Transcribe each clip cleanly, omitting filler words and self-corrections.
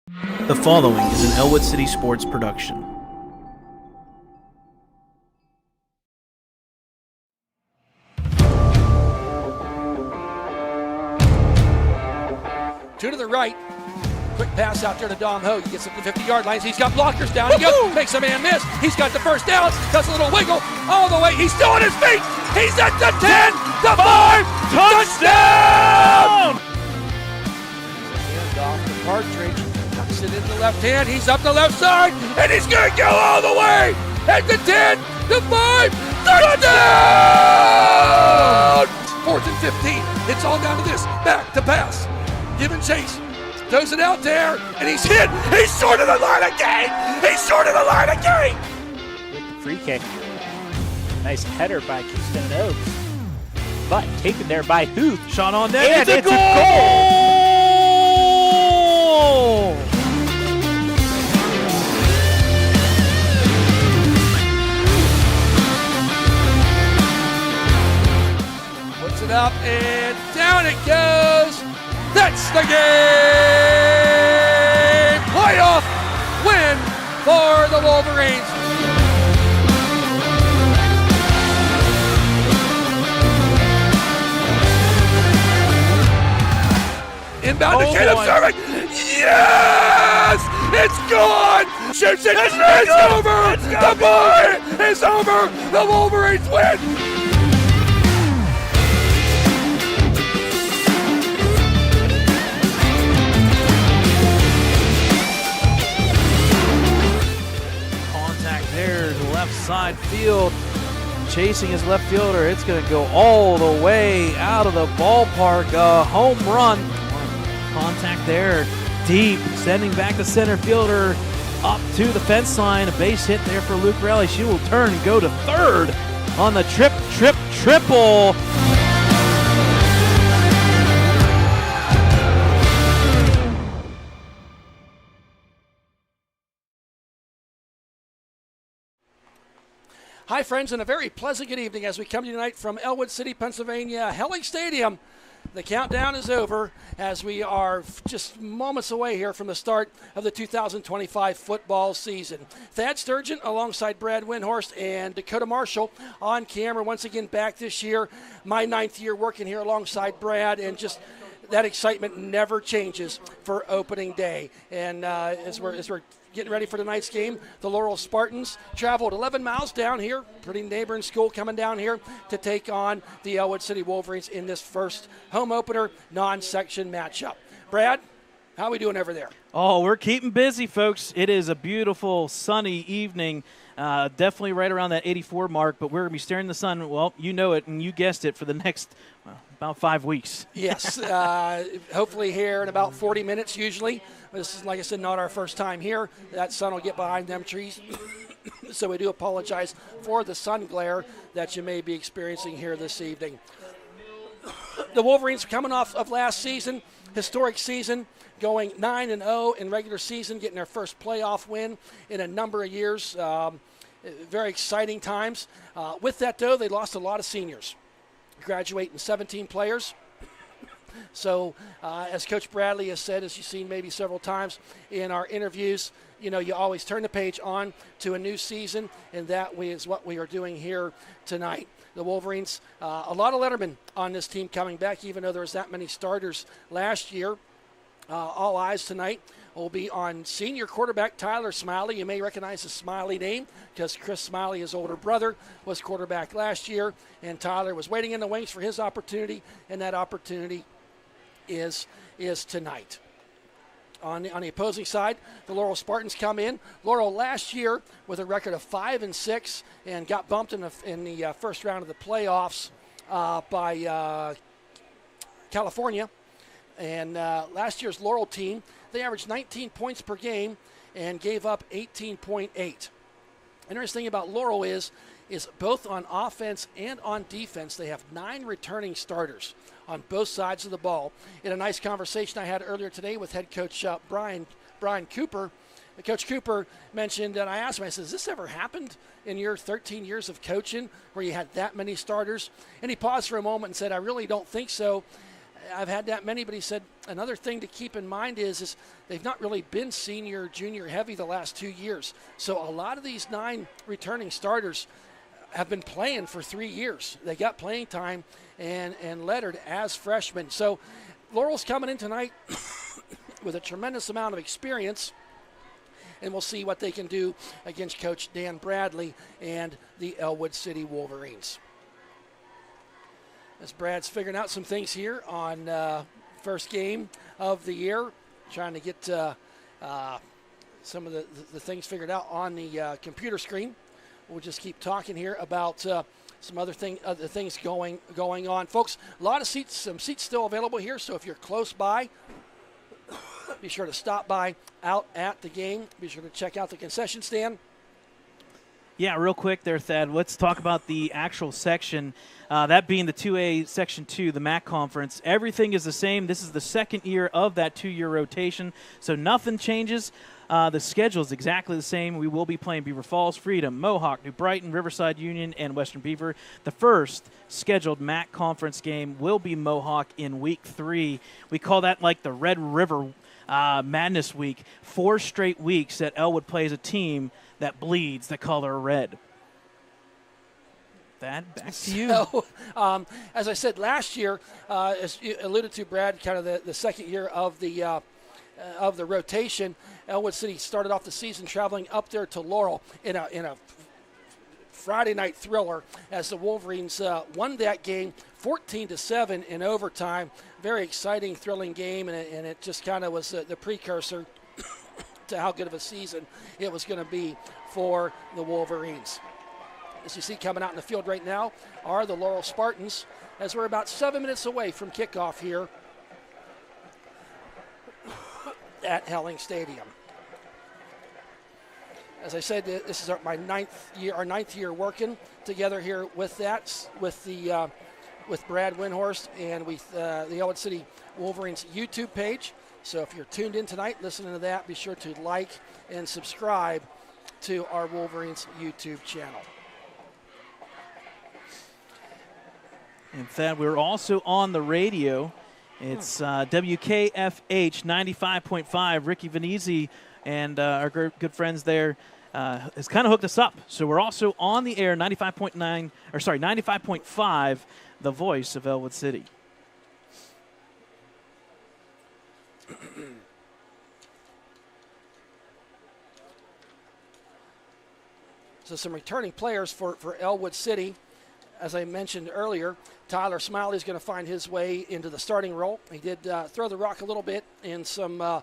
The following is an Ellwood City Sports production. Two to the right. Quick pass out there to Dom Ho. He gets up to the 50-yard line. He's got blockers down. He goes, makes a man miss. He's got the first down. Does a little wiggle all the way. He's still on his feet. He's at the 10, the 5, touchdown! And off the Partridge. Tucks it in the left hand. He's up the left side, and he's going to go all the way. At the 10, the 5, touchdown! 4th and 15. It's all down to this. Back to pass. Giving chase. Throws it out there, and he's hit. He's short of the line again. He's short of the line again. With the free kick. Nice header by Keystone Oaks. But taken there by Huth. Shot on net. And it's a goal! Puts it up, and down it goes. That's the game! Playoff win for the Wolverines. Inbound to Caleb serving. Yes! It's gone! Shoots it. It's over! The boy is over! The Wolverines win! Left side field, chasing his left fielder. It's going to go all the way out of the ballpark. Home run. Contact there, deep, sending back the center fielder up to the fence line. A base hit there for Luke Raleigh. She will turn and go to third on the triple. Hi, friends, and a very pleasant good evening as we come to you tonight from Ellwood City, Pennsylvania, Helling Stadium. The countdown is over as we are just moments away here from the start of the 2025 football season. Thad Sturgeon alongside Brad Windhorst and Dakota Marshall on camera once again back this year. My 9th year working here alongside Brad, and just that excitement never changes for opening day. And as we're getting ready for tonight's game, the Laurel Spartans traveled 11 miles down here, pretty neighboring school coming down here to take on the Ellwood City Wolverines in this first home opener non-section matchup. Brad, how are we doing over there? Oh, we're keeping busy, folks. It is a beautiful sunny evening. Definitely right around that 84 mark, but we're going to be staring in the sun, well, you know it, and you guessed it, for the next about 5 weeks. Yes, hopefully here in about 40 minutes usually. This is, like I said, not our first time here. That sun will get behind them trees. So we do apologize for the sun glare that you may be experiencing here this evening. The Wolverines are coming off of last season, historic season, going 9-0 in regular season, getting their first playoff win in a number of years. Very exciting times. With that, though, they lost a lot of seniors, graduating 17 players. So, as Coach Bradley has said, as you've seen maybe several times in our interviews, you know, you always turn the page on to a new season, and that is what we are doing here tonight. The Wolverines, a lot of lettermen on this team coming back, even though there was that many starters last year. All eyes tonight will be on senior quarterback Tyler Smiley. You may recognize the Smiley name because Chris Smiley, his older brother, was quarterback last year, and Tyler was waiting in the wings for his opportunity, and that opportunity is tonight. On the opposing side, the Laurel Spartans come in. Laurel last year with a record of 5-6 and got bumped in the first round of the playoffs by California. And last year's Laurel team, they averaged 19 points per game and gave up 18.8. Interesting thing about Laurel is both on offense and on defense, they have 9 returning starters on both sides of the ball. In a nice conversation I had earlier today with head coach Brian Cooper, Coach Cooper mentioned, and I asked him, I said, has this ever happened in your 13 years of coaching where you had that many starters? And he paused for a moment and said, I really don't think so. I've had that many, but he said another thing to keep in mind is they've not really been senior, junior heavy the last 2 years. So a lot of these 9 returning starters have been playing for 3 years. They got playing time and lettered as freshmen. So Laurel's coming in tonight with a tremendous amount of experience, and we'll see what they can do against Coach Dan Bradley and the Ellwood City Wolverines. As Brad's figuring out some things here on first game of the year, trying to get some of the things figured out on the computer screen. We'll just keep talking here about some other things going on. Folks, a lot of seats, some seats still available here, so if you're close by, be sure to stop by out at the game. Be sure to check out the concession stand. Yeah, real quick there, Thad. Let's talk about the actual section, that being the 2A Section 2, the MAC Conference. Everything is the same. This is the second year of that 2-year rotation, so nothing changes. The schedule is exactly the same. We will be playing Beaver Falls, Freedom, Mohawk, New Brighton, Riverside Union, and Western Beaver. The first scheduled MAC Conference game will be Mohawk in Week 3. We call that like the Red River Madness Week. 4 straight weeks that Ellwood plays a team that bleeds the color red. Thad, back to you. So, as I said last year, as you alluded to, Brad, kind of the second year of the rotation, Ellwood City started off the season traveling up there to Laurel in a Friday night thriller as the Wolverines won that game 14-7 in overtime. Very exciting, thrilling game, and it just kind of was the precursor to how good of a season it was going to be for the Wolverines. As you see coming out in the field right now are the Laurel Spartans, as we're about 7 minutes away from kickoff here at Helling Stadium. As I said, this is our ninth year working together here with Brad Windhorst and with the Ellwood City Wolverines YouTube page. So if you're tuned in tonight, listening to that, be sure to like and subscribe to our Wolverines YouTube channel. In fact, we're also on the radio. It's WKFH 95.5. Ricky Venezzi and our good friends there has kind of hooked us up. So we're also on the air, 95.5, the voice of Ellwood City. So some returning players for Ellwood City. As I mentioned earlier, Tyler Smiley is going to find his way into the starting role. He did throw the rock a little bit in some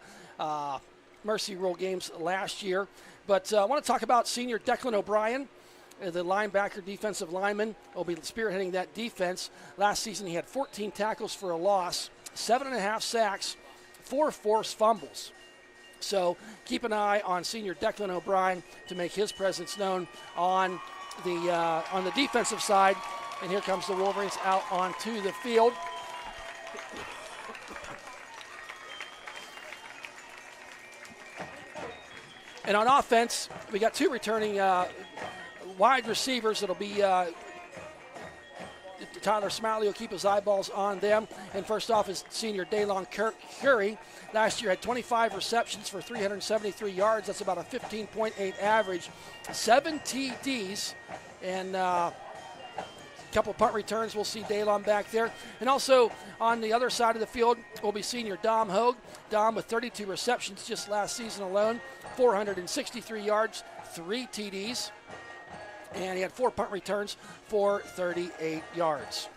Mercy Rule games last year. But I want to talk about senior Declan O'Brien, the linebacker, defensive lineman, will be spearheading that defense. Last season he had 14 tackles for a loss, 7.5 sacks, 4 forced fumbles. So keep an eye on senior Declan O'Brien to make his presence known on the defensive side. And here comes the Wolverines out onto the field. And on offense, we got 2 returning wide receivers. It'll be Tyler Smiley will keep his eyeballs on them. And first off is senior Daylon Curry. Last year had 25 receptions for 373 yards. That's about a 15.8 average. 7 TDs and a couple punt returns. We'll see Daylon back there. And also on the other side of the field will be senior Dom Hogue. Dom with 32 receptions just last season alone, 463 yards, 3 TDs. And he had 4 punt returns for 38 yards.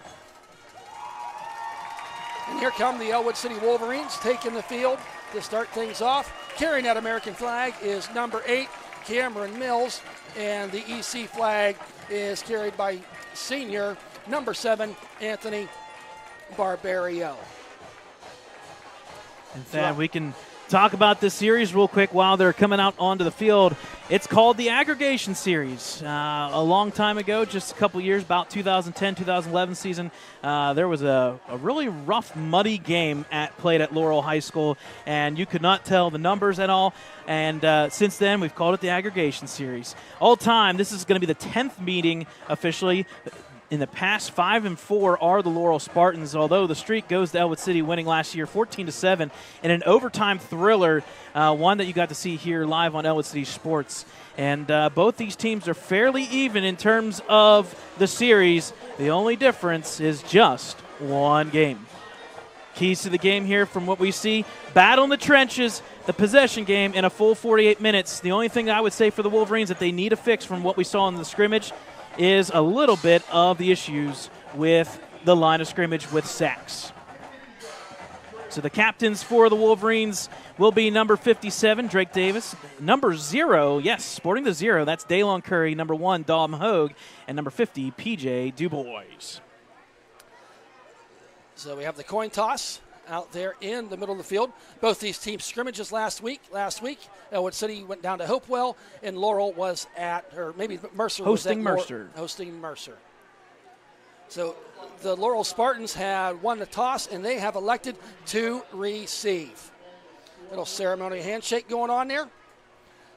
And here come the Ellwood City Wolverines taking the field to start things off. Carrying that American flag is number 8, Cameron Mills. And the EC flag is carried by senior number 7, Anthony Barbario. And Thad, we can talk about this series real quick while they're coming out onto the field. It's called the Aggregation Series. A long time ago, just a couple years, about 2010-2011 season, there was a really rough, muddy game played at Laurel High School, and you could not tell the numbers at all. And since then, we've called it the Aggregation Series. All time, this is going to be the 10th meeting officially. in the past 5 and 4 are the Laurel Spartans, although the streak goes to Ellwood City winning last year 14-7 in an overtime thriller, one that you got to see here live on Ellwood City Sports. And both these teams are fairly even in terms of the series. The only difference is just one game. Keys to the game here from what we see, battle in the trenches, the possession game in a full 48 minutes. The only thing I would say for the Wolverines that they need to fix from what we saw in the scrimmage is a little bit of the issues with the line of scrimmage with sacks. So the captains for the Wolverines will be number 57, Drake Davis. Number 0, yes, sporting the 0, that's Daylon Curry. Number 1, Dom Hogue. And number 50, PJ DuBois. So we have the coin toss out there in the middle of the field. Both these teams scrimmages last week. Ellwood City went down to Hopewell, and Laurel was at, or maybe Mercer hosting was at Mercer. Hosting Mercer. So the Laurel Spartans had won the toss, and they have elected to receive. Little ceremonial handshake going on there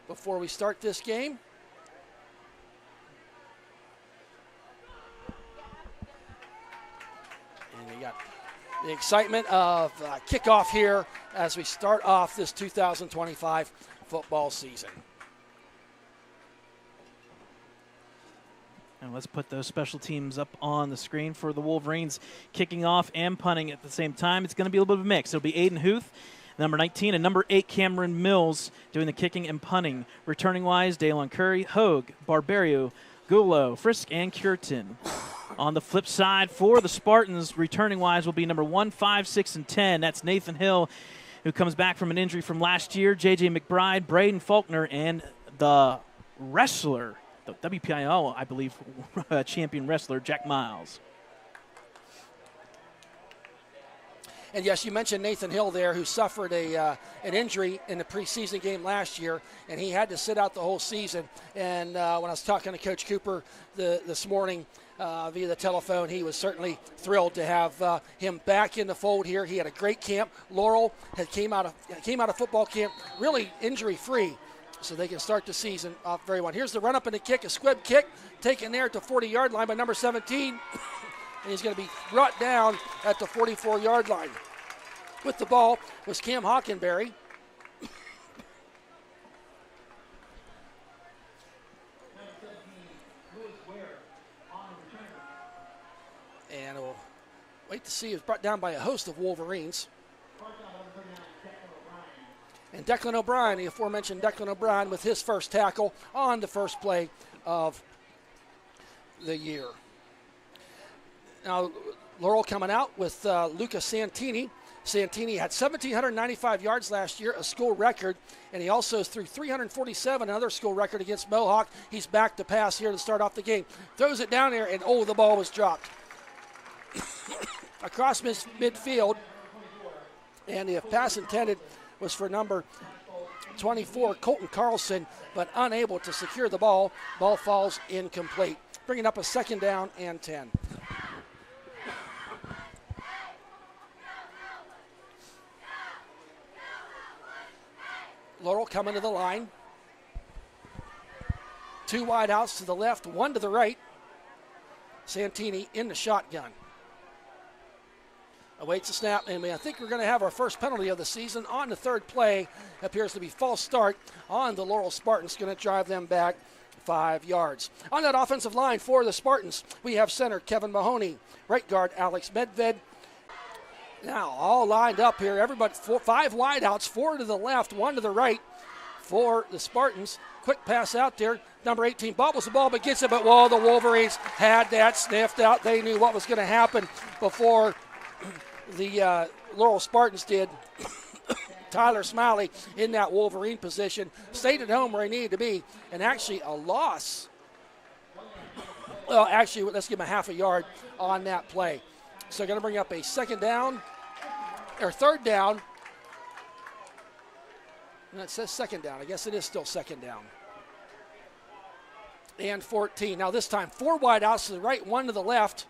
before we start this game. And we got the excitement of kickoff here as we start off this 2025 football season. And let's put those special teams up on the screen for the Wolverines, kicking off and punting at the same time. It's going to be a little bit of a mix. It'll be Aiden Huth, number 19, and number 8, Cameron Mills, doing the kicking and punting. Returning-wise, Daylon Curry, Hogue, Barberio, Gulo, Frisk, and Curtin. On the flip side for the Spartans, returning-wise will be number 1, 5, 6, and 10. That's Nathan Hill, who comes back from an injury from last year, J.J. McBride, Braden Faulkner, and the wrestler, the WPIL, I believe, champion wrestler, Jack Miles. And yes, you mentioned Nathan Hill there, who suffered an injury in the preseason game last year, and he had to sit out the whole season. And when I was talking to Coach Cooper this morning via the telephone, he was certainly thrilled to have him back in the fold here. He had a great camp. Laurel came out of football camp really injury-free, so they can start the season off very well. Here's the run-up and the kick, a squib kick, taken there at the 40-yard line by number 17. And he's going to be brought down at the 44-yard line. With the ball was Cam Hockenberry. And we'll wait to see. He was brought down by a host of Wolverines. And Declan O'Brien, the aforementioned Declan O'Brien, with his first tackle on the first play of the year. Now, Laurel coming out with Luca Santini. Santini had 1,795 yards last year, a school record, and he also threw 347, another school record against Mohawk. He's back to pass here to start off the game. Throws it down there, and the ball was dropped. Across midfield, and the pass intended was for number 24, Colton Carlson, but unable to secure the ball. Ball falls incomplete, bringing up a 2nd down and 10. Laurel coming to the line. 2 wide outs to the left, 1 to the right. Santini in the shotgun. Awaits the snap, and I think we're going to have our first penalty of the season on the 3rd play. Appears to be false start on the Laurel Spartans, going to drive them back 5 yards. On that offensive line for the Spartans, we have center Kevin Mahoney, right guard Alex Medved. Now all lined up here. Everybody 5 wideouts, 4 to the left, 1 to the right for the Spartans. Quick pass out there. Number 18 bobbles the ball but gets it. But the Wolverines had that sniffed out. They knew what was going to happen before the Laurel Spartans did. Tyler Smiley in that Wolverine position stayed at home where he needed to be, and actually a loss. Well, actually, let's give him a half a yard on that play. So going to bring up a 2nd down, or 3rd down. And it says 2nd down. I guess it is still 2nd down. And 14. Now this time 4 wide outs to the right, 1 to the left.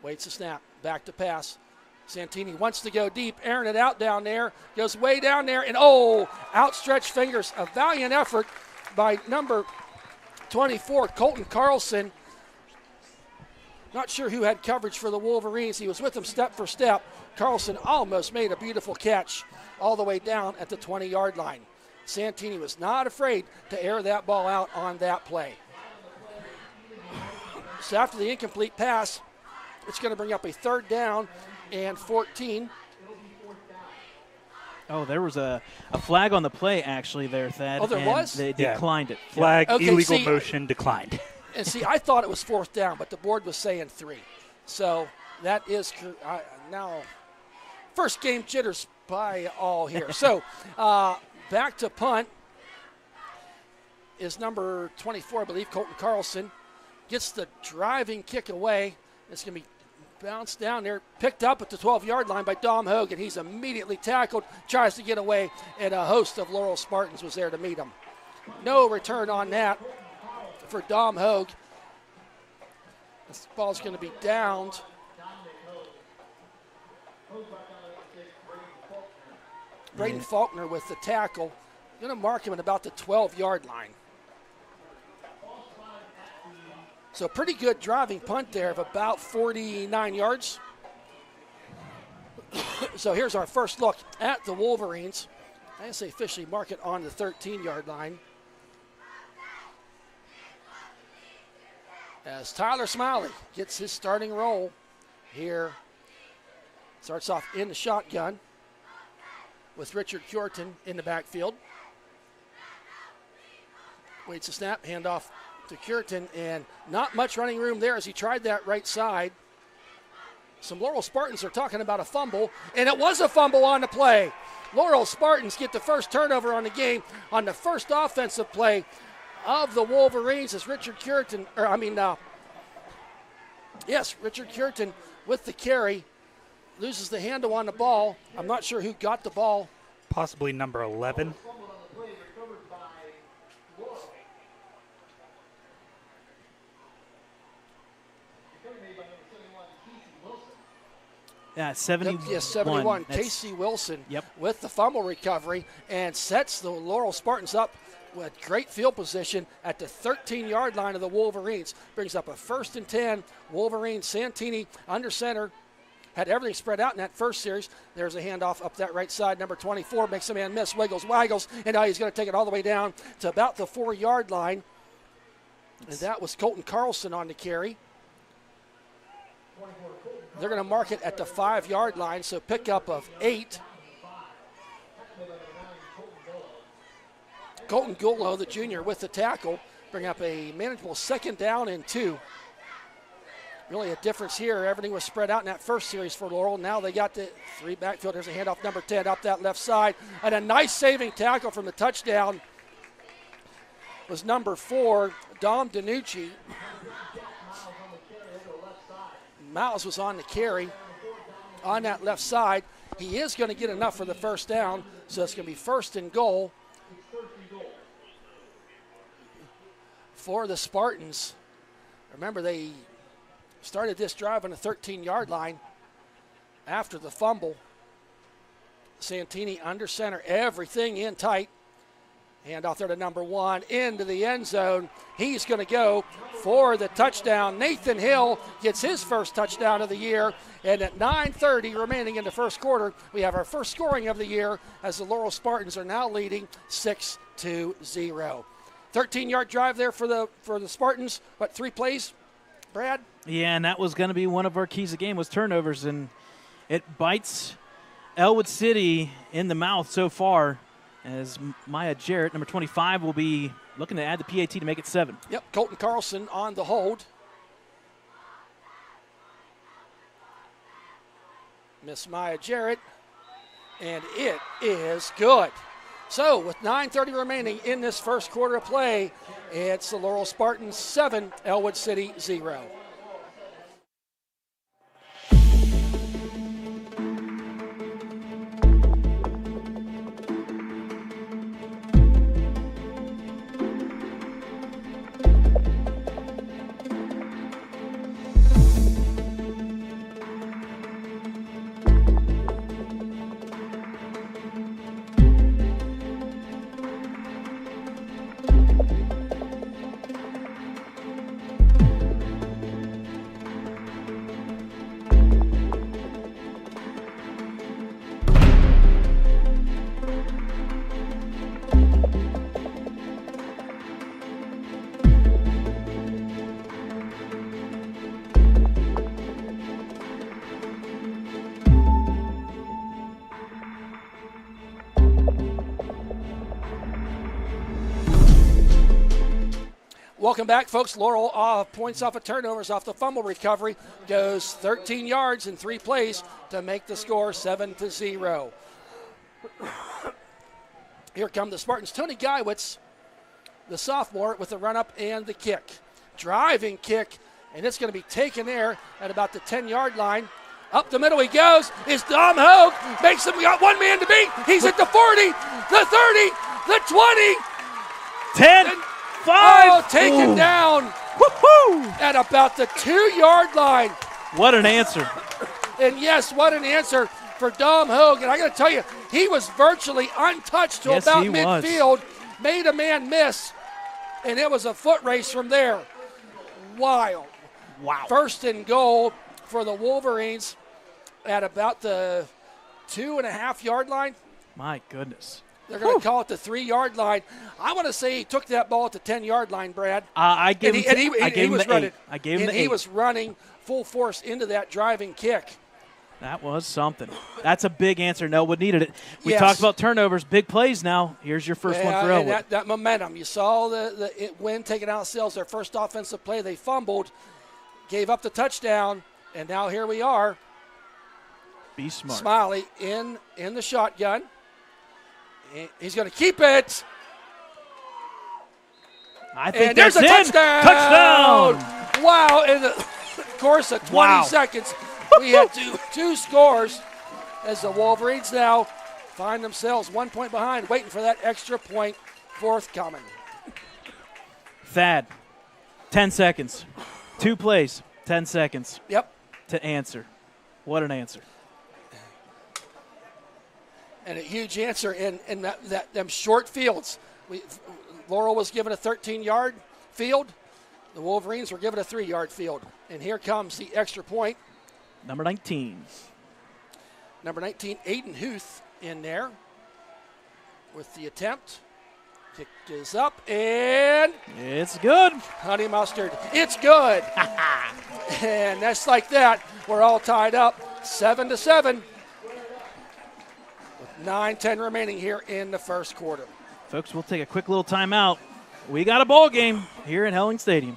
Waits the snap, back to pass. Santini wants to go deep, airing it out down there. Goes way down there, and outstretched fingers. A valiant effort by number 24, Colton Carlson. Not sure who had coverage for the Wolverines. He was with them step for step. Carlson almost made a beautiful catch all the way down at the 20-yard line. Santini was not afraid to air that ball out on that play. So after the incomplete pass, it's going to bring up a 3rd down and 14. Oh, there was a flag on the play actually there, Thad. Oh, there and was? They declined it. Flag, Okay, illegal see- motion, declined. And see, I thought it was 4th down, but the board was saying 3. So that is now first game jitters by all here. So back to punt is number 24, I believe, Colton Carlson. Gets the driving kick away. It's going to be bounced down there, picked up at the 12-yard line by Dom Hogan. He's immediately tackled, tries to get away, and a host of Laurel Spartans was there to meet him. No return on that for Dom Hogue. This ball's going to be downed. Braden Faulkner with the tackle. Going to mark him at about the 12-yard line. So pretty good driving punt there of about 49 yards. So here's our first look at the Wolverines. I guess they officially mark it on the 13-yard line. As Tyler Smiley gets his starting role here. Starts off in the shotgun with Richard Curtin in the backfield. Waits a snap, handoff to Curtin, and not much running room there as he tried that right side. Some Laurel Spartans are talking about a fumble, and it was a fumble on the play. Laurel Spartans get the first turnover on the game on the first offensive play of the Wolverines as Richard Curtin, Richard Curtin with the carry, loses the handle on the ball. I'm not sure who got the ball. Possibly number 11. Yeah, 71. Yes, 71. That's- Casey Wilson Yep. with the fumble recovery and sets the Laurel Spartans up with great field position at the 13-yard line of the Wolverines. Brings up a 1st and 10. Wolverines, Santini under center. Had everything spread out in that first series. There's a handoff up that right side. Number 24 makes a man miss, wiggles, waggles, and now he's going to take it all the way down to about the 4-yard line. And that was Colton Carlson on the carry. They're going to mark it at the 5-yard line, so pickup of 8. Colton Gullo, the junior, with the tackle, bring up a manageable 2nd down and 2. Really a difference here. Everything was spread out in that first series for Laurel. Now they got the 3 backfield. There's a handoff, number 10, up that left side. And a nice saving tackle from the touchdown was number 4, Dom DiNucci. Miles was on the carry on that left side. He is going to get enough for the first down, so it's going to be 1st and goal for the Spartans. Remember, they started this drive on the 13-yard line after the fumble. Santini under center, everything in tight. Hand off there to number 1 into the end zone. He's going to go for the touchdown. Nathan Hill gets his first touchdown of the year. And at 9:30 remaining in the first quarter, we have our first scoring of the year as the Laurel Spartans are now leading 6-0. 13-yard drive there for the Spartans. 3 plays, Brad? Yeah, and that was going to be one of our keys of the game was turnovers, and it bites Ellwood City in the mouth so far. As Maya Jarrett, number 25, will be looking to add the PAT to make it 7. Yep, Colton Carlson on the hold. Miss Maya Jarrett, and it is good. So with 9:30 remaining in this first quarter of play, it's the Laurel Spartans 7, Ellwood City 0. Welcome back, folks. Laurel points off of turnovers off the fumble recovery. Goes 13 yards in 3 plays to make the score 7-0. Here come the Spartans. Tony Geiwitz, the sophomore, with the run-up and the kick. Driving kick, and it's going to be taken there at about the 10-yard line. Up the middle he goes. It's Dom Hogue. Makes him, we got one man to beat. He's at the 40, the 30, the 20. 10, 5. Oh, taken Ooh. down Woo-hoo. at about the 2-yard line. What an answer. And yes, what an answer for Dom Hogue. And I got to tell you, he was virtually untouched to Yes, about he midfield. Made a man miss, and it was a foot race from there. Wild. Wow. First and goal for the Wolverines at about the 2.5-yard line. My goodness. They're going to call it the 3-yard line. I want to say he took that ball at the 10-yard line, Brad. I gave And him he was the running. 8. I gave him And the 8. he was running full force into that driving kick. That was something. That's a big answer. No one needed it. We Yes. talked about turnovers, big plays now. Here's your first one for And Ellwood. that momentum. You saw the win taken out of sales, their first offensive play. They fumbled, gave up the touchdown, and now here we are. Be smart. Smiley in the shotgun. He's going to keep it. I think And there's that's a in. touchdown. Wow. In the course of 20 Wow. seconds, we had two scores as the Wolverines now find themselves 1 point behind, waiting for that extra point forthcoming. Thad, 10 seconds. 2 plays, 10 seconds Yep. to answer. What an answer. And a huge answer in them short fields. Laurel was given a 13-yard field. The Wolverines were given a 3-yard field. And here comes the extra point. Number 19. Number 19, Aiden Huth in there with the attempt. Kick is up, and It's good. honey mustard. It's good. And that's like that. We're all tied up, 7-7. With 9:10 remaining here in the first quarter. Folks, we'll take a quick little timeout. We got a ball game here in Helling Stadium.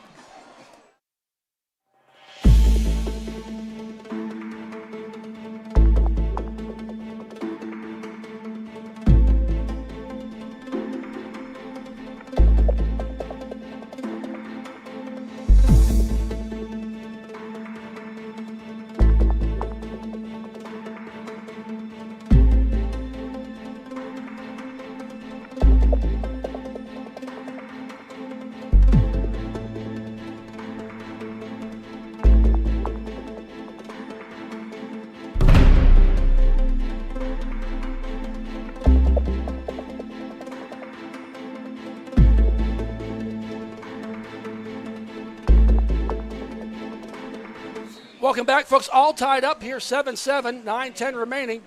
Welcome back, folks. All tied up here, 7-7, 9:10 remaining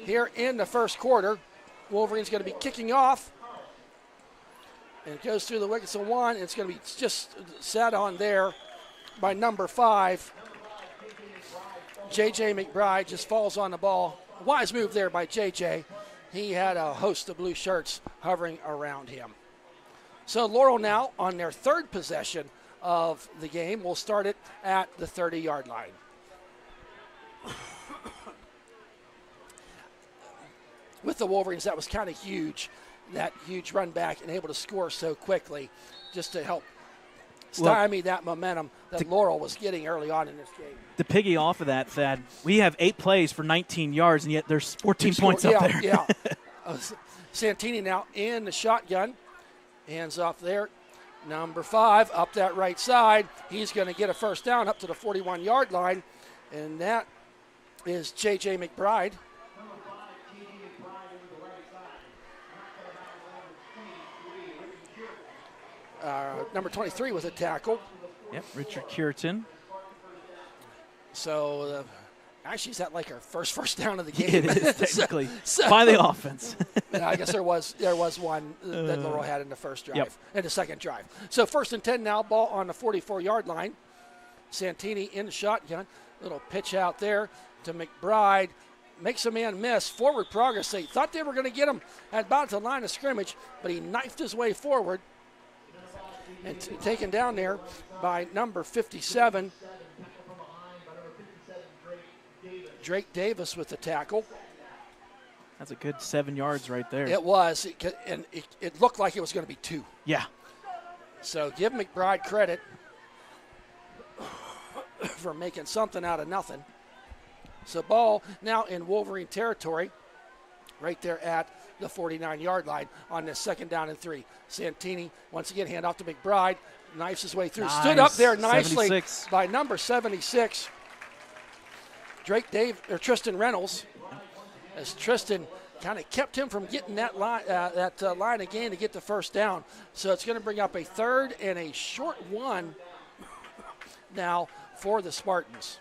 here in the first quarter. Wolverine's going to be kicking off. And it goes through the wickets of one. It's going to be just sat on there by number 5. J.J. McBride just falls on the ball. Wise move there by J.J. He had a host of blue shirts hovering around him. So Laurel now on their third possession of the game. We'll start it at the 30-yard line. With the Wolverines, that was kind of huge, that huge run back and able to score so quickly just to help stymie that momentum that Laurel was getting early on in this game. To piggy off of that, Thad, we have 8 plays for 19 yards, and yet there's 14 points up there. Yeah. Santini now in the shotgun. Hands off there. Number 5 up that right side. He's going to get a first down up to the 41-yard line, and that is J.J. McBride. Number 23 was a tackle. Yep, Richard Curitan. So actually, is that like our first down of the game? It is technically So- by the offense. And I guess there was one that Laurel had in the first drive, Yep. in the second drive. So 1st and 10 now, ball on the 44-yard line. Santini in the shotgun. Little pitch out there to McBride. Makes a man miss. Forward progress. They thought they were going to get him at about the line of scrimmage, but he knifed his way forward. and taken down there by number 57, Drake Davis with the tackle. That's a good 7 yards right there. It was, and it looked like it was going to be 2. Yeah. So give McBride credit for making something out of nothing. So ball now in Wolverine territory, right there at the 49-yard line on this 2nd down and 3. Santini once again hand off to McBride, knifes his way through. Nice. Stood up there nicely 76. by number 76, Tristan Reynolds, as Tristan kind of kept him from getting that line again to get the first down. So it's going to bring up a 3rd and a short 1 now for the Spartans.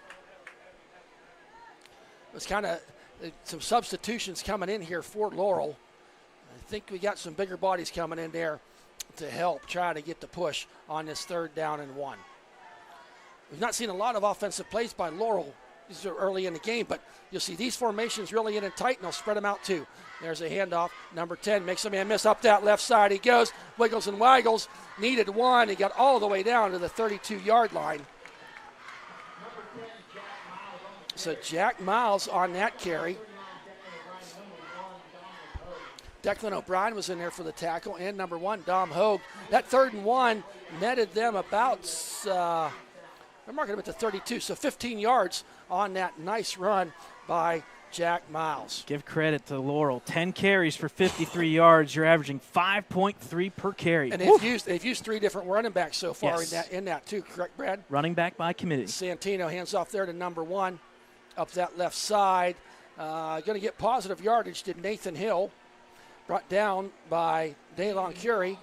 It's kind of some substitutions coming in here for Laurel. I think we got some bigger bodies coming in there to help try to get the push on this 3rd down and 1. We've not seen a lot of offensive plays by Laurel. These are early in the game, but you'll see these formations really in and tight, and they'll spread them out too. There's a handoff. Number 10 makes a man miss up that left side. He goes, wiggles and waggles. Needed 1. He got all the way down to the 32-yard line. So Jack Miles on that carry. Declan O'Brien was in there for the tackle, and number 1, Dom Hogue. That 3rd and 1 netted them about, they're marking them at the 32, so 15 yards on that nice run by Jack Miles. Give credit to Laurel. 10 carries for 53 yards. You're averaging 5.3 per carry. And they've used 3 different running backs so far in that too, correct, Brad? Running back by committee. Santino hands off there to number 1 up that left side. Going to get positive yardage did Nathan Hill. Brought down by Daylon Curie.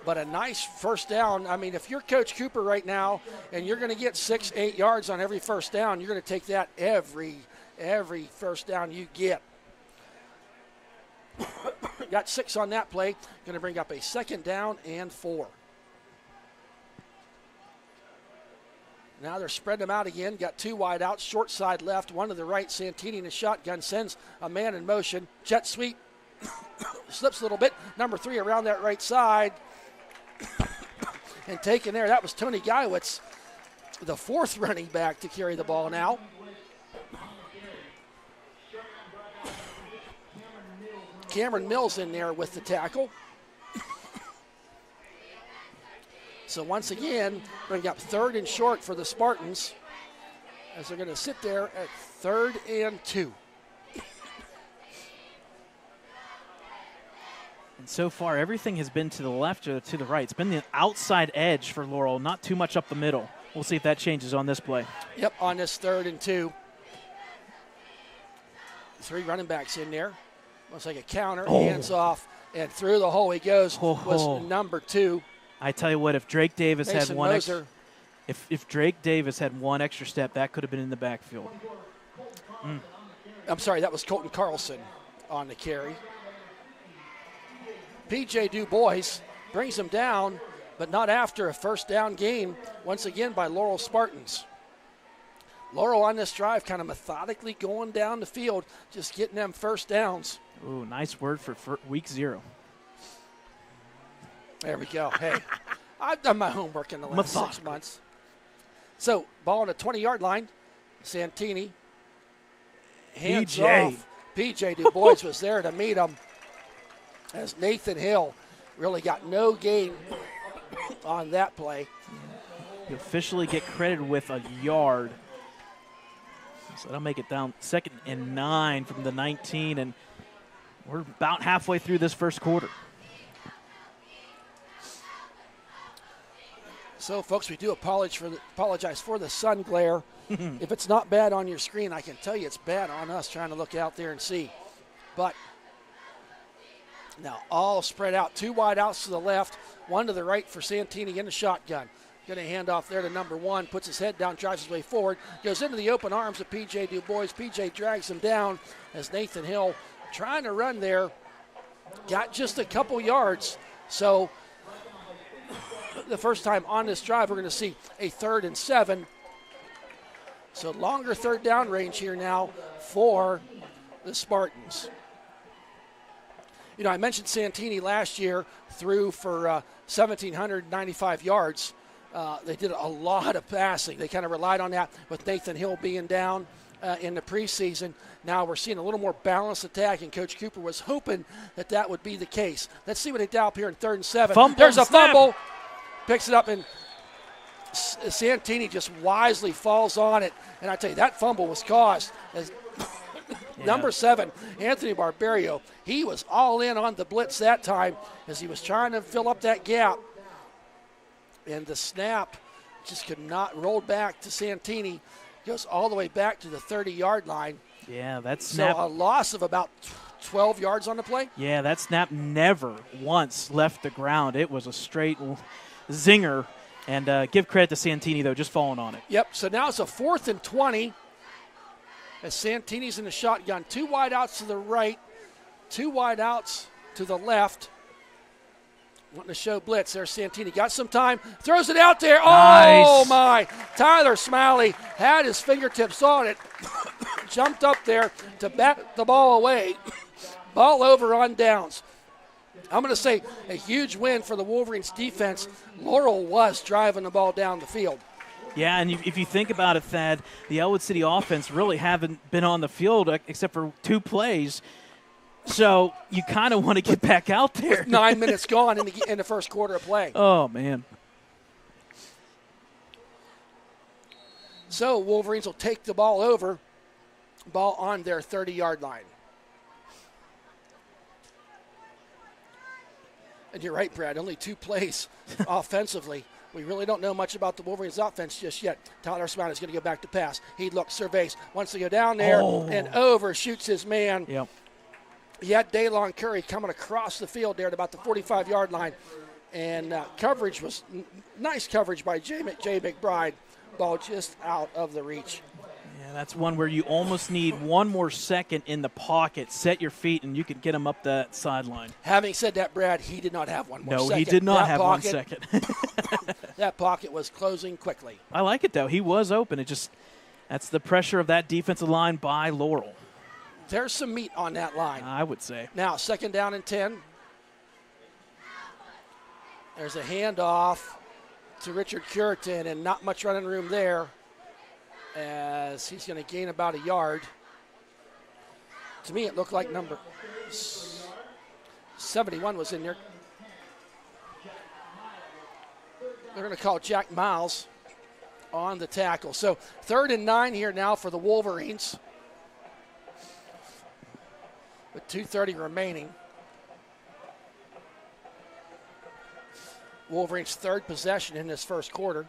But a nice first down. I mean, if you're Coach Cooper right now and you're going to get 6-8 yards on every first down, you're going to take that every first down you get. Got 6 on that play. Going to bring up a 2nd down and 4. Now they're spreading them out again. Got 2 wide out, short side left, 1 to the right. Santini in the shotgun sends a man in motion. Jet sweep. Slips a little bit. Number 3 around that right side. And taken there. That was Tony Geiwitz, the 4th running back to carry the ball now. Cameron Mills in there with the tackle. So once again, bring up 3rd and short for the Spartans as they're going to sit there at 3rd and 2. And so far, everything has been to the left or to the right. It's been the outside edge for Laurel, not too much up the middle. We'll see if that changes on this play. Yep, on this 3rd and 2. 3 running backs in there. Looks like a counter, hands off, and through the hole he goes was number 2. I tell you what, if Drake Davis Mason had one Moser. if Drake Davis had one extra step, that could have been in the backfield. I'm sorry, that was Colton Carlson on the carry. P.J. Du Bois brings him down, but not after a first down gain, once again by Laurel Spartans. Laurel on this drive kind of methodically going down the field, just getting them first downs. Ooh, nice word for week 0. There we go. Hey, I've done my homework in the last 6 months. So, ball on the 20-yard line. Santini hands off. P.J. Du Bois was there to meet him as Nathan Hill really got no gain on that play. You officially get credited with a yard. So that'll make it down 2nd and 9 from the 19, and we're about halfway through this first quarter. So, folks, we do apologize for the sun glare. If it's not bad on your screen, I can tell you it's bad on us trying to look out there and see. But now all spread out. 2 wide outs to the left, 1 to the right for Santini in the shotgun. Going to hand off there to number 1, puts his head down, drives his way forward, goes into the open arms of P.J. Du Bois. P.J. drags him down as Nathan Hill trying to run there. Got just a couple yards. So the first time on this drive, we're going to see a 3rd and 7. So longer 3rd down range here now for the Spartans. You know, I mentioned Santini last year threw for 1,795 yards. They did a lot of passing. They kind of relied on that with Nathan Hill being down in the preseason. Now we're seeing a little more balanced attack, and Coach Cooper was hoping that would be the case. Let's see what they do up here in 3rd and 7. There's a fumble. Picks it up, and Santini just wisely falls on it. And I tell you, that fumble was caused as number 7, Anthony Barbario, he was all in on the blitz that time as he was trying to fill up that gap. And the snap just could not roll back to Santini. Goes all the way back to the 30-yard line. Yeah, that snap. So a loss of about 12 yards on the play. Yeah, that snap never once left the ground. It was a straight zinger. And give credit to Santini, though, just falling on it. Yep, so now it's a 4th and 20. As Santini's in the shotgun. 2 wide outs to the right, 2 wide outs to the left. Wanting to show blitz. There's Santini. Got some time. Throws it out there. Nice. Oh, my. Tyler Smalley had his fingertips on it. Jumped up there to bat the ball away. Ball over on downs. I'm going to say a huge win for the Wolverines defense. Laurel was driving the ball down the field. Yeah, and if you think about it, Thad, the Ellwood City offense really haven't been on the field except for 2 plays. So you kind of want to get back out there. With 9 minutes gone in the first quarter of play. Oh, man. So Wolverines will take the ball over. Ball on their 30-yard line. And you're right, Brad, only 2 plays offensively. We really don't know much about the Wolverines offense just yet. Tyler Smalley is going to go back to pass. He looks, surveys, wants to go down there and overshoots his man. Yep. He had Daylon Curry coming across the field there at about the 45-yard line. And coverage was nice coverage by Jay McBride. Ball just out of the reach. Yeah, that's one where you almost need one more second in the pocket. Set your feet, and you can get him up that sideline. Having said that, Brad, he did not have one more second. No, he did not have 1 pocket, second. That pocket was closing quickly. I like it, though. He was open. That's the pressure of that defensive line by Laurel. There's some meat on that line. I would say. Now, 2nd down and 10. There's a handoff to Richard Curitan, and not much running room there as he's going to gain about a yard. To me, it looked like number 71 was in there. They're going to call Jack Miles on the tackle. So 3rd and 9 here now for the Wolverines with 2:30 remaining. Wolverines' 3rd possession in this first quarter.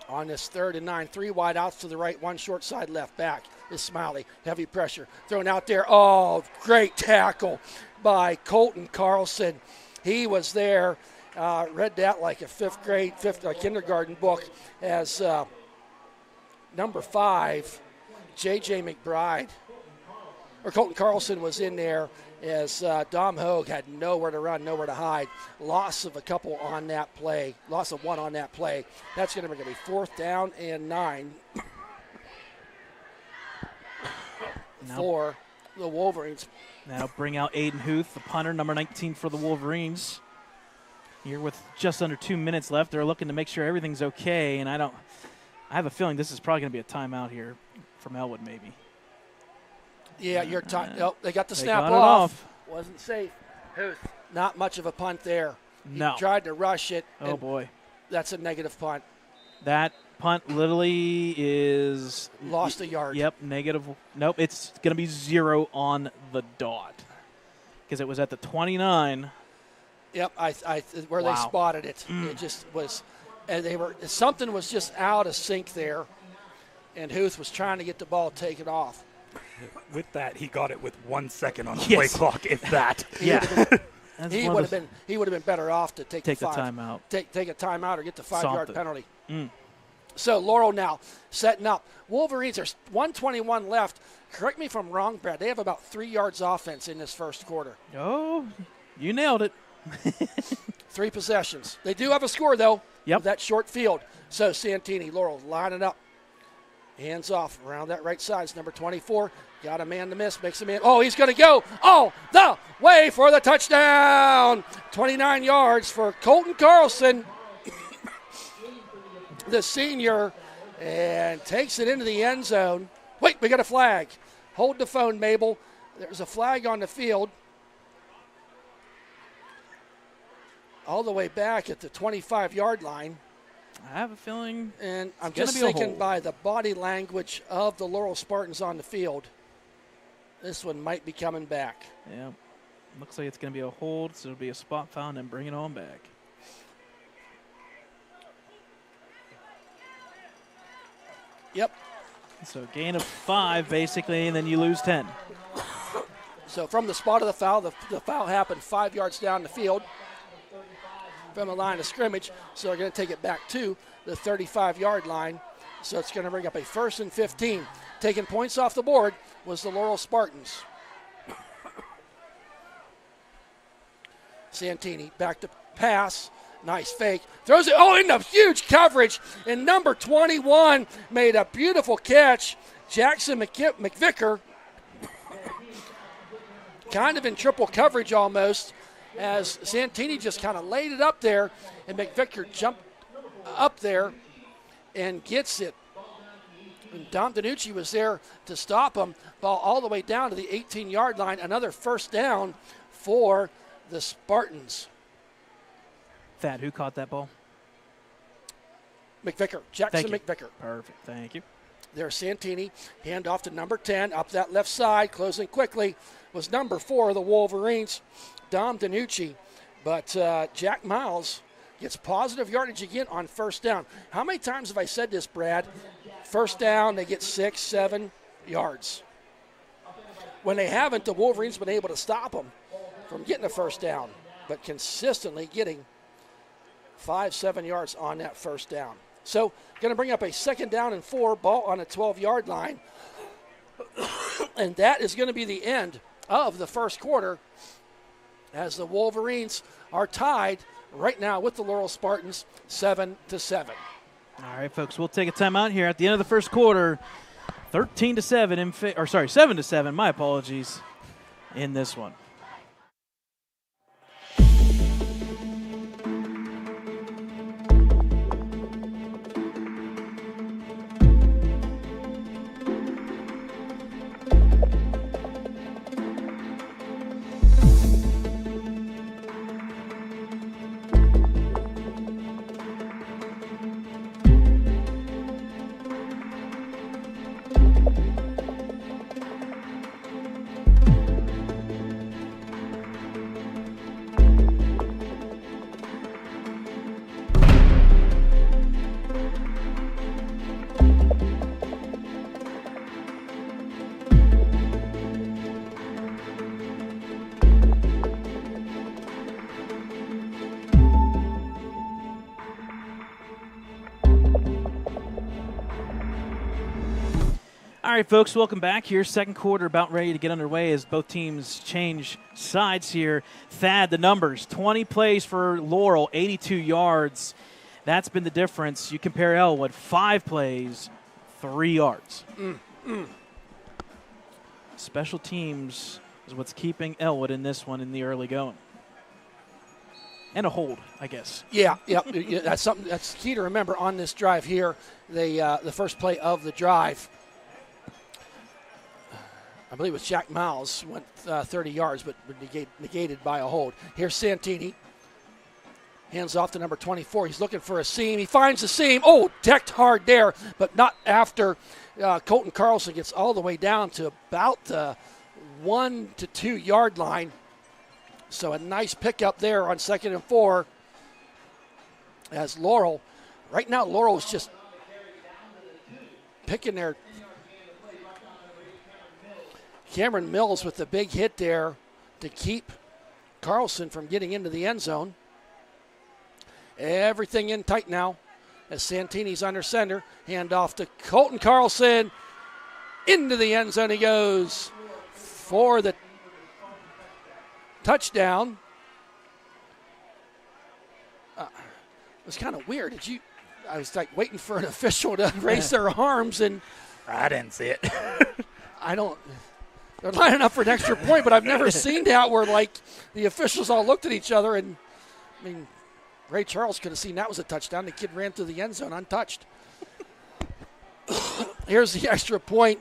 On this 3rd and 9, 3 wide outs to the right, 1 short side left. Back is Smiley. Heavy pressure. Thrown out there. Oh, great tackle by Colton Carlson. He was there. Read that like a 5th grade, kindergarten book as number 5, J.J. McBride. Or Colton Carlson was in there as Dom Hogue had nowhere to run, nowhere to hide. Loss of a couple on that play. Loss of 1 on that play. That's going to be 4th down and 9 for the Wolverines. Now bring out Aiden Huth, the punter, number 19 for the Wolverines. Here with just under 2 minutes left, they're looking to make sure everything's okay, and I have a feeling this is probably going to be a timeout here from Ellwood, maybe. Yeah, you're they got the snap got off. Wasn't safe. Huth, not much of a punt there. No. He tried to rush it. Oh, boy. That's a negative punt. That punt literally is lost a yard. Yep, negative. Nope, it's going to be 0 on the dot because it was at the 29. Yep, where they spotted it. It just was, and something was just out of sync there, and Huth was trying to get the ball taken off. With that, he got it with 1 second on the play clock, if that. Yeah. He would have been better off to take the timeout. Take a timeout or get the 5-yard penalty. Mm. So Laurel now setting up. Wolverines are 1:21 left. Correct me if I'm wrong, Brad. They have about 3 yards offense in this first quarter. Oh, you nailed it. 3 possessions. They do have a score though. Yep. With that short field. So Santini, Laurel lining up. Hands off around that right side. It's number 24, Got a man to miss, makes a man. Oh, he's going to go all the way for the touchdown. 29 yards for Colton Carlson, the senior, and takes it into the end zone. Wait, we got a flag. Hold the phone, Mabel. There's a flag on the field. All the way back at the 25-yard line. I have a feeling. And I'm just thinking by the body language of the Laurel Spartans on the field, this one might be coming back. Yeah. Looks like it's going to be a hold, so it'll be a spot foul and bring it on back. Yep. So gain of 5, basically, and then you lose 10. So from the spot of the foul happened 5 yards down the field from the line of scrimmage. So they're going to take it back to the 35-yard line. So it's going to bring up a 1st and 15. Taking points off the board was the Laurel Spartans. Santini back to pass. Nice fake. Throws it, into huge coverage. And number 21 made a beautiful catch. Jackson McVicker, kind of in triple coverage almost, as Santini just kind of laid it up there, and McVicker jumped up there and gets it. And Dom DiNucci was there to stop him. Ball all the way down to the 18-yard line. Another first down for the Spartans. Thad, who caught that ball? McVicker, Jackson McVicker. Perfect, thank you. There's Santini, hand off to number 10, up that left side, closing quickly, was number 4 of the Wolverines, Dom DiNucci. But Jack Miles gets positive yardage again on first down. How many times have I said this, Brad? First down, they get 6, 7 yards. When they haven't, the Wolverines been able to stop them from getting a first down, but consistently getting 5, 7 yards on that first down. So going to bring up a 2nd down and 4, ball on a 12-yard line. And that is going to be the end of the first quarter, as the Wolverines are tied right now with the Laurel Spartans 7-7. All right, folks, we'll take a timeout here at the end of the first quarter. 7-7, my apologies, in this one. All right, folks, welcome back here. Second quarter about ready to get underway as both teams change sides here. Thad, the numbers, 20 plays for Laurel, 82 yards. That's been the difference. You compare Ellwood, 5 plays, 3 yards. Special teams is what's keeping Ellwood in this one in the early going. And a hold, I guess. Yeah, that's something that's key to remember on this drive here. The first play of the drive, I believe it was Jack Miles, went 30 yards, but negated by a hold. Here's Santini. Hands off to number 24. He's looking for a seam. He finds the seam. Oh, decked hard there, but not after Colton Carlson gets all the way down to about the 1 to 2 yard line. So a nice pickup there on 2nd and 4 as Laurel. Right now, Laurel's just picking their Cameron Mills with the big hit there to keep Carlson from getting into the end zone. Everything in tight now as Santini's under center. Hand off to Colton Carlson. Into the end zone he goes for the touchdown. It was kind of weird. I was like waiting for an official to raise their arms, and I didn't see it. they're lining up for an extra point, but I've never seen that where, like, the officials all looked at each other. And, I mean, Ray Charles could have seen that was a touchdown. The kid ran through the end zone untouched. Here's the extra point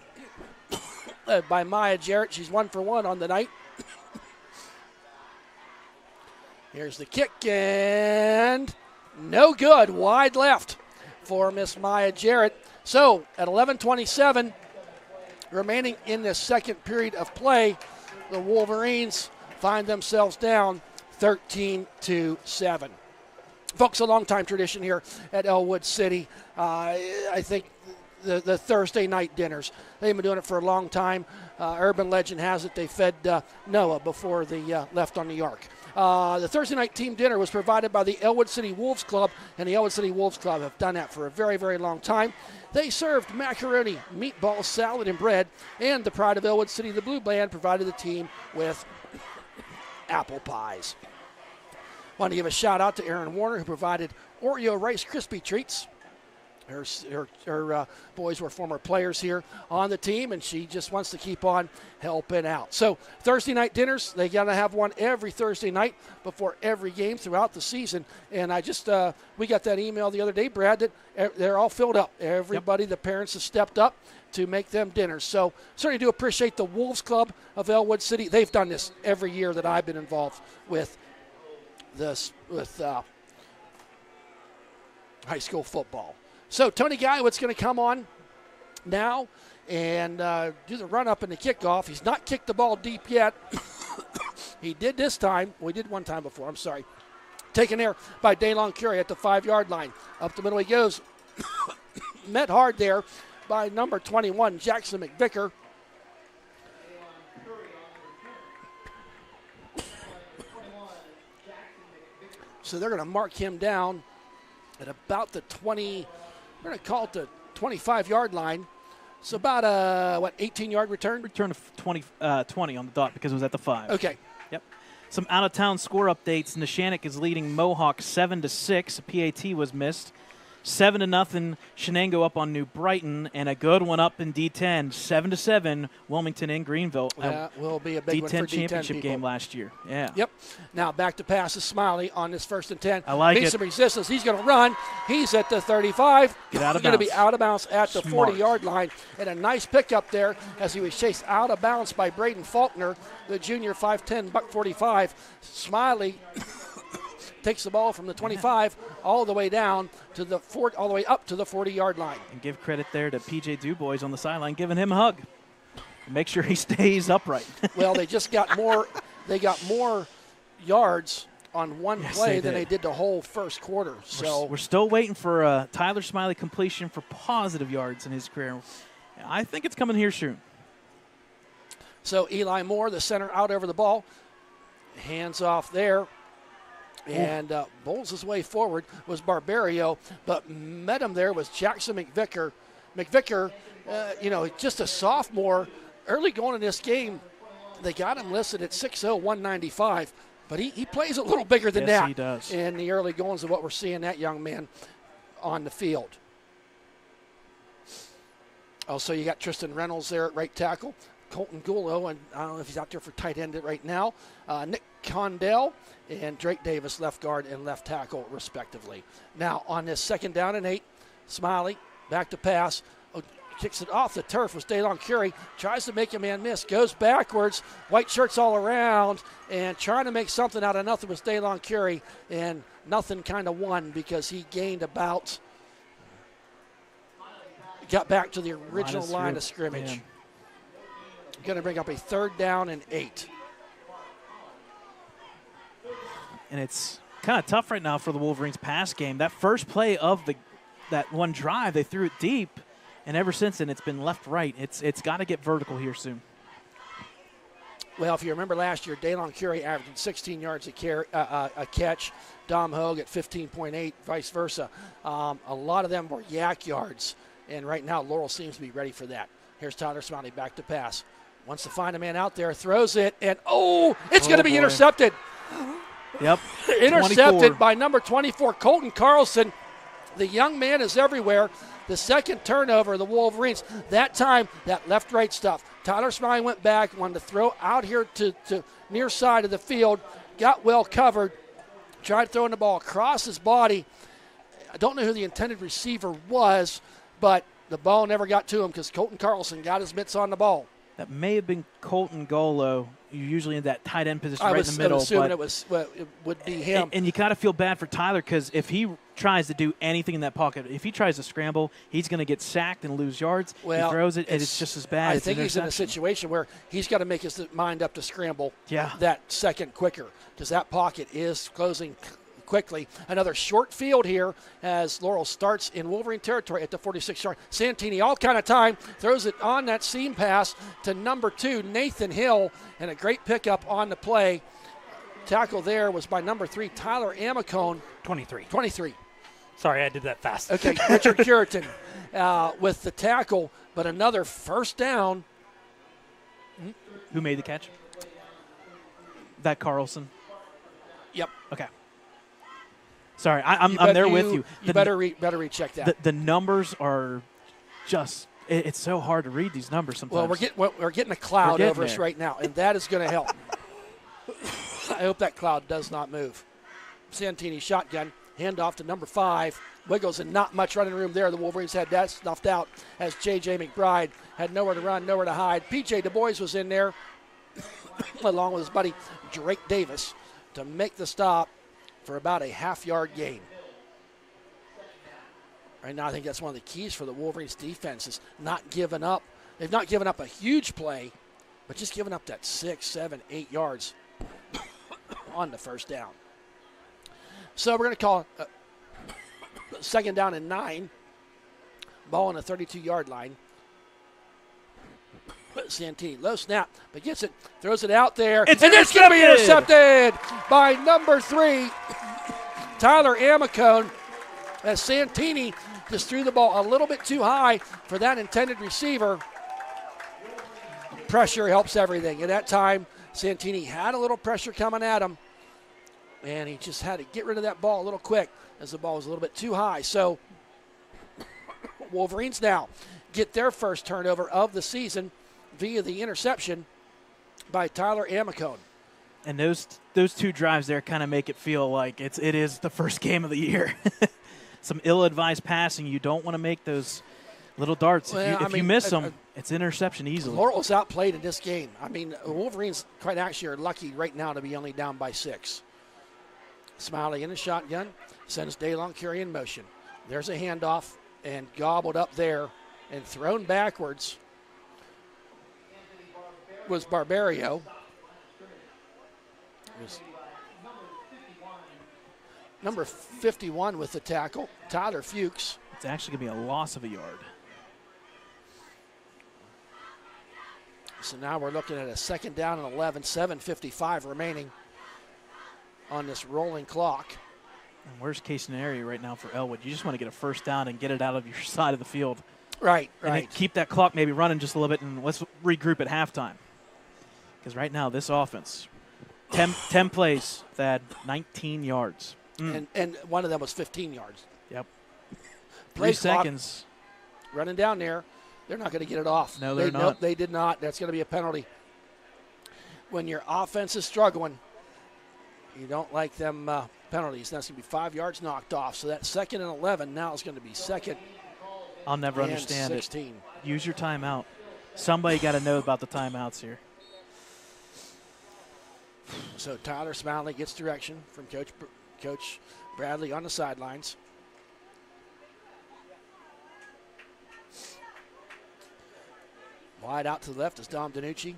by Maya Jarrett. She's 1 for 1 on the night. Here's the kick, and no good. Wide left for Miss Maya Jarrett. So at 11:27 remaining in the second period of play, the Wolverines find themselves down 13-7. Folks, a long-time tradition here at Ellwood City. I think the Thursday night dinners. They've been doing it for a long time. Urban legend has it they fed Noah before they left on the ark. The Thursday night team dinner was provided by the Ellwood City Wolves Club, and the Ellwood City Wolves Club have done that for a very, very long time. They served macaroni, meatballs, salad, and bread, and the pride of Ellwood City, the Blue Band, provided the team with apple pies. Want to give a shout out to Aaron Warner, who provided Oreo Rice Krispie treats. Her boys were former players here on the team, and she just wants to keep on helping out. So Thursday night dinners, they got to have one every Thursday night before every game throughout the season. And I just we got that email the other day, Brad, that they're all filled up. Everybody, the parents have stepped up to make them dinners. So certainly do appreciate the Wolves Club of Ellwood City. They've done this every year that I've been involved with this high school football. So Tony Guywood's going to come on now and do the run-up and the kickoff. He's not kicked the ball deep yet. He did this time. Well, he did one time before. I'm sorry. Taken there by Daylon Curry at the 5-yard line. Up the middle he goes. Met hard there by number 21, Jackson McVicker. So they're going to mark him down at about the 20. We're going to call it the 25-yard line. So about a, 18-yard return? Return of 20 on the dot because it was at the 5. Okay. Yep. Some out-of-town score updates. Neshannock is leading Mohawk 7-6. A PAT was missed. 7-0, Shenango up on New Brighton, and a good one up in D10, 7-7, Wilmington in Greenville. That will be a big D10 one for D10 championship people. Game last year. Yeah. Yep. Now back to pass to Smiley on this 1st and 10. I like Meets it. some resistance. He's going to run. He's at the 35. Get out of He's going to bounds. be out of bounds at the Smart. 40-yard line. And a nice pickup there as he was chased out of bounds by Braden Faulkner, the junior 5'10", buck 45. Smiley takes the ball from the 25 all the way down to the all the way up to the 40-yard line. And give credit there to PJ Dubois on the sideline, giving him a hug. Make sure he stays upright. Well, they just got more. They got more yards on one Yes, play they than did. they did the whole first quarter. So We're still waiting for a Tyler Smiley completion for positive yards in his career. I think it's coming here soon. So Eli Moore, the center, out over the ball. Hands off there. And bowls his way forward was Barbario, but met him there was Jackson McVicker. McVicker, just a sophomore. Early going in this game, they got him listed at 6'0", 195, but he plays a little bigger than Yes, that he does. in the early goings of what we're seeing that young man on the field. Also, you got Tristan Reynolds there at right tackle. Colton Gullo, and I don't know if he's out there for tight end right now. Nick Condell and Drake Davis, left guard and left tackle, respectively. Now, on this 2nd down and 8, Smiley back to pass. Kicks it off the turf was Daylon Curry. Tries to make a man miss. Goes backwards. White shirts all around. And trying to make something out of nothing was Daylon Curry. And nothing kind of won because he gained about, got back to the original line of scrimmage. Man. Going to bring up a 3rd down and 8. And it's kind of tough right now for the Wolverines pass game. That first play of that one drive, they threw it deep, and ever since then it's been left-right. It's got to get vertical here soon. Well, if you remember last year, Daylon Curry averaged 16 yards a catch. Dom Hogue at 15.8, vice versa. A lot of them were yak yards, and right now Laurel seems to be ready for that. Here's Tyler Smiley back to pass. Wants to find a man out there, throws it, and it's going to be intercepted. Yep. Intercepted 24. by number 24, Colton Carlson. The young man is everywhere. The second turnover of the Wolverines. That time, that left-right stuff. Tyler Smiley went back, wanted to throw out here to near side of the field, got well covered, tried throwing the ball across his body. I don't know who the intended receiver was, but the ball never got to him because Colton Carlson got his mitts on the ball. That may have been Colton Golo. You're usually in that tight end position right in the middle. I was assuming it would be him. And you kind of feel bad for Tyler because if he tries to do anything in that pocket, if he tries to scramble, he's going to get sacked and lose yards. Well, he throws it, and it's just as bad. I think he's in a situation where he's got to make his mind up to scramble Yeah. that second quicker because that pocket is closing quickly. Another short field here as Laurel starts in Wolverine territory at the 46-yard. Santini all kind of time, throws it on that seam pass to number 2, Nathan Hill, and a great pickup on the play. Tackle there was by number 3, Tyler Amicone. 23. Sorry, I did that fast. Okay, Richard Curitan with the tackle, but another first down. Who made the catch? That Carlson. Yep. Okay. Sorry, I'm there with you. You better recheck that. The numbers are just it's so hard to read these numbers sometimes. Well, we're getting a cloud over us right now, and that is going to help. I hope that cloud does not move. Santini shotgun, handoff to number 5. Wiggles and not much running room there. The Wolverines had that snuffed out as J.J. McBride had nowhere to run, nowhere to hide. P.J. Du Bois was in there along with his buddy Drake Davis to make the stop for about a half-yard gain. Right now, I think that's one of the keys for the Wolverines' defense is not giving up. They've not given up a huge play, but just giving up that 6, 7, 8 yards on the first down. So we're going to call second down and 9. Ball on the 32-yard line. Santini, low snap, but gets it, throws it out there, and it's going to be intercepted by number 3, Tyler Amicone, as Santini just threw the ball a little bit too high for that intended receiver. Pressure helps everything. At that time, Santini had a little pressure coming at him, and he just had to get rid of that ball a little quick as the ball was a little bit too high. So Wolverines now get their first turnover of the season via the interception by Tyler Amicone. And those 2 drives there kind of make it feel like it is the first game of the year. Some ill-advised passing. You don't want to make those little darts. Well, if you miss them, it's interception easily. Laurel's outplayed in this game. I mean, the Wolverines quite actually are lucky right now to be only down by 6. Smiley in the shotgun, sends Daylon Curry in motion. There's a handoff and gobbled up there and thrown backwards was Barbario. It was number 51 with the tackle, Tyler Fuchs. It's actually going to be a loss of a yard. So now we're looking at a second down and 11, 7:55 remaining on this rolling clock. And worst case scenario right now for Ellwood, you just want to get a first down and get it out of your side of the field. Right. And keep that clock maybe running just a little bit, and let's regroup at halftime. Because right now, this offense, 10 plays, Thad, 19 yards. And one of them was 15 yards. Yep. Play 3 seconds. Running down there. They're not going to get it off. No, they're not. Nope, they did not. That's going to be a penalty. When your offense is struggling, you don't like them penalties. That's going to be 5 yards knocked off. So that second and 11 now is going to be second. I'll never understand 16. it. Use your timeout. Somebody got to know about the timeouts here. So Tyler Smiley gets direction from Coach Bradley on the sidelines. Wide out to the left is Dom DiNucci.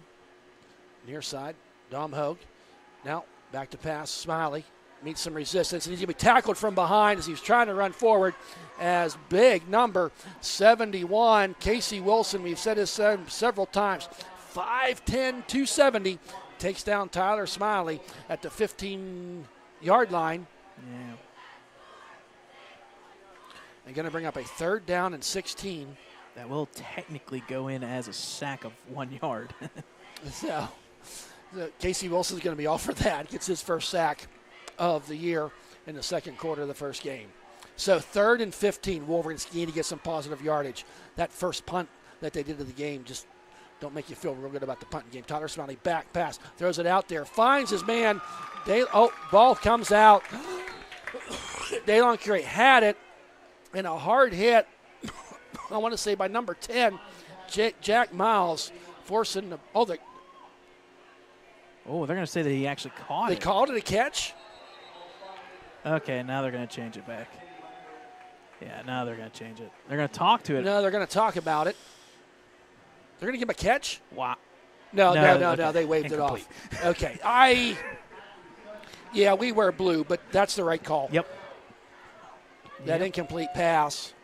Near side, Dom Hogue. Now back to pass. Smiley meets some resistance, and he's going to be tackled from behind as he's trying to run forward as big number 71, Casey Wilson. We've said this several times. 5'10", 270. Takes down Tyler Smiley at the 15-yard line. Yeah. They're going to bring up a third down and 16. That will technically go in as a sack of 1 yard. So Casey Wilson's going to be all for that. Gets his first sack of the year in the second quarter of the first game. So 3rd and 15. Wolverines need to get some positive yardage. That first punt that they did to the game just don't make you feel real good about the punting game. Tyler Smiley back pass, throws it out there, finds his man. Ball comes out. Daylon Curry had it, and a hard hit, I want to say by number 10, Jack Miles, forcing the – they're going to say that he actually caught it. They called it a catch? Okay, now they're going to change it back. Yeah, now they're going to change it. They're going to talk to it. No, they're going to talk about it. They're going to give him a catch? Wow. No, they waved Incomplete. it off. Okay, yeah, we wear blue, but that's the right call. Yep. That incomplete pass.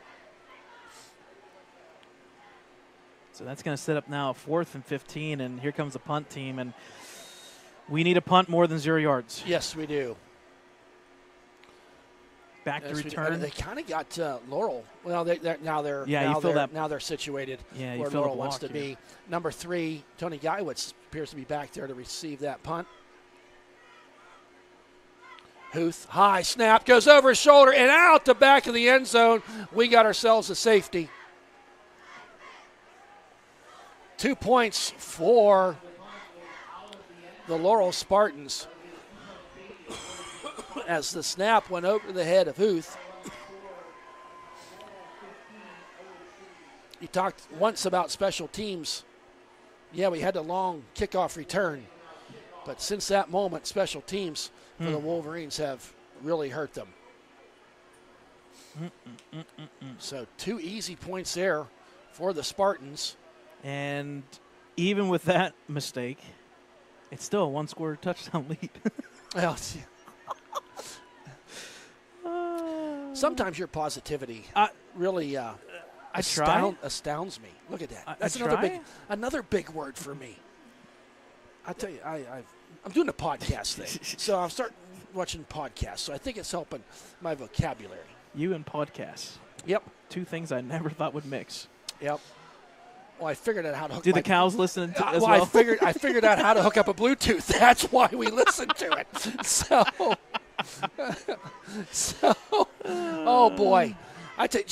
So that's going to set up now a 4th and 15, and here comes the punt team, and we need a punt more than 0 yards. Yes, we do. Back to return. They kind of got Laurel. Well, now they're situated where Laurel wants to be. Number 3, Tony Guyewitz appears to be back there to receive that punt. Huth, high snap, goes over his shoulder and out the back of the end zone. We got ourselves a safety. 2 points for the Laurel Spartans as the snap went over the head of Huth. You talked once about special teams. Yeah, we had a long kickoff return, but since that moment, special teams for the Wolverines have really hurt them. So 2 easy points there for the Spartans. And even with that mistake, it's still a 1-score touchdown lead. Well, sometimes your positivity really astounds me. Look at that. That's another big word for me. I tell you, I'm doing a podcast thing, so I'll start watching podcasts. So I think it's helping my vocabulary. You and podcasts. Yep. 2 things I never thought would mix. Yep. Well, I figured out how to hook. Do the cows listen to as well? I figured out how to hook up a Bluetooth. That's why we listen to it. So, oh boy, I tell you,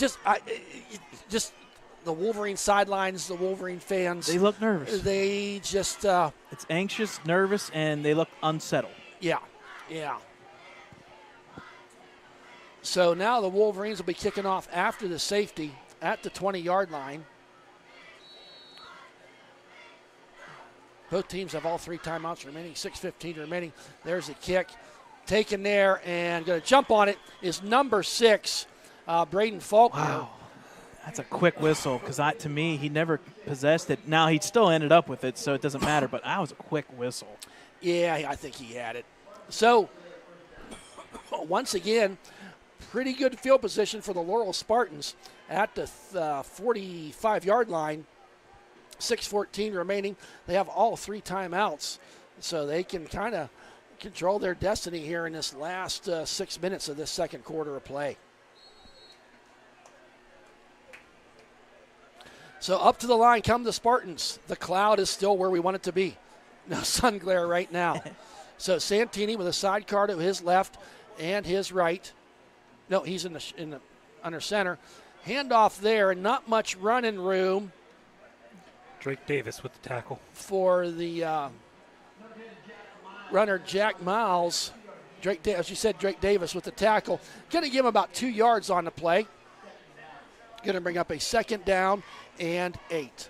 just the Wolverine sidelines, the Wolverine fans. They look nervous. They just. It's anxious, nervous, and they look unsettled. Yeah. So now the Wolverines will be kicking off after the safety at the 20-yard line. Both teams have all 3 timeouts remaining, 6:15 remaining. There's a kick taken there, and going to jump on it is number 6, Braden Faulkner. Wow. That's a quick whistle because to me, he never possessed it. Now, he still ended up with it, so it doesn't matter, but that was a quick whistle. Yeah, I think he had it. So, once again, pretty good field position for the Laurel Spartans at the 45-yard line. 6:14 remaining. They have all 3 timeouts, so they can kind of control their destiny here in this last 6 minutes of this second quarter of play. So up to the line come the Spartans. The cloud is still where we want it to be. No sun glare right now. So Santini with a sidecar to his left and his right. No, he's in the under center. Handoff there, and not much running room. Drake Davis with the tackle. For the runner, Jack Miles. As you said, Drake Davis with the tackle. Going to give him about 2 yards on the play. Going to bring up a 2nd down and 8.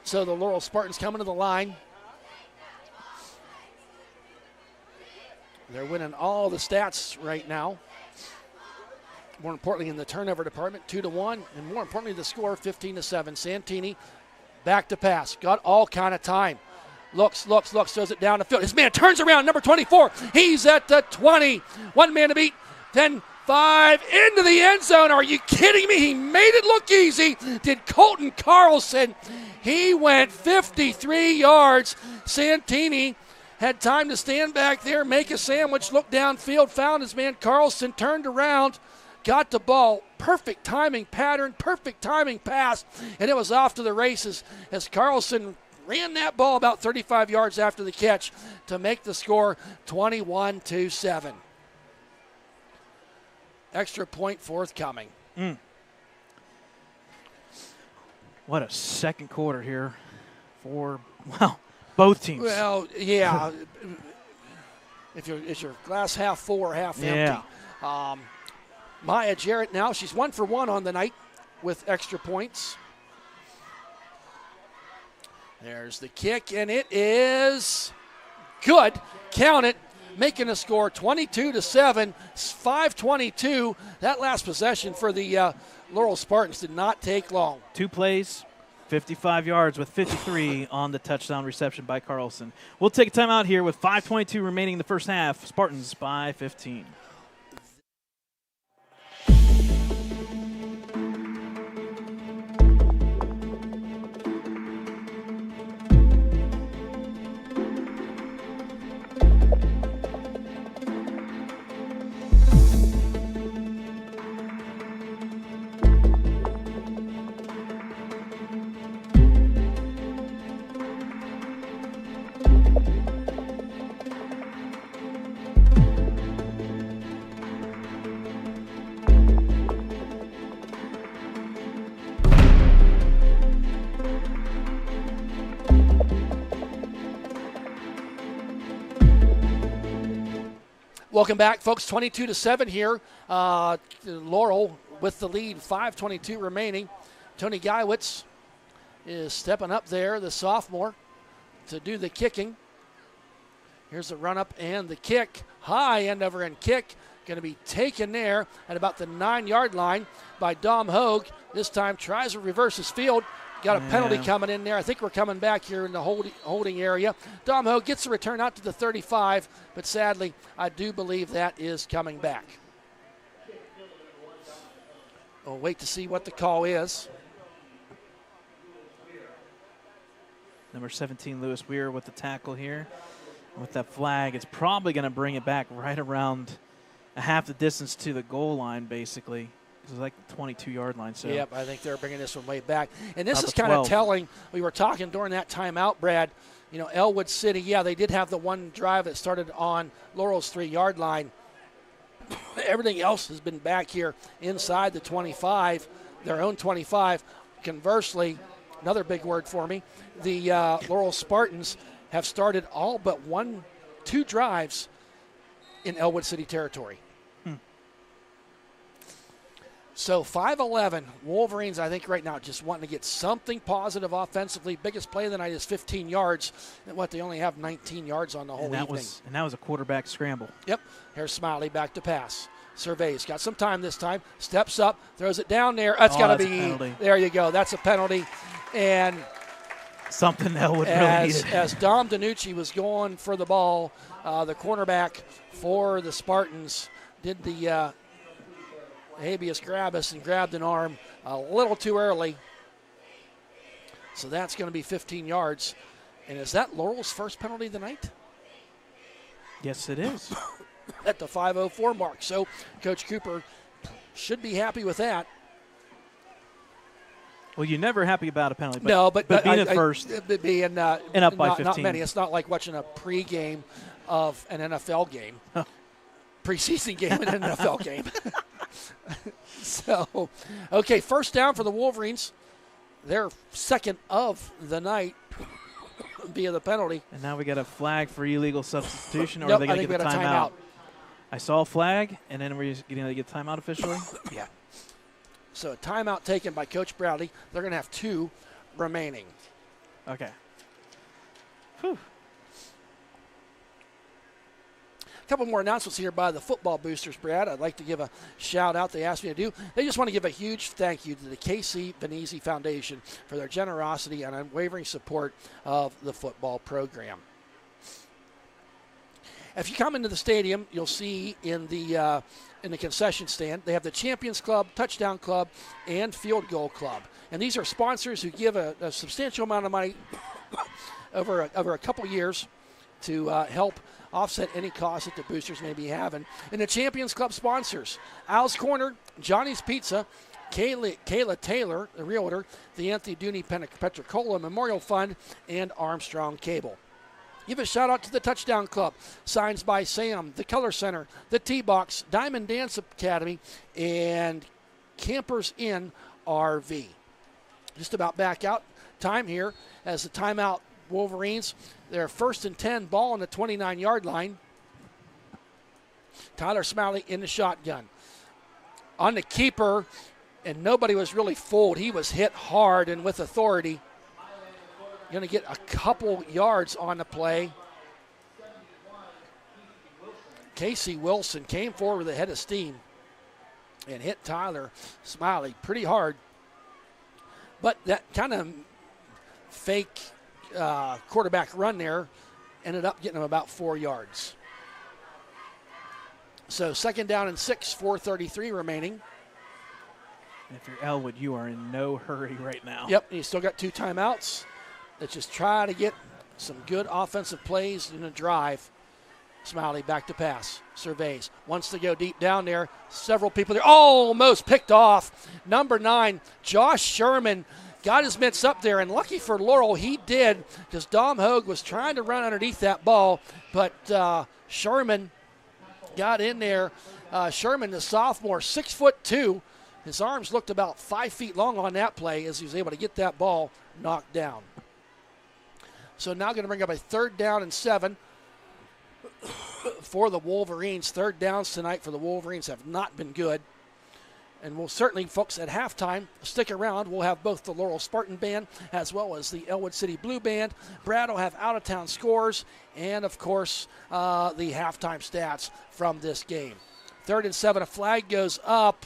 So the Laurel Spartans coming to the line. They're winning all the stats right now. More importantly, in the turnover department, 2-1, and more importantly, the score, 15-7. Santini back to pass, got all kind of time. Looks, throws it down the field. His man turns around, number 24. He's at the 20. 1 man to beat. 10, 5 into the end zone. Are you kidding me? He made it look easy. Did Colton Carlson? He went 53 yards. Santini had time to stand back there, make a sandwich, look downfield, found his man Carlson, turned around. Got the ball, perfect timing pattern, perfect timing pass, and it was off to the races as Carlson ran that ball about 35 yards after the catch to make the score 21-7. Extra point forthcoming. What a second quarter here for, well, both teams. Well, yeah. Is your glass half full or half empty? Maya Jarrett now, she's 1 for 1 on the night with extra points. There's the kick, and it is good. Count it. Making a score 22-7, 5:22. That last possession for the Laurel Spartans did not take long. 2 plays, 55 yards with 53 on the touchdown reception by Carlson. We'll take a timeout here with 5:22 remaining in the first half. Spartans by 15. Welcome back, folks. 22-7 here. Laurel with the lead, 5:22 remaining. Tony Geiwitz is stepping up there, the sophomore, to do the kicking. Here's the run up and the kick. High end over end kick. Going to be taken there at about the 9-yard line by Dom Hogue. This time tries to reverse his field. Got a penalty coming in there. I think we're coming back here in the holding area. Dom Hogue gets the return out to the 35, but sadly, I do believe that is coming back. We'll wait to see what the call is. Number 17, Lewis Weir with the tackle here. With that flag, it's probably going to bring it back right around a half the distance to the goal line, basically. It was like the 22-yard line. So. Yep, I think they're bringing this one way back. And this is kind of telling. We were talking during that timeout, Brad. You know, Ellwood City, they did have the one drive that started on Laurel's 3-yard line. Everything else has been back here inside the 25, their own 25. Conversely, another big word for me, the Laurel Spartans have started all but 2 drives in Ellwood City territory. So 5-11, Wolverines, I think right now just wanting to get something positive offensively. Biggest play of the night is 15 yards. And they only have 19 yards on the whole evening. And that was a quarterback scramble. Yep. Here's Smiley back to pass. Surveys. Got some time this time. Steps up. Throws it down there. That's got to be. There you go. That's a penalty. And something that would really need it. As Dom DiNucci was going for the ball, the cornerback for the Spartans did the habeas grabus and grabbed an arm a little too early. So that's going to be 15 yards. And is that Laurel's first penalty of the night? Yes, it is. At the 5:04 mark. So Coach Cooper should be happy with that. Well, you're never happy about a penalty. But being at first being and up by 15. Not many. It's not like watching a pregame of an NFL game. Preseason game and an NFL game. So, okay, first down for the Wolverines. Their second of the night via the penalty. And now we got a flag for illegal substitution, or nope, are they going to get a timeout? I saw a flag, and then we're going to get a timeout officially? Yeah. So a timeout taken by Coach Bradley. They're going to have 2 remaining. Okay. Whew. A couple more announcements here by the football boosters, Brad. I'd like to give a shout out. They asked me to do. They just want to give a huge thank you to the KC Venezi Foundation for their generosity and unwavering support of the football program. If you come into the stadium, you'll see in the concession stand, they have the Champions Club, Touchdown Club, and Field Goal Club. And these are sponsors who give a substantial amount of money over a couple years to help offset any costs that the boosters may be having. And the Champions Club sponsors, Al's Corner, Johnny's Pizza, Kayla Taylor, the realtor, the Anthony Dooney Petricola Memorial Fund, and Armstrong Cable. Give a shout out to the Touchdown Club, Signs by Sam, the Color Center, the T-Box, Diamond Dance Academy, and Campers Inn RV. just about back out time here as the timeout Wolverines. They're 1st and 10, ball on the 29-yard line. Tyler Smiley in the shotgun. On the keeper, and nobody was really fooled. He was hit hard and with authority. Going to get a couple yards on the play. Casey Wilson came forward with a head of steam and hit Tyler Smiley pretty hard. But that kind of fake quarterback run there ended up getting him about 4 yards. So 2nd down and 6, 4:33 remaining. If you're Ellwood, you are in no hurry right now. Yep, you still got 2 timeouts. Let's just try to get some good offensive plays in a drive. Smiley back to pass. Surveys. Wants to go deep down there. Several people there. Almost picked off. Number 9, Josh Sherman, got his mitts up there. And lucky for Laurel, he did, because Dom Hogue was trying to run underneath that ball. But Sherman got in there. Sherman, the sophomore, 6'2". His arms looked about 5 feet long on that play as he was able to get that ball knocked down. So now going to bring up a 3rd down and 7 for the Wolverines. 3rd downs tonight for the Wolverines have not been good. And we'll certainly, folks, at halftime, stick around. We'll have both the Laurel Spartan Band as well as the Ellwood City Blue Band. Brad will have out-of-town scores and, of course, the halftime stats from this game. 3rd and 7, a flag goes up.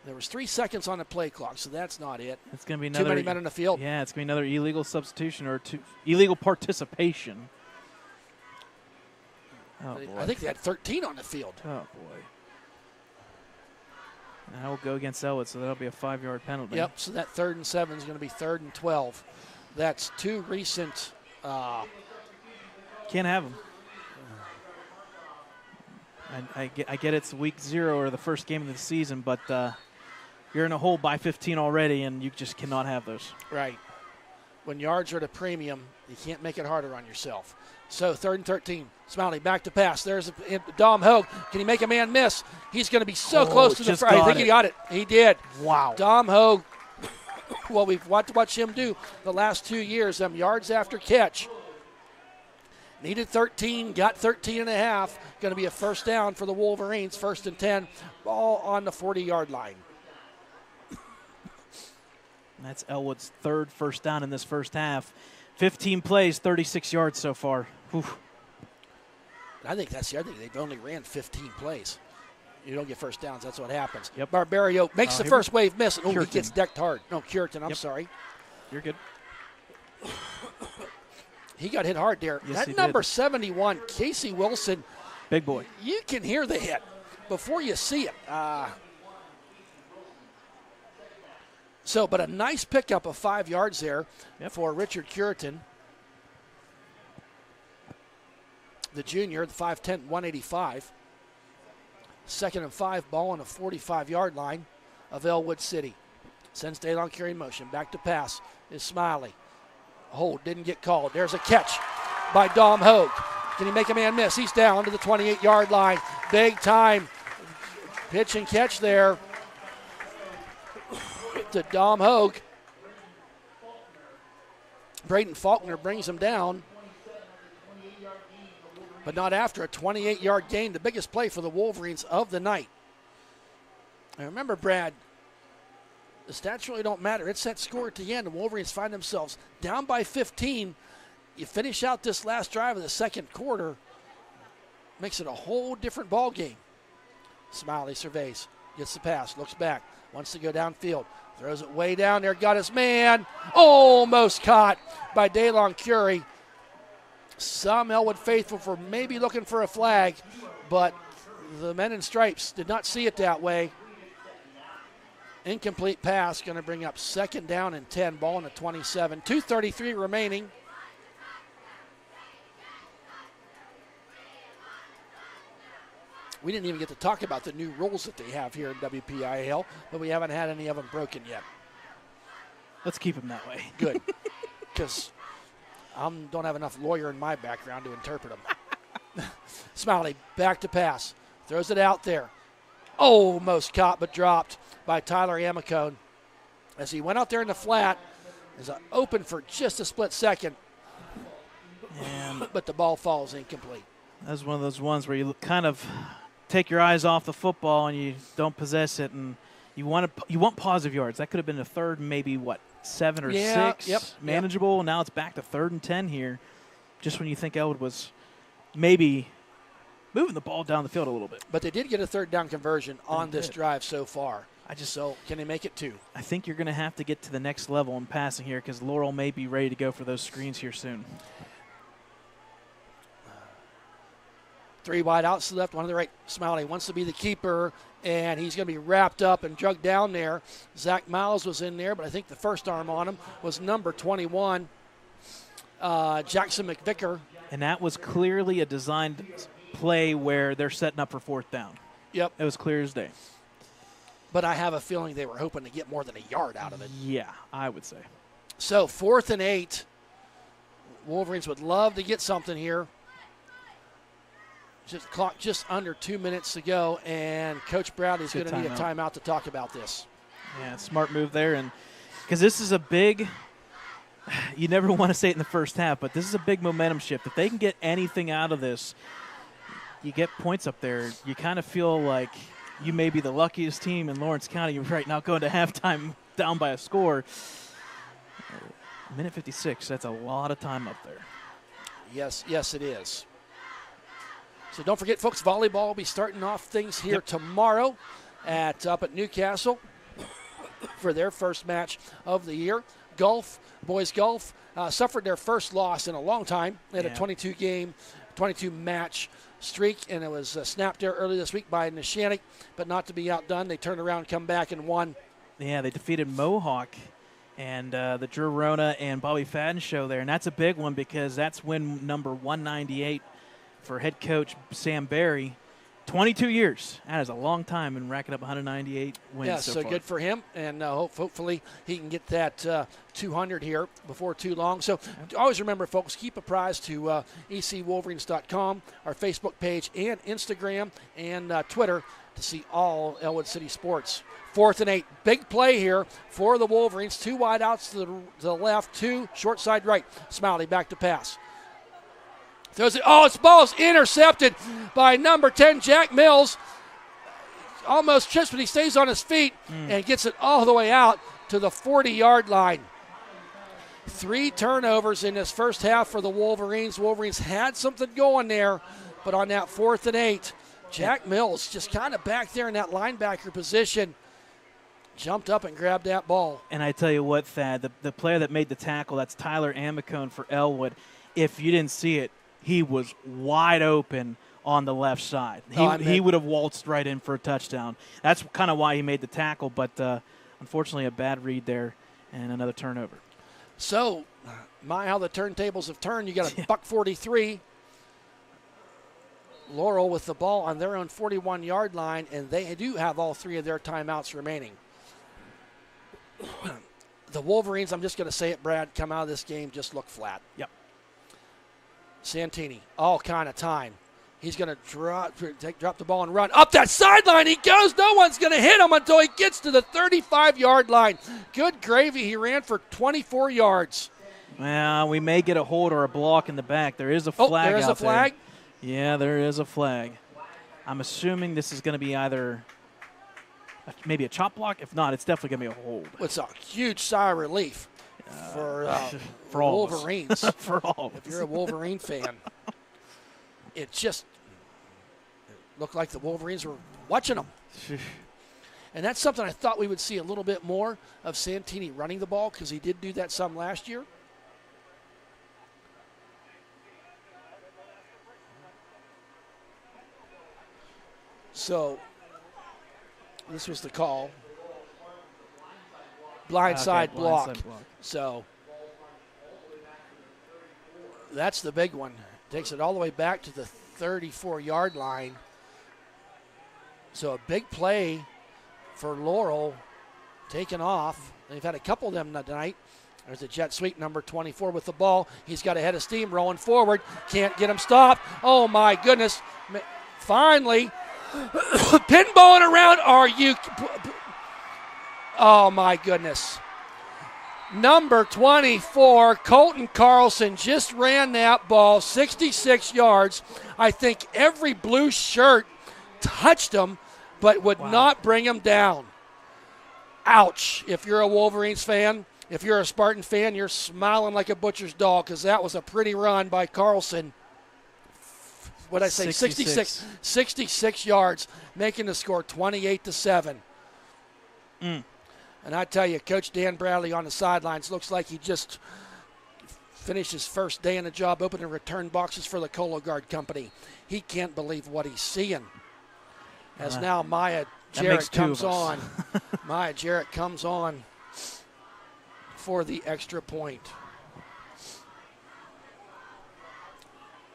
There was 3 seconds on the play clock, so that's not it. It's going to be another. Too many men in the field. Yeah, it's going to be another illegal substitution or illegal participation. Oh, boy. I think they had 13 on the field. Oh, boy. And I will go against Ellwood, so that'll be a 5-yard penalty. Yep, so that 3rd and 7 is going to be 3rd and 12. That's 2 recent. Can't have them. I get it's week 0 or the first game of the season, but you're in a hole by 15 already, and you just cannot have those. Right. When yards are at a premium, you can't make it harder on yourself. So 3rd and 13. Smiley back to pass. There's Dom Hogue. Can he make a man miss? He's going to be so close to the front. I think he got it. He did. Wow. Dom Hogue, well, we've watched him do the last 2 years, them yards after catch. Needed 13, got 13 and a half. Going to be a 1st down for the Wolverines. 1st and 10, ball on the 40-yard line. That's Ellwood's 3rd 1st down in this first half. 15 plays, 36 yards so far. Whew. I think that's the other thing. They've only ran 15 plays. You don't get 1st downs. That's what happens. Yep. Barbario makes the first wave miss. Oh, he gets decked hard. No, Curitan, I'm sorry. You're good. He got hit hard there. Yes, that number 71, Casey Wilson. Big boy. You can hear the hit before you see it. But a nice pickup of 5 yards there for Richard Curitan. The junior, the 5'10", 185. 2nd and 5, ball on the 45-yard line of Ellwood City. Sends Daylon Curie in motion. Back to pass is Smiley. Hold, didn't get called. There's a catch by Dom Hogue. Can he make a man miss? He's down to the 28-yard line. Big time pitch and catch there to Dom Hogue. Braden Faulkner brings him down, but not after a 28-yard gain, the biggest play for the Wolverines of the night. And remember, Brad, the stats really don't matter. It's that score at the end. The Wolverines find themselves down by 15. You finish out this last drive of the 2nd quarter, makes it a whole different ball game. Smiley surveys, gets the pass, looks back, wants to go downfield, throws it way down there, got his man, almost caught by Daylon Curie. Some Ellwood faithful for maybe looking for a flag, but the men in stripes did not see it that way. Incomplete pass, going to bring up 2nd down and 10, ball on the 27. 2:33 remaining. We didn't even get to talk about the new rules that they have here in WPIAL, but we haven't had any of them broken yet. Let's keep them that way. Good, because I don't have enough lawyer in my background to interpret them. Smiley, back to pass. Throws it out there. Almost caught but dropped by Tyler Amicone. as he went out there in the flat, is open for just a split second, but the ball falls incomplete. That's one of those ones where you kind of take your eyes off the football and you don't possess it, and you want positive yards. That could have been a third, maybe 7 or 6, manageable. Yep. Now it's back to 3rd and 10 here, just when you think Ellwood was maybe moving the ball down the field a little bit. But they did get a 3rd down conversion on this drive so far. So can they make it 2? I think you're going to have to get to the next level in passing here because Laurel may be ready to go for those screens here soon. 3 wide outs to the left, 1 to the right. Smiley wants to be the keeper, and he's going to be wrapped up and drugged down there. Zach Miles was in there, but I think the first arm on him was number 21, Jackson McVicker. And that was clearly a designed play where they're setting up for 4th down. Yep. It was clear as day. But I have a feeling they were hoping to get more than a yard out of it. Yeah, I would say. So 4th and 8. Wolverines would love to get something here. Clock just under 2 minutes to go, and Coach Bradley's going to need a timeout to talk about this. Yeah, smart move there, and because this is a big – you never want to say it in the first half, but this is a big momentum shift. If they can get anything out of this, you get points up there. You kind of feel like – you may be the luckiest team in Lawrence County right now going to halftime down by a score. Minute 56, that's a lot of time up there. Yes, it is. So don't forget, folks, volleyball will be starting off things here tomorrow up at Newcastle for their first match of the year. Boys golf, suffered their first loss in a long time. They had a 22-match streak, and it was snapped there early this week by Neshannock, but not to be outdone. They turned around, come back, and won. Yeah, they defeated Mohawk and the Drew Rona and Bobby Fadden show there, and that's a big one because that's win number 198 for head coach Sam Berry. 22 years. That is a long time in racking up 198 wins. Yeah, so so far. Good for him, and hopefully he can get that 200 here before too long. So always remember, folks, keep apprised to ecwolverines.com, our Facebook page, and Instagram and Twitter to see all Ellwood City sports. 4th and 8. Big play here for the Wolverines. 2 wide outs to the left, 2 short side right. Smiley back to pass. Throws it. Oh, its ball's intercepted by number 10, Jack Mills. Almost trips, but he stays on his feet and gets it all the way out to the 40-yard line. 3 turnovers in this first half for the Wolverines. Wolverines had something going there, but on that 4th and 8, Jack Mills just kind of back there in that linebacker position, jumped up and grabbed that ball. And I tell you what, Thad, the player that made the tackle, that's Tyler Amicone for Ellwood. If you didn't see it, he was wide open on the left side. He would have waltzed right in for a touchdown. That's kind of why he made the tackle, but unfortunately a bad read there and another turnover. So, how the turntables have turned. You got a $143. Laurel with the ball on their own 41-yard line, and they do have all 3 of their timeouts remaining. The Wolverines, I'm just going to say it, Brad, come out of this game just look flat. Yep. Santini, all kind of time. He's going to drop the ball and run. Up that sideline he goes. No one's going to hit him until he gets to the 35-yard line. Good gravy. He ran for 24 yards. Well, we may get a hold or a block in the back. There is a flag out there. There is a flag? Yeah, there is a flag. I'm assuming this is going to be either maybe a chop block. If not, it's definitely going to be a hold. It's a huge sigh of relief for Wolverines. For all. If you're a Wolverine fan, it just looked like the Wolverines were watching them. And that's something I thought we would see a little bit more of Santini running the ball, because he did do that some last year. So this was the call. Blindside block. So that's the big one. Takes it all the way back to the 34-yard line. So a big play for Laurel taken off. They've had a couple of them tonight. There's a jet sweep, number 24 with the ball. He's got a head of steam rolling forward. Can't get him stopped. Oh, my goodness. Finally, pinballing around. Oh, my goodness. Number 24, Colton Carlson, just ran that ball 66 yards. I think every blue shirt touched him, but would not bring him down. Ouch. If you're a Wolverines fan, if you're a Spartan fan, you're smiling like a butcher's dog because that was a pretty run by Carlson. What did I say? 66 yards, making the score 28-7. And I tell you, Coach Dan Bradley on the sidelines looks like he just finished his first day in the job opening return boxes for the Cologuard Company. He can't believe what he's seeing. As now Maya Jarrett comes on. Maya Jarrett comes on for the extra point.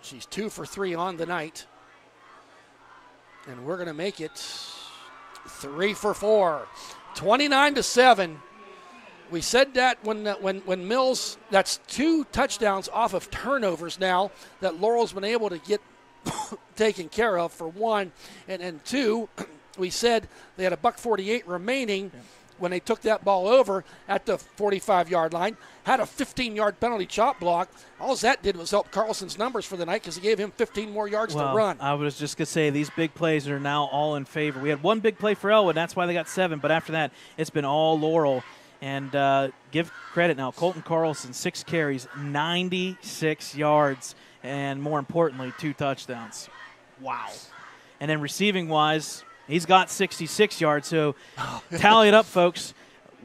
She's 2 for 3 on the night. And we're going to make it 3 for 4. 29-7. We said that when Mills, that's 2 touchdowns off of turnovers now that Laurel's been able to get taken care of, for 1. And 2, we said they had a $1.48 remaining when they took that ball over at the 45-yard line, had a 15-yard penalty chop block. All that did was help Carlson's numbers for the night because it gave him 15 more yards to run. I was just going to say, these big plays are now all in favor. We had one big play for Ellwood, that's why they got 7, but after that, it's been all Laurel. And give credit now, Colton Carlson, 6 carries, 96 yards, and more importantly, 2 touchdowns. Wow. And then receiving-wise, he's got 66 yards, so tally it up, folks.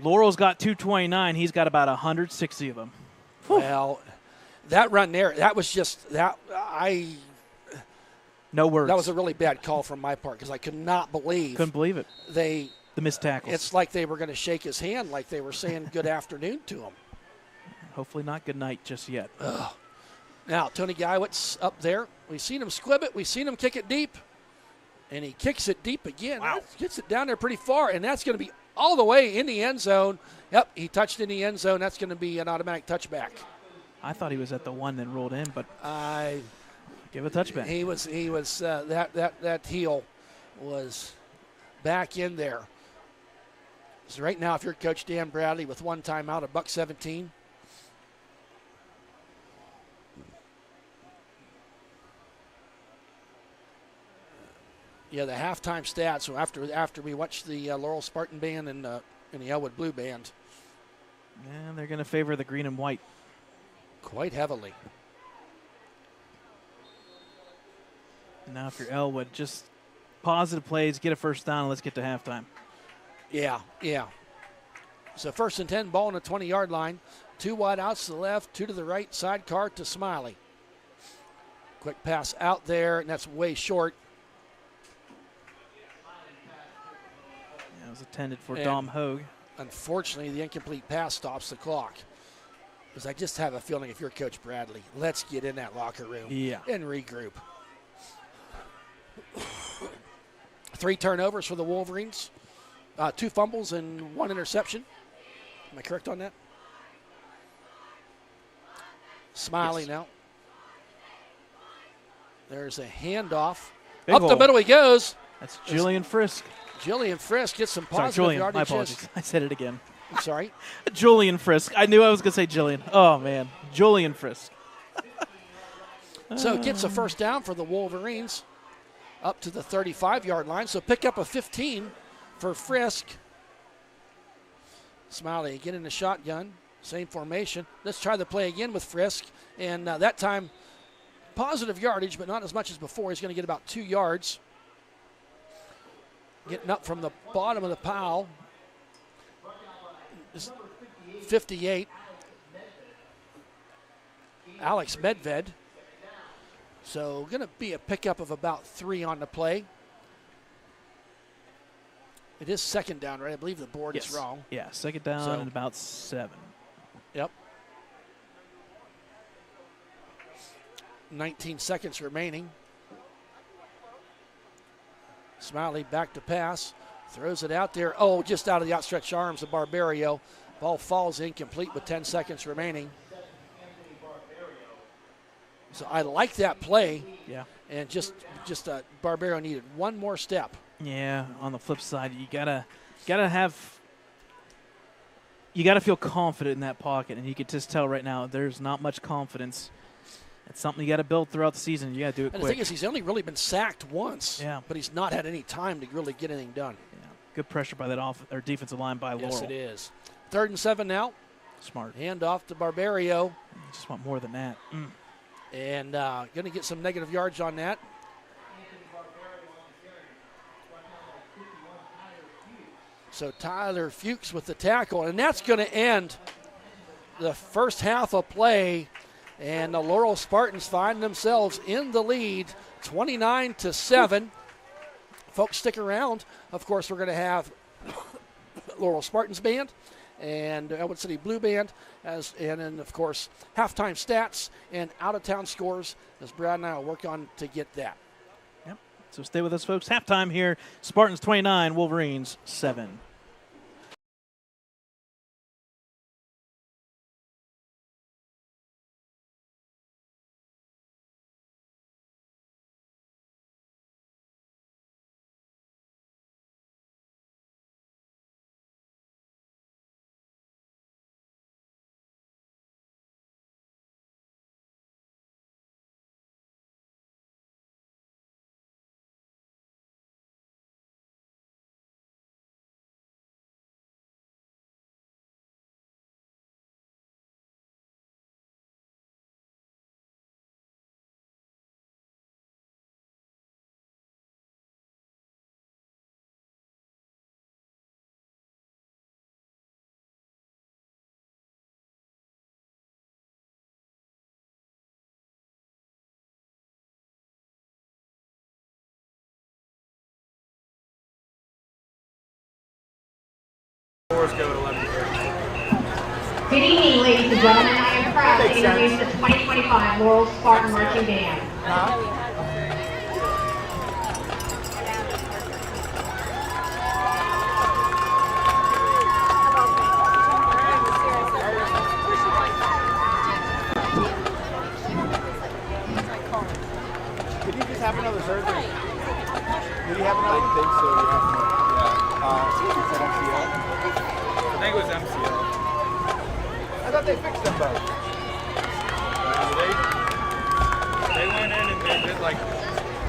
Laurel's got 229. He's got about 160 of them. Well, that run there, that was just that. No words. That was a really bad call from my part because I could not believe. Couldn't believe it. The missed tackles. It's like they were going to shake his hand, like they were saying good afternoon to him. Hopefully not good night just yet. Now, Tony Guywitt's up there. We've seen him squib it. We've seen him kick it deep. And he kicks it deep again. Wow. Gets it down there pretty far, and that's going to be all the way in the end zone. Yep, he touched in the end zone. That's going to be an automatic touchback. I thought he was at the 1 then rolled in, but give a touchback. He was that heel was back in there. So right now, if you're Coach Dan Bradley with 1 timeout, $1.17. Yeah, the halftime stats. So after we watch the Laurel Spartan band and the Ellwood Blue band, Yeah, they're going to favor the green and white quite heavily. Now, if you're Ellwood, just positive plays, get a first down, and let's get to halftime. Yeah. So 1st and 10, ball on the 20-yard line. 2 wide outs to the left, 2 to the right, sidecar to Smiley. Quick pass out there, and that's way short. That was intended for Dom Hogue. Unfortunately, the incomplete pass stops the clock. Because I just have a feeling if you're Coach Bradley, let's get in that locker room and regroup. 3 turnovers for the Wolverines. 2 fumbles and 1 interception. Am I correct on that? Smiley now. There's a handoff. Big Up hole. the middle he goes. That's Jillian Frisk. Jillian Frisk gets some Sorry, positive Julian. yardage. My apologies. I said it again. I'm sorry. Julian Frisk. I knew I was going to say Jillian. Oh, man. Julian Frisk. So it gets a first down for the Wolverines up to the 35-yard line. So pick up a 15 for Frisk. Smiley again in the shotgun. Same formation. Let's try the play again with Frisk. And that time, positive yardage, but not as much as before. He's going to get about 2 yards. Getting up from the bottom of the pile. 58. Alex Medved. So going to be a pickup of about 3 on the play. It is 2nd down, right? I believe the board is wrong. Yeah, 2nd down and about 7. Yep. 19 seconds remaining. Smiley back to pass. Throws it out there. Oh, just out of the outstretched arms of Barbario. Ball falls incomplete with 10 seconds remaining. So I like that play. Yeah. And just Barbario needed 1 more step. Yeah, on the flip side, you gotta have you got to feel confident in that pocket, and you can just tell right now there's not much confidence. It's something you got to build throughout the season. You got to do it And quick. the thing is, he's only really been sacked once. Yeah. But he's not had any time to really get anything done. Yeah. Good pressure by that defensive line by Laurel. Yes, it is. 3rd and 7 now. Smart. Hand off to Barbario. You just want more than that. And going to get some negative yards on that. So Tyler Fuchs with the tackle. And that's going to end the first half of play. And the Laurel Spartans find themselves in the lead, 29-7. Folks, stick around. Of course, we're going to have Laurel Spartans Band and Ellwood City Blue Band, and then, of course, halftime stats and out-of-town scores, as Brad and I will work on to get that. Yep. So stay with us, folks. Halftime here, Spartans 29, Wolverines 7. Good evening, ladies and gentlemen. I am proud to introduce the 2025 Laurel Spartan Marching Band. Did he just have another surgery? Did he have another? I think so, yeah. I think it was MCL. I thought they fixed them both. They went in and they did like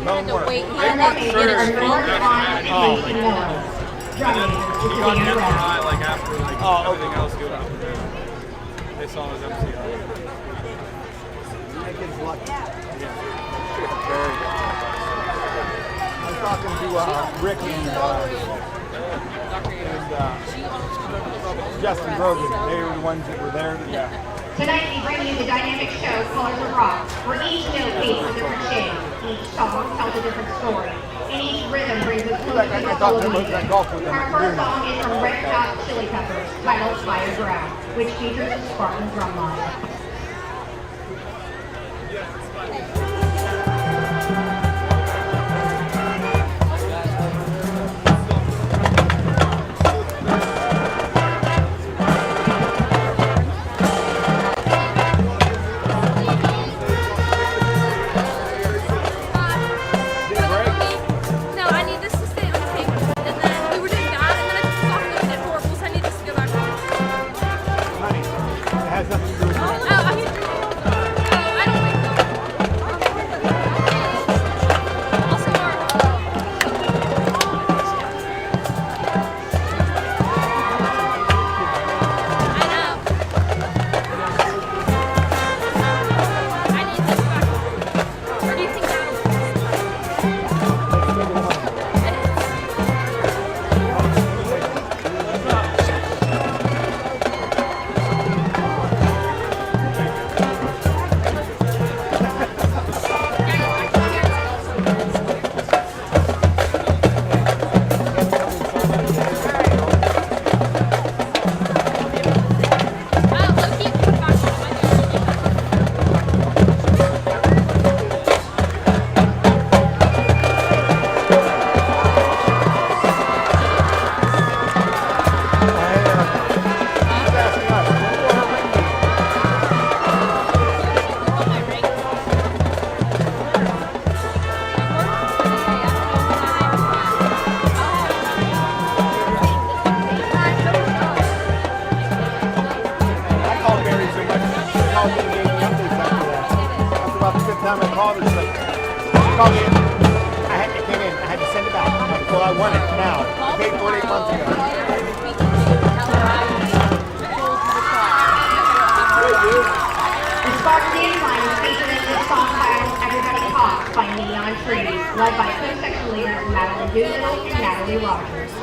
no more. Our next is our North Line Casey Miller. Drumming He is got the hit round. high like after like everything else good after that. They saw his MCL. That kid's lucky. Yeah. Very good. I was talking to Rick and Justin Brogan. They were the ones that were there. Yeah. Tonight we bring you the dynamic show Colors of Rock, where each note paints a different shade. Each song tells a different story. And each rhythm brings us closer to the soul of music. Our first song is from Red Hot Chili Peppers, titled Fire Ground, which features a Spartan drum line. No, I need this to stay on tape. And then we were doing that, and then I just thought it was horrible, so I need this to go back on. Honey, it has nothing to do with Oh, It came in. I had to send it back. Well, I want it now. I paid for it 8 months ago. The Spartan Dance Line is featured in this song titled Everybody Talks by Neon Trees, led by co-section leaders Madeline Doolittle and Natalie Rogers.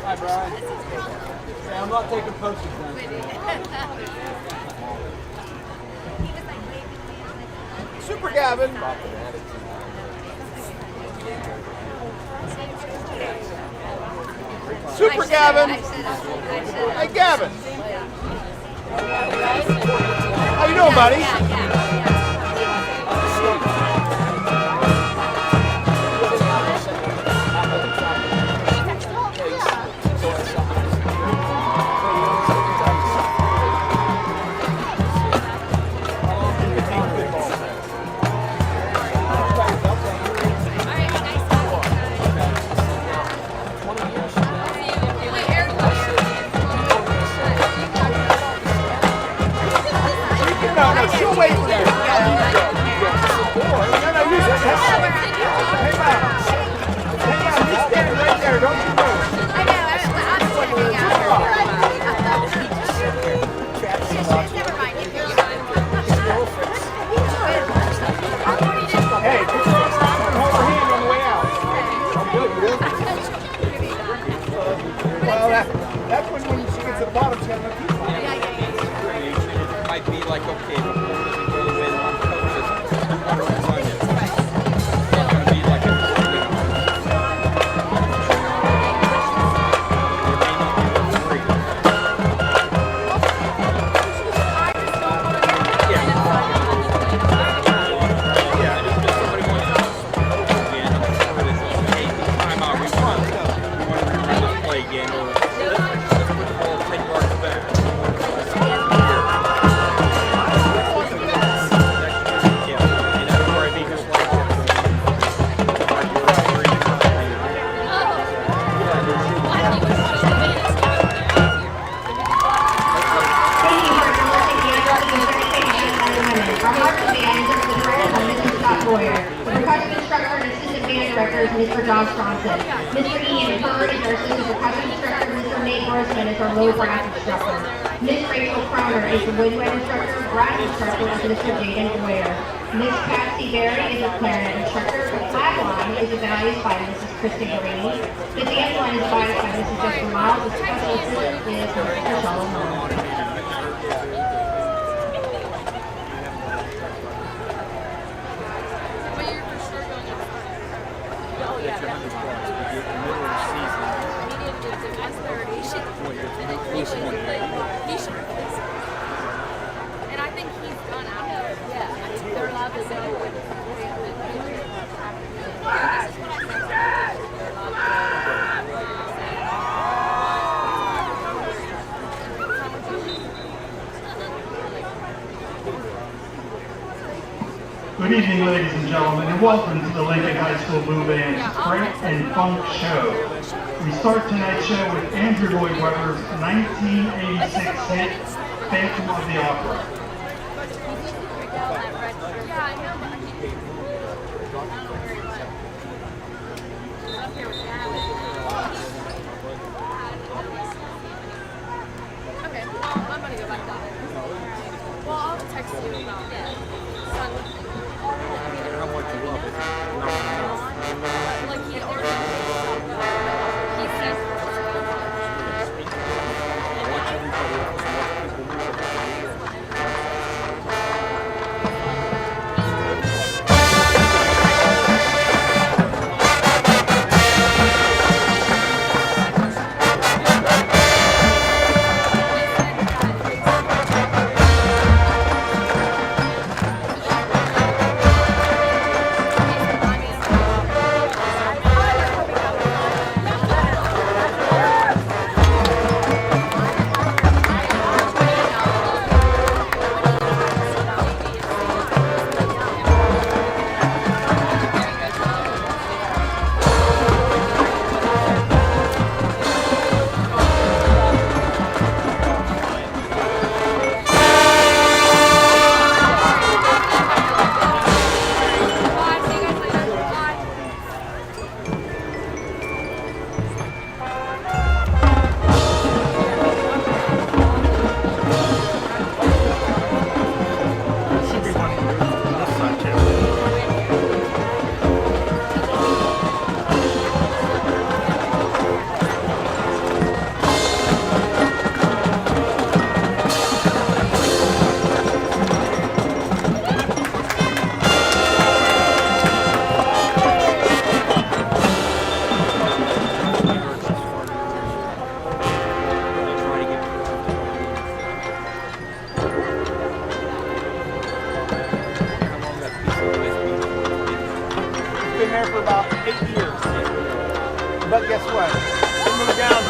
Hi, Brian. Hey, I'm not taking postage then. Super Gavin. Super Gavin. Hey, Gavin. How you doing, buddy? No, she'll wait for you. No, you just hang on. Hang on, you stand right there. Don't you move. I know, I'm sitting out. Never mind, if you're Hey, hold her hand on the way out. Well, that's when she gets to the bottom, she's got enough people. Might be like, okay, before we go in on coaches, wonder what's on it. It's not going to be like a Mr. Josh Johnson. Mr. Ian Hurd is our assistant percussion instructor. Mr. Nate Grossman is our low brass instructor. Miss Rachel Croner is the woodwind instructor. Brass instructor is Mr. Jaden Boyer. Miss Patsy Berry is a clarinet instructor. The flag line is evaluated by Mrs. Kristen Green. The dance line is evaluated by Mrs. Jessica assistant is Mr. Solomon. But you're for sure going to Oh, yeah, he didn't get to S30. He should replace him. And I think he's gone out there. Yeah, they're allowed to go with Good evening, ladies and gentlemen, and welcome to the Lincoln High School Boo Band's Crank and Funk Show. We start tonight's show with Andrew Lloyd Webber's 1986 hit, Phantom of the Opera. Yeah, I know, but I don't know very much. I'm here with Gavin. Okay, well, I'm going to go back down. Well, I'll text you about Sun. How much you love it. Like, he already he says I watch everybody else. there for about 8 years. But guess what? We moved down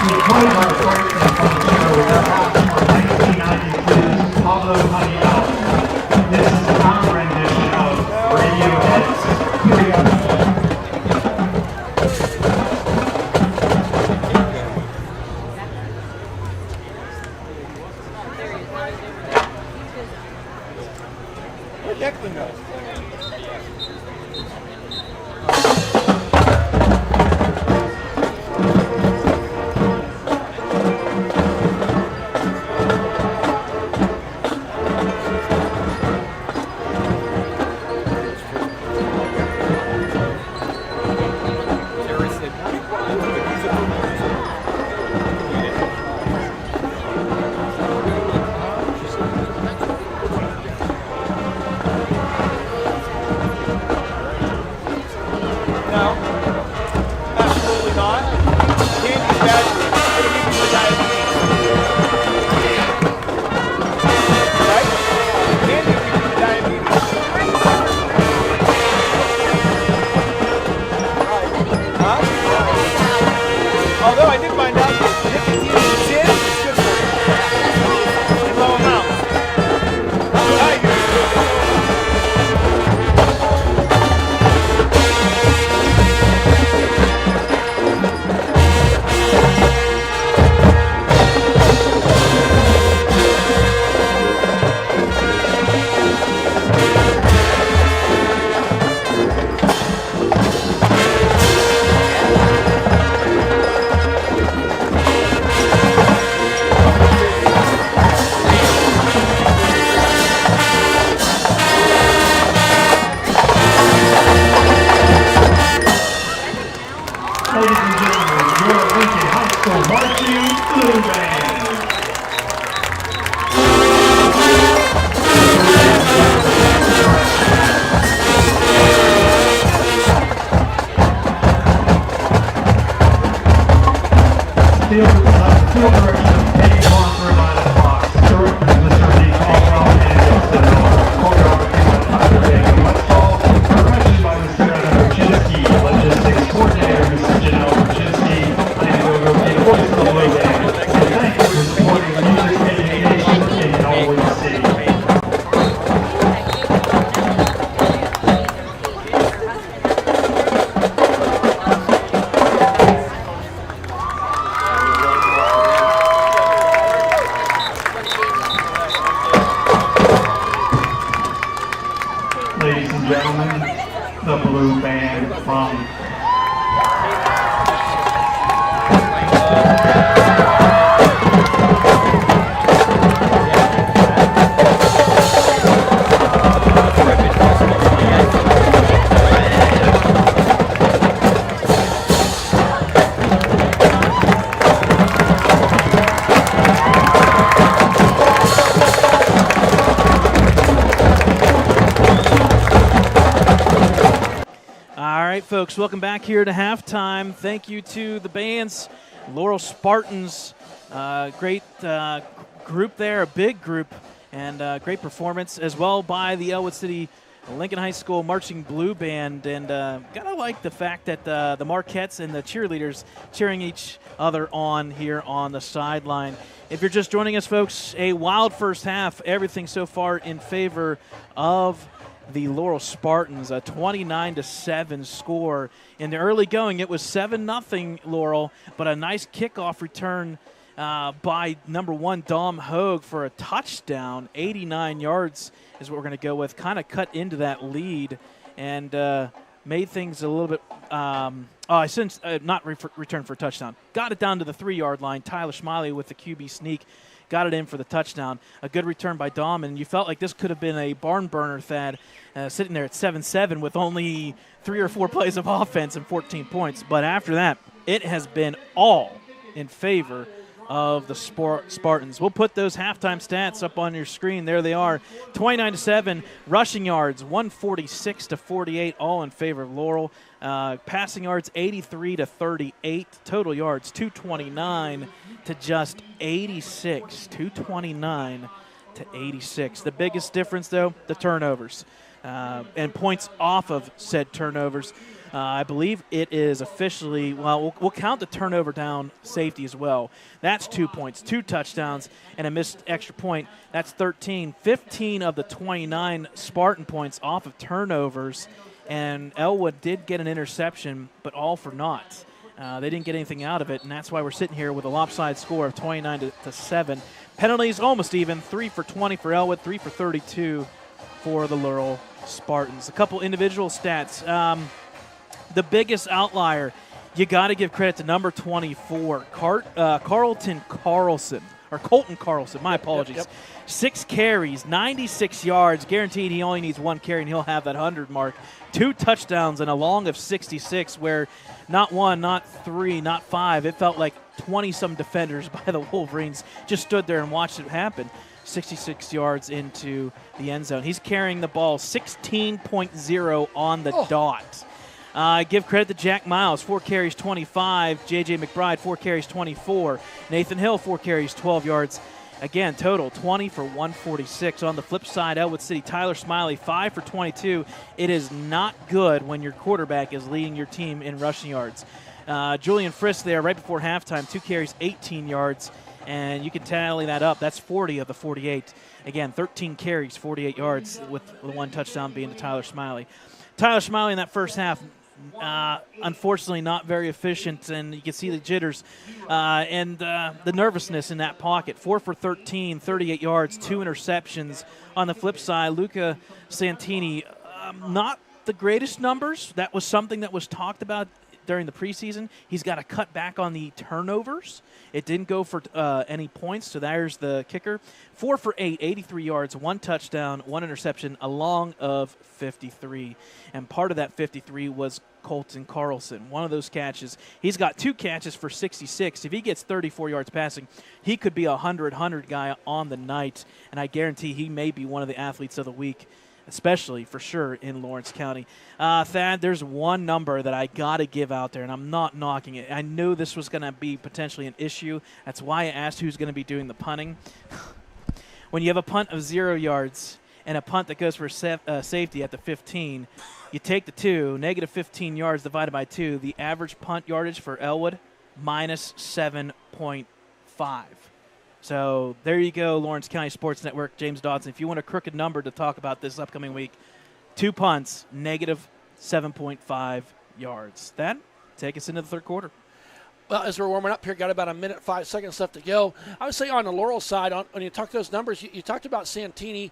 We close our Freight and Funk show with our match for 1992's Pablo Honeyell. This is our rendition of Radiohead's Freedom. Where'd Declan go? Although I did find out that nicotine in gin is good for you. In low amounts. That's what I hear. Ladies and gentlemen, your Lincoln High School Marching Blue Band. Field direction, Eddie Monfort by the Fox. Directors, Mr. D. Caldwell and Justin Miller. Choreography by Tyler Baker Westfall. Direction by Mr. Adam Brzezinski. Logistics coordinator, Mr. Janelle Brzezinski. I am going to be the voice of the Blue Band. And thank you for supporting music education in Ellwood City. Ladies and gentlemen, the Blue Band from All right, folks, welcome back here to halftime. Thank you to the bands, Laurel Spartans. Great group there, a big group, and great performance as well by the Ellwood City Lincoln High School Marching Blue Band. And gotta like the fact that the Marquettes and the cheerleaders cheering each other on here on the sideline. If you're just joining us, folks, a wild first half. Everything so far in favor of the Laurel Spartans, a 29-7 score. In the early going, it was 7-0 Laurel, but a nice kickoff return by number 1, Dom Hogue, for a touchdown. 89 yards is what we're going to go with. Kind of cut into that lead and made things a little bit not return for a touchdown. Got it down to the 3-yard line. Tyler Smiley with the QB sneak. Got it in for the touchdown. A good return by Dom, and you felt like this could have been a barn burner, Thad, sitting there at 7-7 with only 3 or 4 plays of offense and 14 points. But after that, it has been all in favor of the Spartans. We'll put those halftime stats up on your screen. There they are. 29-7 rushing yards, 146-48, all in favor of Laurel. Passing yards, 83-38. Total yards, 229 to just 86. 229 to 86. The biggest difference, though, the turnovers and points off of said turnovers. I believe it is officially, well, we'll count the turnover down safety as well. That's 2 points, 2 touchdowns, and a missed extra point. That's 13. 15 of the 29 Spartan points off of turnovers, and Ellwood did get an interception, but all for naught. They didn't get anything out of it, and that's why we're sitting here with a lopsided score of 29-7. Penalties almost even, 3 for 20 for Ellwood, 3 for 32 for the Laurel Spartans. A couple individual stats. The biggest outlier, you got to give credit to number 24, Colton Carlson, my apologies. Yep. 6 carries, 96 yards, guaranteed he only needs 1 carry and he'll have that 100 mark. 2 touchdowns and a long of 66 where not 1, not 3, not 5. It felt like 20-some defenders by the Wolverines just stood there and watched it happen. 66 yards into the end zone. He's carrying the ball 16.0 on the dot. Give credit to Jack Miles, 4 carries, 25. J.J. McBride, 4 carries, 24. Nathan Hill, 4 carries, 12 yards. Again, total 20 for 146. On the flip side, Ellwood City, Tyler Smiley, 5 for 22. It is not good when your quarterback is leading your team in rushing yards. Julian Frisk there right before halftime, 2 carries, 18 yards. And you can tally that up. That's 40 of the 48. Again, 13 carries, 48 yards, with the 1 touchdown being to Tyler Smiley. Tyler Smiley in that first half, unfortunately not very efficient, and you can see the jitters and the nervousness in that pocket. 4 for 13, 38 yards, 2 interceptions. On the flip side, Luca Santini, not the greatest numbers. That was something that was talked about during the preseason. He's got to cut back on the turnovers. It didn't go for any points, so there's the kicker. 4 for 8, 83 yards, 1 touchdown, 1 interception, a long of 53. And part of that 53 was Colton Carlson. One of those catches. He's got 2 catches for 66. If he gets 34 yards passing, he could be a 100 guy on the night, and I guarantee he may be one of the athletes of the week, especially for sure in Lawrence County. Thad, there's one number that I got to give out there, and I'm not knocking it. I knew this was going to be potentially an issue. That's why I asked who's going to be doing the punting. When you have a punt of 0 yards and a punt that goes for safety at the 15, you take the 2, negative 15 yards divided by 2. The average punt yardage for Ellwood, minus 7.5. So there you go, Lawrence County Sports Network, James Dodson. If you want a crooked number to talk about this upcoming week, 2 punts, negative 7.5 yards. That take us into the third quarter. Well, as we're warming up here, got about 1 minute, 5 seconds left to go. I would say on the Laurel side, when you talk those numbers, you talked about Santini.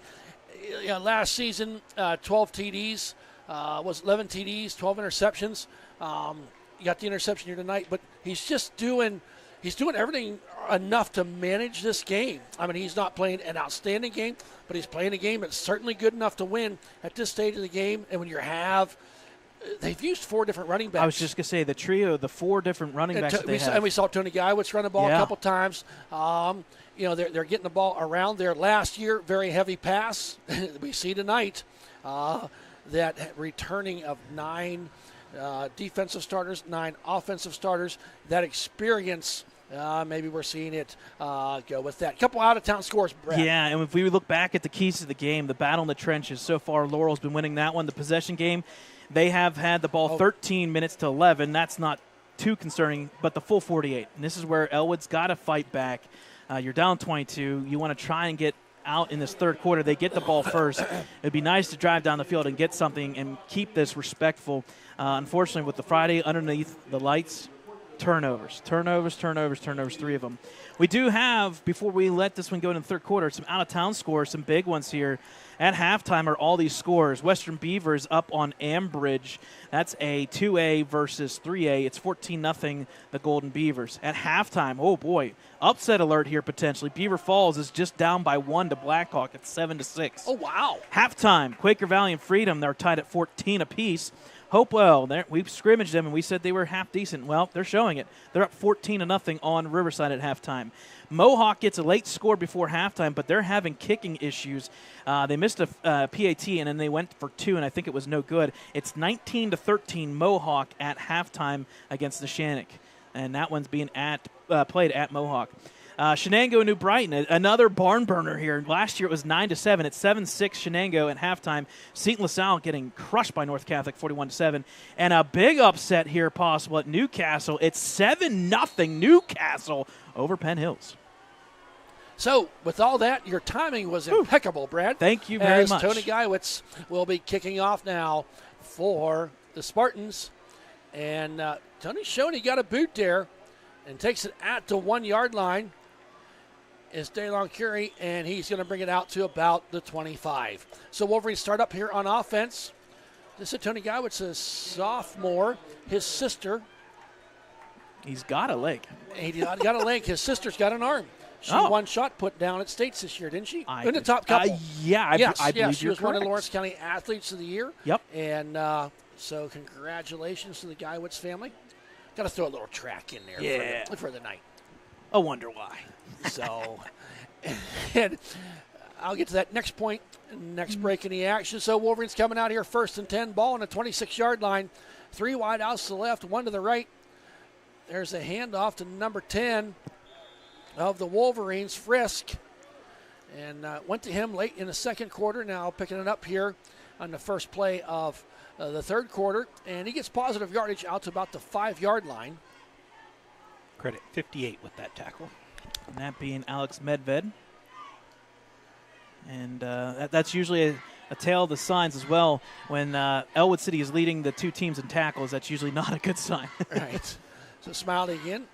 Last season, 12 TDs, was 11 TDs, 12 interceptions. You got the interception here tonight, but he's just doing everything enough to manage this game. I mean, he's not playing an outstanding game, but he's playing a game that's certainly good enough to win at this stage of the game. And when they've used 4 different running backs. I was just going to say, the trio, the 4 different running backs that they have. And we saw Tony Guyowitz run the ball a couple times. They're getting the ball around there. Last year, very heavy pass. We see tonight that returning of 9 defensive starters, 9 offensive starters. That experience, maybe we're seeing it go with that. A couple out-of-town scores, Brad. Yeah, and if we look back at the keys to the game, the battle in the trenches, so far Laurel's been winning that one. The possession game, they have had the ball 13 minutes to 11. That's not too concerning, but the full 48. And this is where Ellwood's got to fight back. You're down 22. You want to try and get out in this third quarter. They get the ball first. It'd be nice to drive down the field and get something and keep this respectful. Unfortunately, with the Friday underneath the lights, turnovers, 3 of them. We do have, before we let this one go into the third quarter, some out-of-town scores, some big ones here. At halftime are all these scores. Western Beavers up on Ambridge. That's a 2A versus 3A. It's 14-0, the Golden Beavers. At halftime, oh boy, upset alert here potentially. Beaver Falls is just down by 1 to Blackhawk at 7-6. Oh, wow. Halftime, Quaker Valley and Freedom, they're tied at 14 apiece. Hopewell, we've scrimmaged them, and we said they were half decent. Well, they're showing it. They're up 14-0 on Riverside at halftime. Mohawk gets a late score before halftime, but they're having kicking issues. They missed a PAT, and then they went for 2, and I think it was no good. It's 19-13 Mohawk at halftime against Neshannock, and that one's being played at Mohawk. Shenango and New Brighton, another barn burner here. Last year it was 9-7. It's 7-6 Shenango at halftime. Seton LaSalle getting crushed by North Catholic 41-7. And a big upset here possible at Newcastle. It's 7-0 Newcastle over Penn Hills. So, with all that, your timing was impeccable, Brad. Thank you very much. Tony Geiwitz will be kicking off now for the Spartans. And Tony's showing he got a boot there and takes it at the 1 yard line. Is DeLon Curie, and he's going to bring it out to about the 25. So Wolverines start up here on offense. This is Tony Geiwitz, a sophomore. His sister. He's got a leg. He got a leg. His sister's got an arm. She won shot put down at States this year, didn't she? In the top couple. I believe she you're was one of correct. the Lawrence County Athletes of the Year. Yep. And so congratulations to the Geiwitz family. Got to throw a little track in there for the night. I wonder why. So, and I'll get to that next point, next break in the action. So Wolverines coming out here 1st and 10, ball on the 26-yard line. 3 wide outs to the left, 1 to the right. There's a handoff to number 10 of the Wolverines, Frisk. And went to him late in the second quarter. Now picking it up here on the first play of the third quarter. And he gets positive yardage out to about the 5-yard line. Credit 58 with that tackle. And that being Alex Medved. And that's usually a tale of the signs as well. When Ellwood City is leading the 2 teams in tackles, that's usually not a good sign. Right. So Smiley again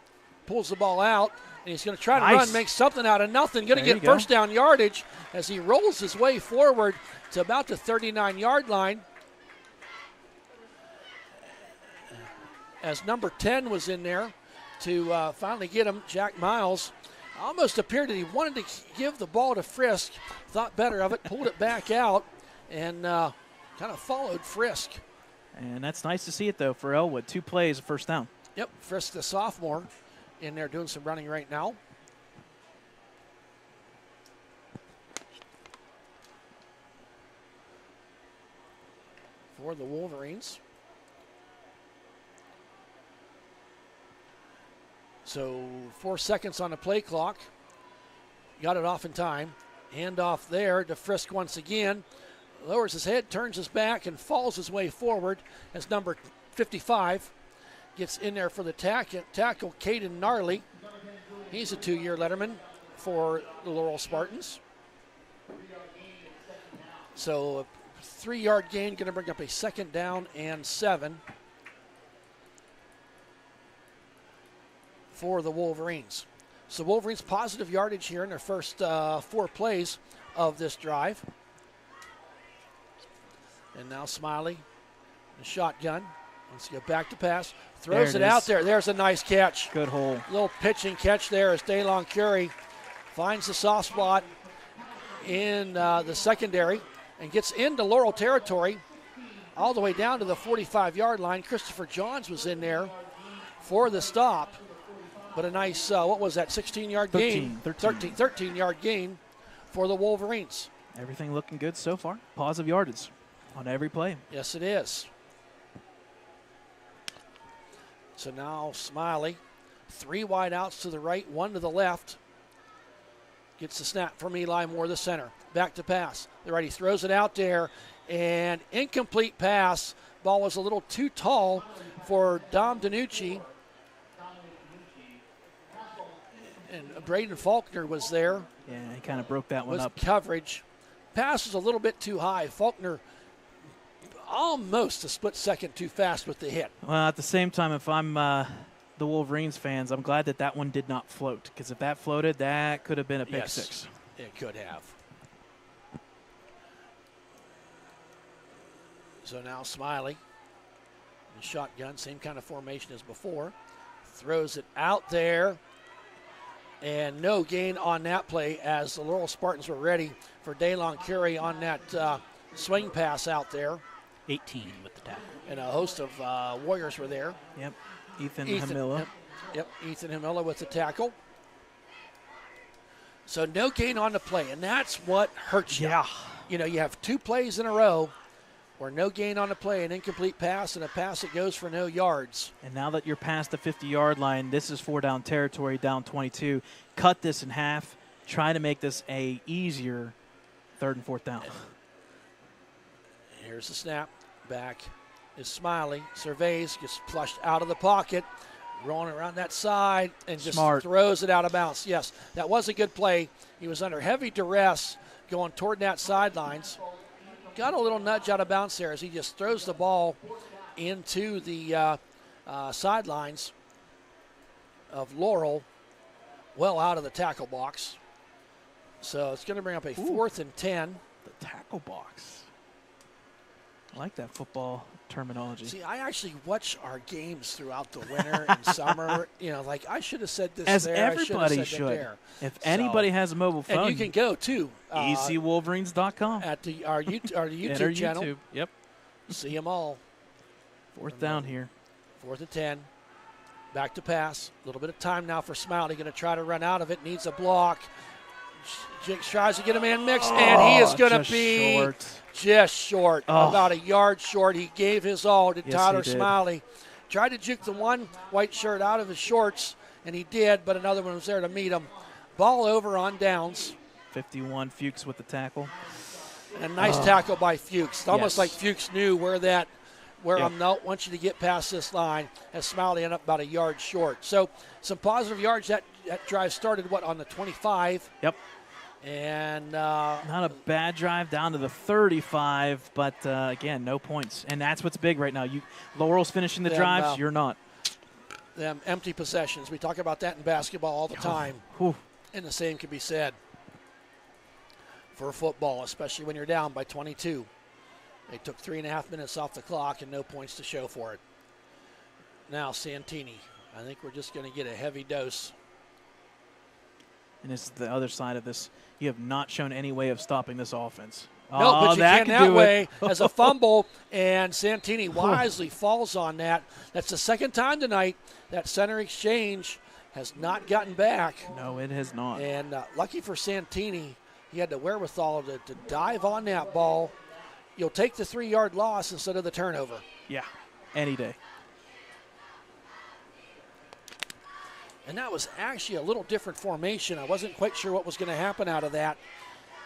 pulls the ball out, and he's going to try to run, make something out of nothing. Going to get first down yardage as he rolls his way forward to about the 39-yard line. As number 10 was in there to finally get him, Jack Miles. Almost appeared that he wanted to give the ball to Frisk, thought better of it, pulled it back out, and kind of followed Frisk. And that's nice to see it, though, for Ellwood. 2 plays, a first down. Yep, Frisk, the sophomore, in there doing some running right now. For the Wolverines. So 4 seconds on the play clock. Got it off in time. Hand off there to Frisk once again. Lowers his head, turns his back, and falls his way forward as number 55 gets in there for the tackle, Caden Gnarly. He's a 2-year letterman for the Laurel Spartans. So a 3-yard gain, going to bring up a 2nd down and 7 for the Wolverines. So Wolverines positive yardage here in their first 4 plays of this drive. And now Smiley, the shotgun. Let's get back to pass. Throws it out there. There's a nice catch. Good hole. Little pitching catch there as DeLon Curie finds the soft spot in the secondary and gets into Laurel territory all the way down to the 45-yard line. Christopher Johns was in there for the stop. But a nice, what was that, 16-yard gain? 13-yard gain for the Wolverines. Everything looking good so far. Positive yardage on every play. Yes, it is. So now Smiley, 3 wide outs to the right, 1 to the left. Gets the snap from Eli Moore, the center. Back to pass. The righty throws it out there, and incomplete pass. Ball was a little too tall for Dom DiNucci. And Braden Faulkner was there. Yeah, he kind of broke that one up. Coverage. Pass was a little bit too high. Faulkner almost a split second too fast with the hit. Well, at the same time, if I'm the Wolverines fans, I'm glad that that one did not float, because if that floated, that could have been a pick six. It could have. So now Smiley, the shotgun, same kind of formation as before, throws it out there. And no gain on that play as the Laurel Spartans were ready for DeLon Curie on that swing pass out there. 18 with the tackle. And a host of Warriors were there. Yep. Ethan Hamilla. Yep, Ethan Hamilla with the tackle. So no gain on the play, and that's what hurts you. Yeah. You know, you have 2 plays in a row or no gain on the play, an incomplete pass, and a pass that goes for no yards. And now that you're past the 50-yard line, this is 4-down territory, down 22. Cut this in half. Try to make this a easier 3rd and 4th down. Here's the snap. Back is Smiley. Surveys, gets flushed out of the pocket, rolling around that side, and just throws it out of bounds. Yes, that was a good play. He was under heavy duress going toward that sidelines. Got a little nudge out of bounds there as he just throws the ball into the sidelines of Laurel, well out of the tackle box. So it's going to bring up a 4th and 10. The tackle box. I like that football terminology. See, I actually watch our games throughout the winter and summer. You know, like I should have said this as there. everybody I should. Have said there. If anybody has a mobile phone, and you can go to ecwolverines.com at our YouTube channel. YouTube. Yep. See them all. 4th down here. 4th and 10. Back to pass. A little bit of time now for Smiley. Going to try to run out of it. Needs a block. Jakes tries to get a man mix, and he is going to be just short. About a yard short. He gave his all to Tyler Smiley. Tried to juke the one white shirt out of his shorts, and he did, but another one was there to meet him. Ball over on downs. 51, Fuchs with the tackle. And a nice tackle by Fuchs. Almost like Fuchs knew where I don't want you to get past this line, as Smiley ended up about a yard short. So some positive yards. That drive started, on the 25? Yep. And not a bad drive down to the 35, but again, no points. And that's what's big right now. Laurel's finishing the drives, you're not. Them empty possessions. We talk about that in basketball all the time. And the same can be said for football, especially when you're down by 22. They took 3.5 minutes off the clock and no points to show for it. Now Santini. I think we're just going to get a heavy dose. And this is the other side of this. You have not shown any way of stopping this offense. No, but you can that way as a fumble, and Santini wisely falls on that. That's the second time tonight that center exchange has not gotten back. No, it has not. And lucky for Santini, he had the wherewithal to dive on that ball. You'll take the 3-yard loss instead of the turnover. Yeah, any day. And that was actually a little different formation. I wasn't quite sure what was going to happen out of that.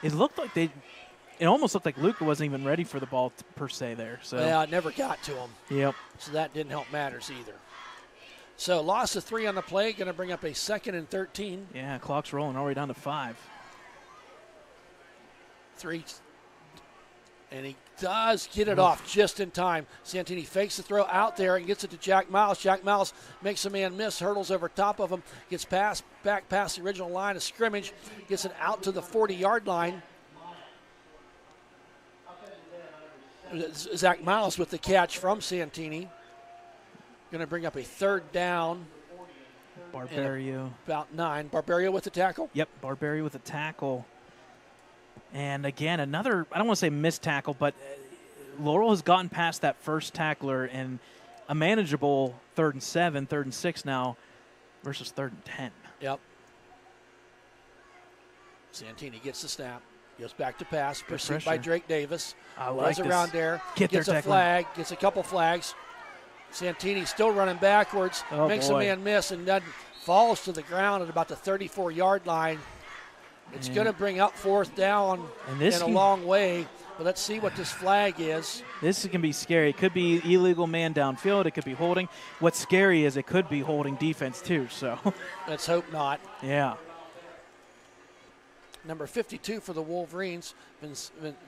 It looked like it almost looked like Luka wasn't even ready for the ball per se there. So yeah, it never got to him. Yep. So that didn't help matters either. So loss of 3 on the play, going to bring up a 2nd and 13. Yeah, clock's rolling all the way down to 5. 3. And he does get it off just in time. Santini fakes the throw out there and gets it to Jack Miles. Jack Miles makes a man miss, hurdles over top of him, gets back past the original line of scrimmage, gets it out to the 40-yard line. Zach Miles with the catch from Santini. Going to bring up a 3rd down. Barbario. About 9. Barbario with the tackle? Yep, Barbario with the tackle. And again, another, I don't want to say missed tackle, but Laurel has gotten past that first tackler and a manageable 3rd and 7, 3rd and 6 now versus 3rd and 10. Yep. Santini gets the snap, goes back to pass, pursued by Drake Davis. I like this. Around there, gets a flag, gets a couple flags. Santini still running backwards, makes a man miss, and then falls to the ground at about the 34-yard line. It's going to bring up 4th down in a long way, but let's see what this flag is. This can be scary. It could be illegal man downfield. It could be holding. What's scary is it could be holding defense too. So let's hope not. Yeah. Number 52 for the Wolverines,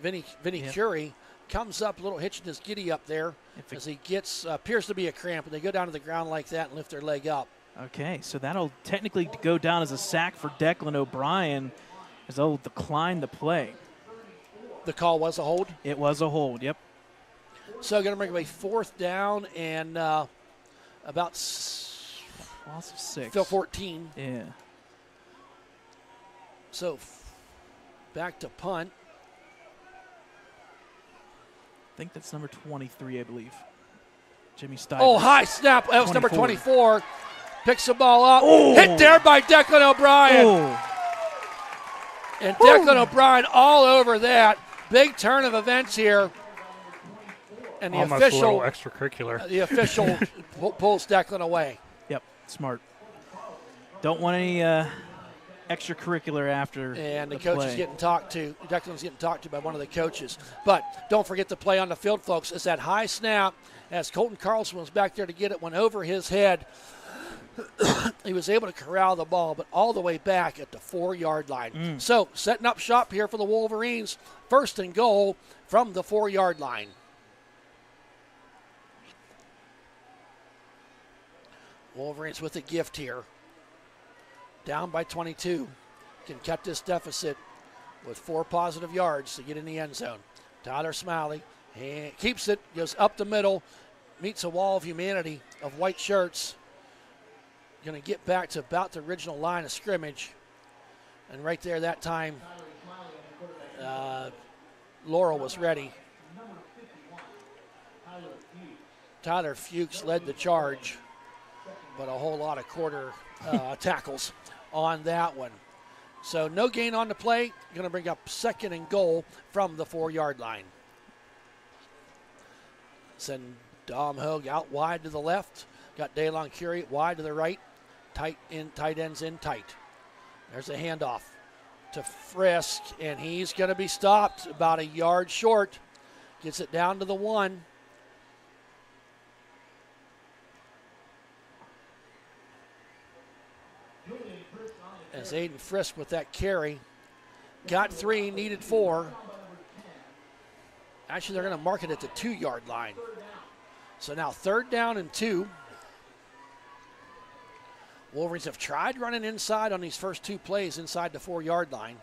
Vinny Curie, comes up a little hitching his giddy up there as he gets appears to be a cramp, and they go down to the ground like that and lift their leg up. Okay, so that'll technically go down as a sack for Declan O'Brien, as they'll decline the play. The call was a hold? It was a hold, yep. So going to bring away 4th down and about loss of 6. 14. Yeah. So back to punt. I think that's number 23, I believe. Jimmy Stivers. Oh, high snap. That was number 24. Picks the ball up. Oh. Hit there by Declan O'Brien. Oh. And Declan O'Brien all over that. Big turn of events here. And the Almost a official, little extracurricular. the official pulls Declan away. Yep, smart. Don't want any extracurricular after And the the coach play. is getting talked to. Declan's getting talked to by one of the coaches. But don't forget the play on the field, folks. It's that high snap as Colton Carlson was back there to get it, went over his head. He was able to corral the ball, but all the way back at the 4-yard line. So setting up shop here for the Wolverines. 1st and goal from the 4-yard line. Wolverines with a gift here. Down by 22. Can cut this deficit with 4 positive yards to get in the end zone. Tyler Smiley keeps it, goes up the middle, meets a wall of humanity of white shirts. Going to get back to about the original line of scrimmage. And right there that time, Laurel was ready. Tyler Fuchs led the charge, but a whole lot of quarter tackles on that one. So no gain on the play. Going to bring up 2nd and goal from the 4-yard line. Send Dom Hogue out wide to the left. Got Daylon Curie wide to the right. Tight ends in tight. There's a handoff to Frisk, and he's going to be stopped about a yard short. Gets it down to the 1. As Aiden Frisk with that carry. Got 3, needed 4. Actually, they're going to mark it at the 2-yard line. So now 3rd down and 2. Wolverines have tried running inside on these first 2 plays inside the 4-yard line.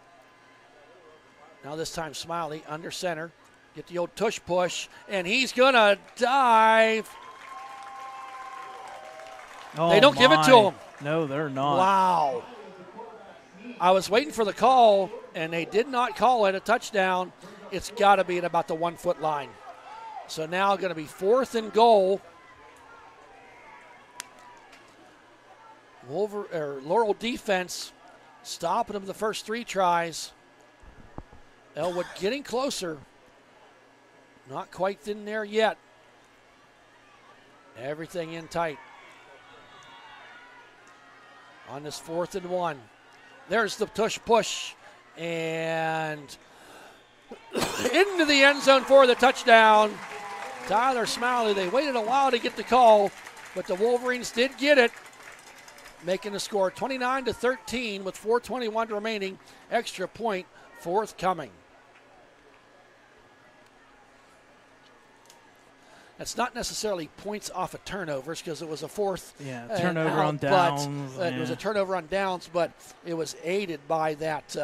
Now this time Smiley under center. Get the old tush push, and he's going to dive. Oh, they don't give it to him. No, they're not. Wow. I was waiting for the call, and they did not call it a touchdown. It's got to be at about the 1-foot line. So now going to be 4th and goal. Laurel defense stopping them the first 3 tries. Ellwood getting closer. Not quite in there yet. Everything in tight. On this 4th and 1. There's the tush push. And into the end zone for the touchdown. Tyler Smiley, they waited a while to get the call, but the Wolverines did get it. Making the score 29-13 with 4:21 remaining. Extra point forthcoming. That's not necessarily points off of turnovers because it was a 4th. Yeah, turnover on downs. It was a turnover on downs, but it was aided by that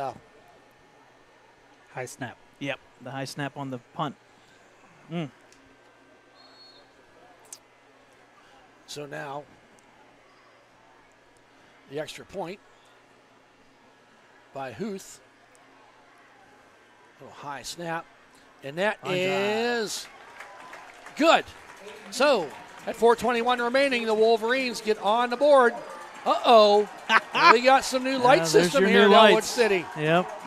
High snap. Yep, the high snap on the punt. So now the extra point by Huth. Little high snap. And that is good. So at 4:21 remaining, the Wolverines get on the board. Uh-oh. We got some new light system here in Ellwood City. Yep.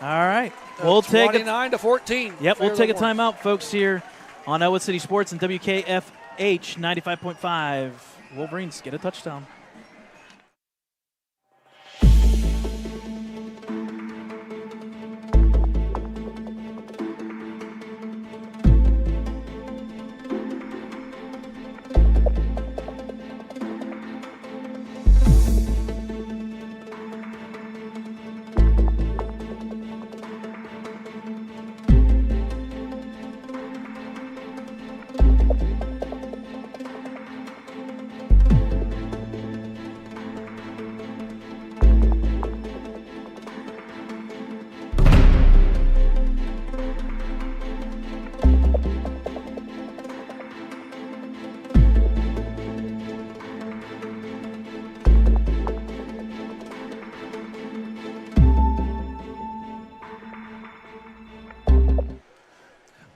All right. We'll take 29-14. Yep, we'll take a timeout, folks, here on Ellwood City Sports and WKFH 95.5. Wolverines get a touchdown.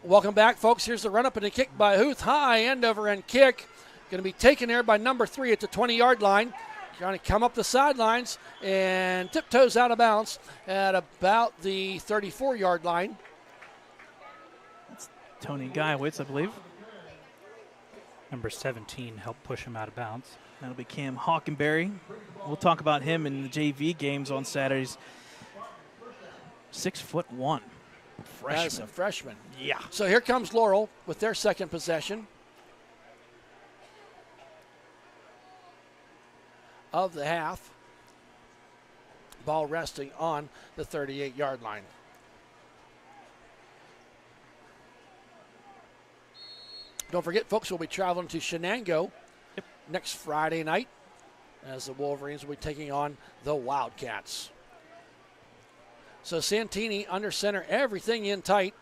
Welcome back, folks. Here's the run-up and a kick by Huth. High end-over-end kick. Going to be taken there by number 3 at the 20-yard line. Trying to come up the sidelines and tiptoes out of bounds at about the 34-yard line. Tony Guyewitz, I believe. Number 17 helped push him out of bounds. That'll be Cam Hockenberry. We'll talk about him in the JV games on Saturdays. 6'1". Freshman. As a freshman. Yeah. So here comes Laurel with their second possession of the half. Ball resting on the 38-yard line. Don't forget, folks, we'll be traveling to Shenango next Friday night as the Wolverines will be taking on the Wildcats. So Santini under center, everything in tight.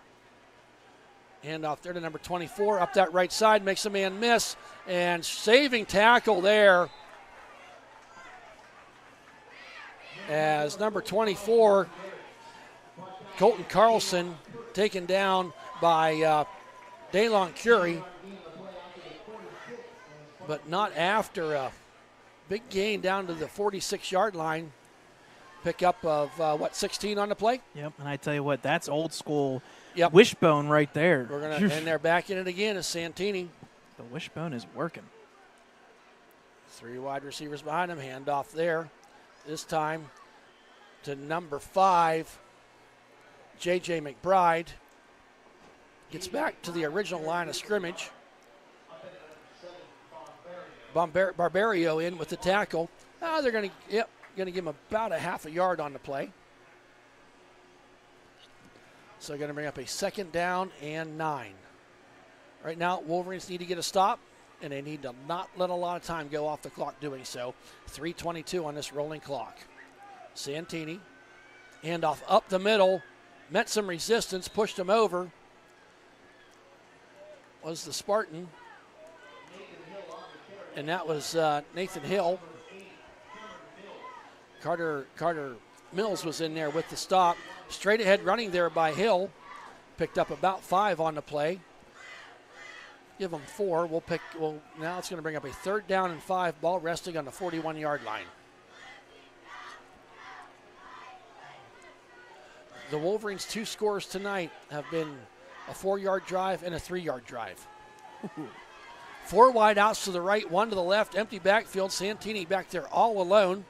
Hand off there to number 24, up that right side, makes a man miss, and saving tackle there as number 24, Colton Carlson, taken down by Daylon Curie, but not after a big gain down to the 46-yard line. Pick up of, 16 on the play? Yep, and I tell you what, that's old school Yep. wishbone right there. We're gonna, and they're back in it again as Santini. The wishbone is working. 3 wide receivers behind him, handoff there. This time to number 5, J.J. McBride. Gets back to the original line of scrimmage. Barbario in with the tackle. They're going to give him about a half a yard on the play. So going to bring up a 2nd down and 9. Right now, Wolverines need to get a stop, and they need to not let a lot of time go off the clock doing so. 3:22 on this rolling clock. Santini, handoff up the middle, met some resistance, pushed him over. Was the Spartan, and that was Nathan Hill. Carter Mills was in there with the stop. Straight ahead running there by Hill. Picked up about 5 on the play. Give them 4. Now it's going to bring up a 3rd down and 5. Ball resting on the 41-yard line. The Wolverines' 2 scores tonight have been a 4-yard drive and a 3-yard drive. 4 wide outs to the right, 1 to the left, empty backfield. Santini back there all alone.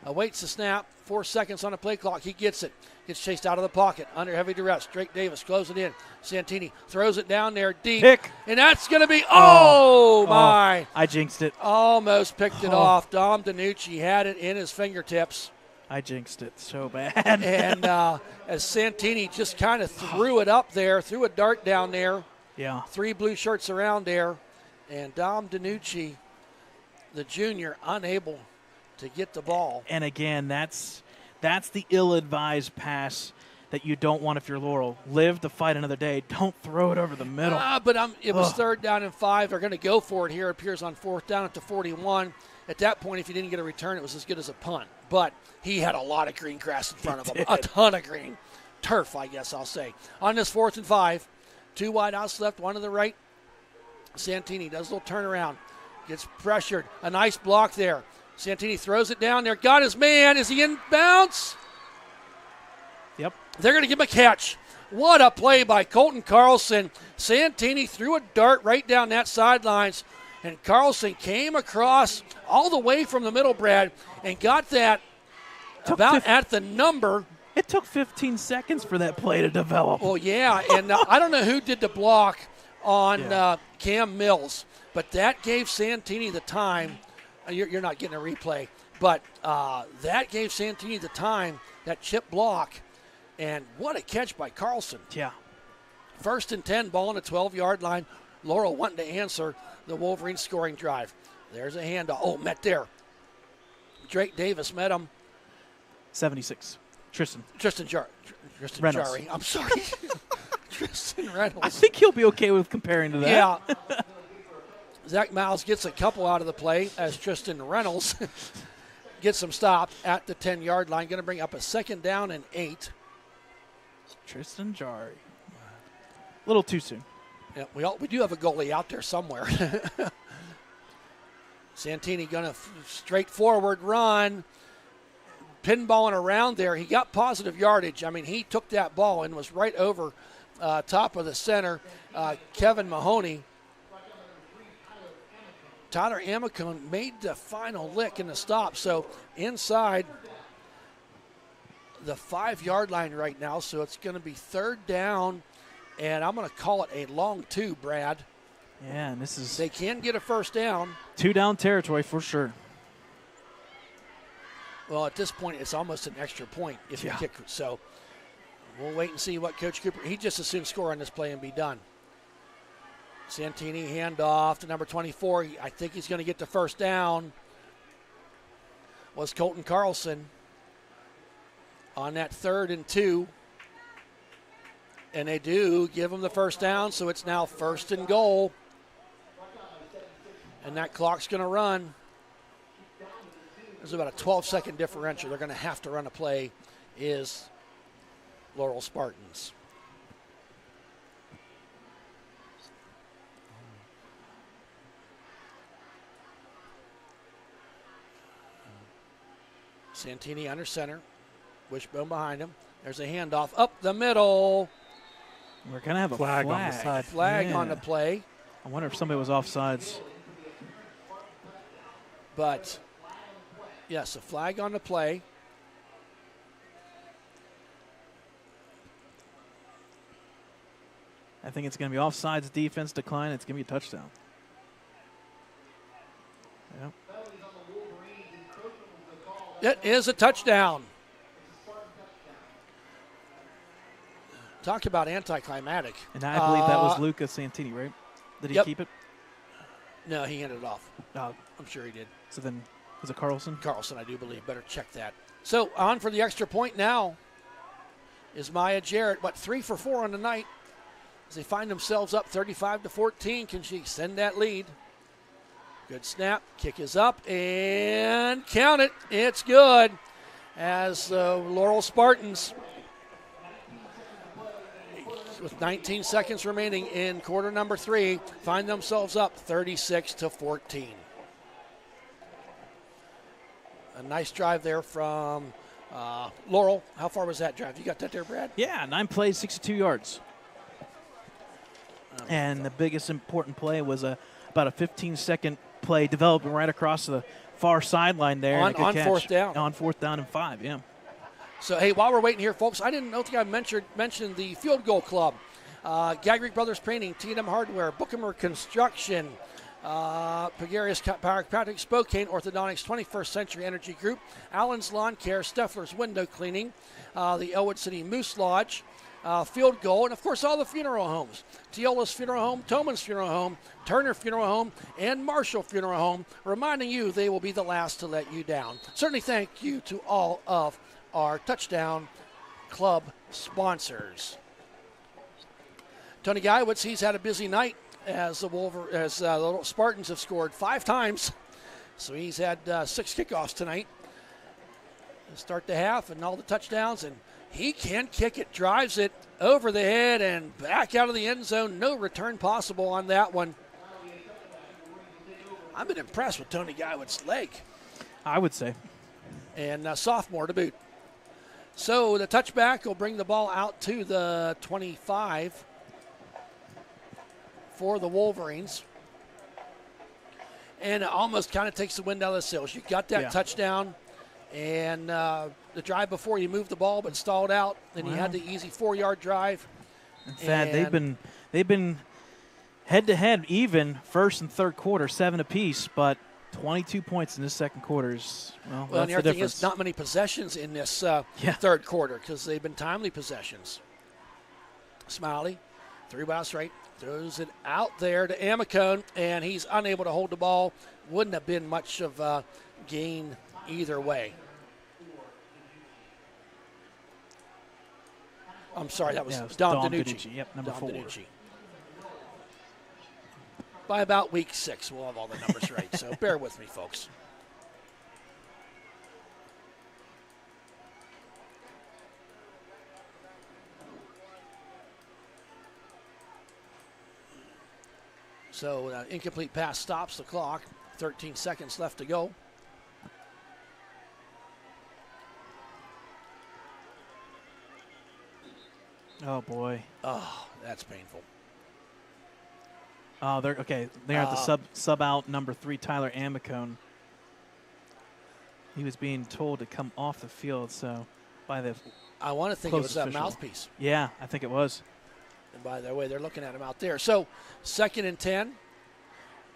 Awaits the snap. 4 seconds on the play clock. He gets it. Gets chased out of the pocket. Under heavy duress. Drake Davis closes it in. Santini throws it down there deep. Pick. And that's going to be, my. I jinxed it. Almost picked it off. Dom DiNucci had it in his fingertips. I jinxed it so bad. And as Santini just kind of threw it up there, threw a dart down there. Yeah. 3 blue shirts around there. And Dom DiNucci, the junior, unable to get the ball. And again, that's the ill-advised pass that you don't want if you're Laurel. Live to fight another day. Don't throw it over the middle. But it was 3rd down and 5. They're going to go for it here. It appears on 4th down at the 41. At that point, if you didn't get a return, it was as good as a punt. But he had a lot of green grass in front of him. A ton of green. Turf, I guess I'll say. On this 4th and 5, 2 wide outs left, 1 to the right. Santini does a little turnaround. Gets pressured. A nice block there. Santini throws it down there. Got his man. Is he in bounds? Yep. They're going to give him a catch. What a play by Colton Carlson. Santini threw a dart right down that sidelines, and Carlson came across all the way from the middle, Brad, and got that about at the number. It took 15 seconds for that play to develop. Well, yeah, and I don't know who did the block on Cam Mills, but that gave Santini the time. You're not getting a replay, but that gave Santini the time, that chip block, and what a catch by Carlson. Yeah. 1st and 10, ball on the 12-yard line. Laurel wanting to answer the Wolverines scoring drive. There's a handoff. Met there. Drake Davis met him. 76. Tristan Reynolds. Jari. I'm sorry. Tristan Reynolds. I think he'll be okay with comparing to that. Yeah. Zach Miles gets a couple out of the play as Tristan Reynolds gets him stopped at the 10-yard line. Going to bring up a 2nd down and 8. Tristan Jari. A little too soon. Yeah, we do have a goalie out there somewhere. Santini going to straightforward run. Pinballing around there. He got positive yardage. I mean, he took that ball and was right over top of the center, Kevin Mahoney. Tyler Amicone made the final lick in the stop, so inside the 5-yard line right now, so it's going to be 3rd down, and I'm going to call it a long 2, Brad. Yeah, and this is... They can get a 1st down. 2-down territory for sure. Well, at this point, it's almost an extra point if you kick. So we'll wait and see what Coach Cooper, he just as soon score on this play and be done. Santini handoff to number 24. I think he's going to get the 1st down. Was Colton Carlson on that 3rd and 2. And they do give him the 1st down, so it's now 1st and goal. And that clock's going to run. There's about a 12-second differential. They're going to have to run a play, is Laurel Spartans. Santini under center. Wishbone behind him. There's a handoff up the middle. We're going to have a flag on the side. Flag on the play. I wonder if somebody was offsides. But, yes, a flag on the play. I think it's going to be offsides, defense decline. It's going to be a touchdown. Yep. It is a touchdown. Talk about anticlimactic. And I believe that was Lucas Santini, right? Did he keep it? No, he handed it off. Oh. I'm sure he did. So then, was it Carlson? Carlson, I do believe. Better check that. So on for the extra point now is Maya Jarrett. 3 for 4 on the night as they find themselves up 35-14. Can she extend that lead? Good snap. Kick is up and count it. It's good as Laurel Spartans, with 19 seconds remaining in quarter number 3, find themselves up 36-14. A nice drive there from Laurel. How far was that drive? You got that there, Brad? Yeah, 9 plays, 62 yards. And the biggest important play was about a 15-second play developing right across the far sideline there. On 4th down. On 4th down and 5, yeah. So, hey, while we're waiting here, folks, I think I mentioned the Field Goal Club. Gagrick Brothers Painting, T&M Hardware, Bookamer Construction, Pagarius Chiropractic, Spokane Orthodontics, 21st Century Energy Group, Allen's Lawn Care, Steffler's Window Cleaning, the Ellwood City Moose Lodge, Field Goal, and, of course, all the funeral homes. Teola's Funeral Home, Toman's Funeral Home, Turner Funeral Home, and Marshall Funeral Home, reminding you they will be the last to let you down. Certainly thank you to all of our Touchdown Club sponsors. Tony Guyowitz, he's had a busy night as the Spartans have scored 5 times. So he's had 6 kickoffs tonight. Start the half and all the touchdowns, and he can kick it, drives it over the head and back out of the end zone. No return possible on that one. I've been impressed with Tony Guyowitz's leg. I would say. And sophomore to boot. So the touchback will bring the ball out to the 25 for the Wolverines. And it almost kind of takes the wind out of the sails. You got that touchdown, and the drive before you moved the ball but stalled out. Then you had the easy 4-yard drive. In fact, they've been head-to-head even first and third quarter, 7 apiece, but 22 points in this second quarter is, well, that's the difference. Is not many possessions in this third quarter because they've been timely possessions. Smiley, 3 straight, throws it out there to Amicone, and he's unable to hold the ball. Wouldn't have been much of a gain either way. I'm sorry, that was Dom DiNucci. Yep, number 4. DiNucci. By about week 6, we'll have all the numbers right, so bear with me, folks. So incomplete pass stops the clock. 13 seconds left to go. Oh, boy. Oh, that's painful. Oh, they're okay. They're at the sub out number 3, Tyler Amicone. He was being told to come off the field, so by the I want to think it was that official. mouthpiece. Yeah, I think it was. And by the way, they're looking at him out there. So 2nd and 10.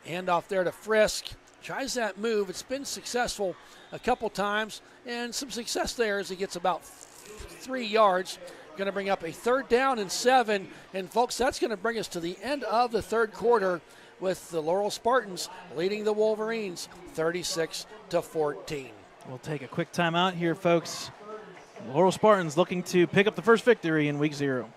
Hand off there to Frisk. Tries that move. It's been successful a couple times, and some success there as he gets about 3 yards. Going to bring up a 3rd down and 7. And, folks, that's going to bring us to the end of the 3rd quarter with the Laurel Spartans leading the Wolverines 36-14. We'll take a quick timeout here, folks. Laurel Spartans looking to pick up the first victory in week 0.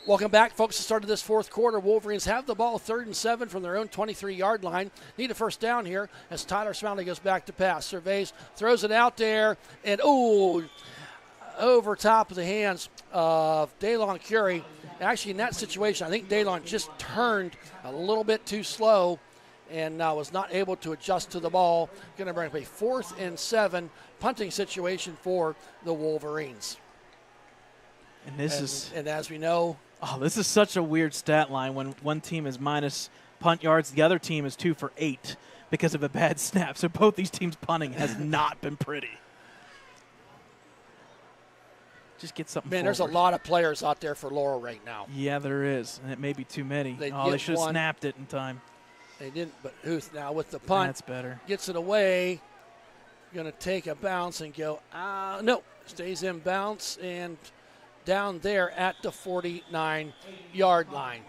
Welcome back, folks. The start of this 4th quarter. Wolverines have the ball 3rd and 7 from their own 23-yard line. Need a first down here as Tyler Smalley goes back to pass. Surveys, throws it out there, and over top of the hands of Daylon Curie. Actually, in that situation, I think Daylon just turned a little bit too slow and was not able to adjust to the ball. Going to bring up a 4th and 7 punting situation for the Wolverines. And as we know, this is such a weird stat line when one team is minus punt yards, the other team is 2 for 8 because of a bad snap. So both these teams' punting has not been pretty. Just get something Man, forward. there's a lot of players out there for Laurel right now. Yeah, there is, and it may be too many. They should have snapped it in time. They didn't, but Huth now with the punt. That's better. Gets it away. Going to take a bounce and go, no, stays in bounce and down there at the 49-yard line.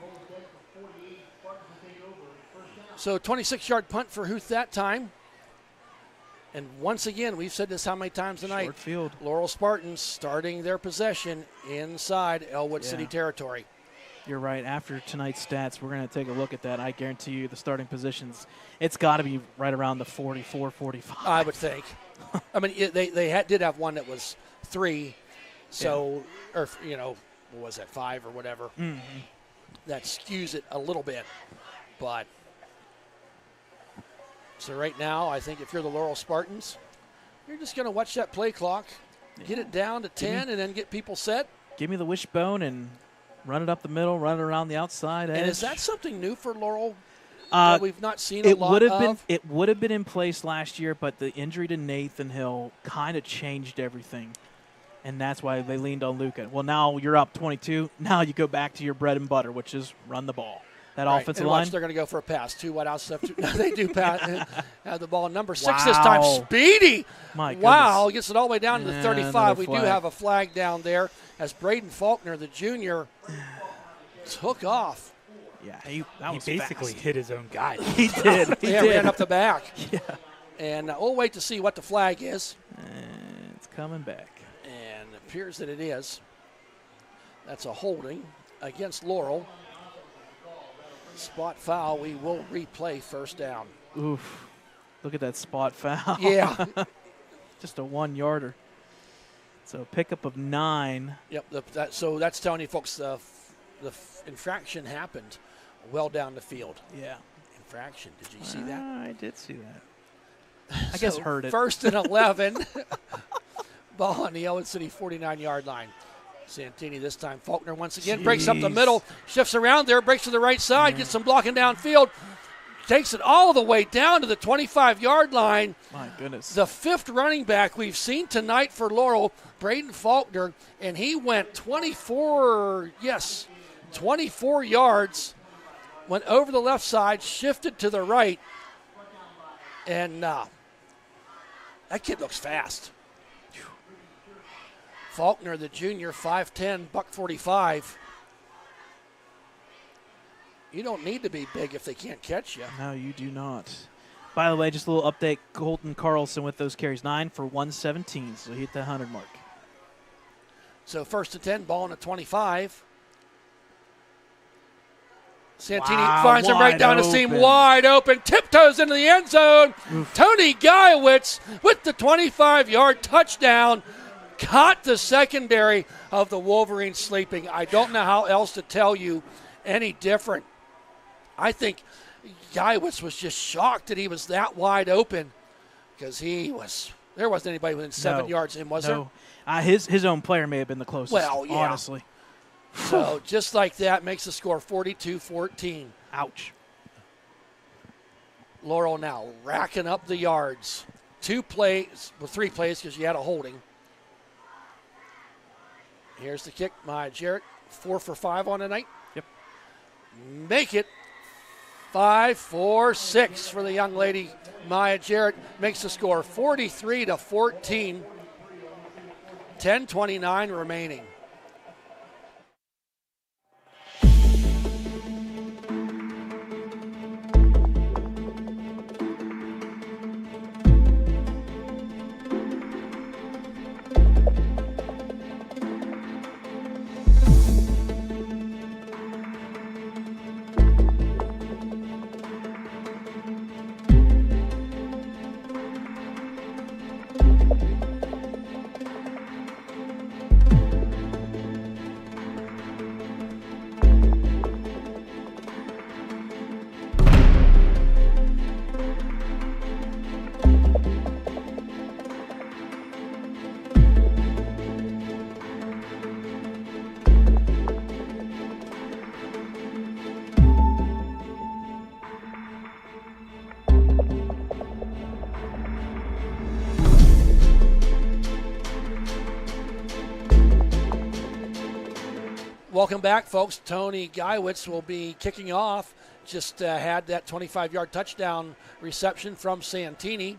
So 26-yard punt for Huth that time. And once again, we've said this how many times tonight. Short field. Laurel Spartans starting their possession inside Ellwood City territory. You're right. After tonight's stats, we're going to take a look at that. I guarantee you the starting positions, it's got to be right around the 44, 45. I would think. I mean, they did have one that was 3. So, or, what was that, 5 or whatever. Mm-hmm. That skews it a little bit. But, so right now, I think if you're the Laurel Spartans, you're just going to watch that play clock, get it down to 10, and then get people set. Give me the wishbone and run it up the middle, run it around the outside edge. And is that something new for Laurel that we've not seen a lot of? It would have been in place last year, but the injury to Nathan Hill kind of changed everything. And that's why they leaned on Luca. Well, now you're up 22. Now you go back to your bread and butter, which is run the ball. That offensive line. They're going to go for a pass. 2 wide out stuff. They do pass. Have the ball. Number 6 this time. Speedy. My goodness. Wow. Gets it all the way down to the 35. We do flag. have a flag down there as Braden Faulkner, the junior, took off. Yeah, he basically hit his own guy. He did. He did. Ran up the back. Yeah. And we'll wait to see what the flag is. And it's coming back. And it appears that it is. That's a holding against Laurel. Spot foul. We will replay first down. Oof. Look at that spot foul. Yeah. Just a 1-yarder. So pickup of 9. Yep. So that's telling you, folks, the infraction happened well down the field. Yeah. Infraction. Did you see that? I did see that. I guess heard it. 1st and 11. Ball on the Ellwood City 49-yard line. Santini this time. Faulkner once again breaks up the middle, shifts around there, breaks to the right side, gets some blocking downfield, takes it all the way down to the 25-yard line. My goodness. The 5th running back we've seen tonight for Laurel, Braden Faulkner, and he went 24 yards, went over the left side, shifted to the right, and that kid looks fast. Faulkner, the junior, 5'10", $145. You don't need to be big if they can't catch you. No, you do not. By the way, just a little update. Colton Carlson with those carries, 9 for 117, so he hit the 100 mark. So 1st and 10, ball on the 25. Santini Wow, finds him right down the wide seam, open. wide open, tiptoes into the end zone. Tony Guyowitz with the 25-yard touchdown. Caught the secondary of the Wolverines sleeping. I don't know how else to tell you any different. I think Guyowitz was just shocked that he was that wide open because there wasn't anybody within 7 yards of him, was there? His own player may have been the closest, Well, yeah. honestly. So just like that makes the score 42-14. Ouch. Laurel now racking up the yards. 3 plays because you had a holding. Here's the kick. Maya Jarrett, 4 for 5 on the night. Yep. Make it 5-4-6 for the young lady. Maya Jarrett makes the score 43-14. 10:29 remaining. Welcome back, folks. Tony Guyowitz will be kicking off. Just had that 25-yard touchdown reception from Santini.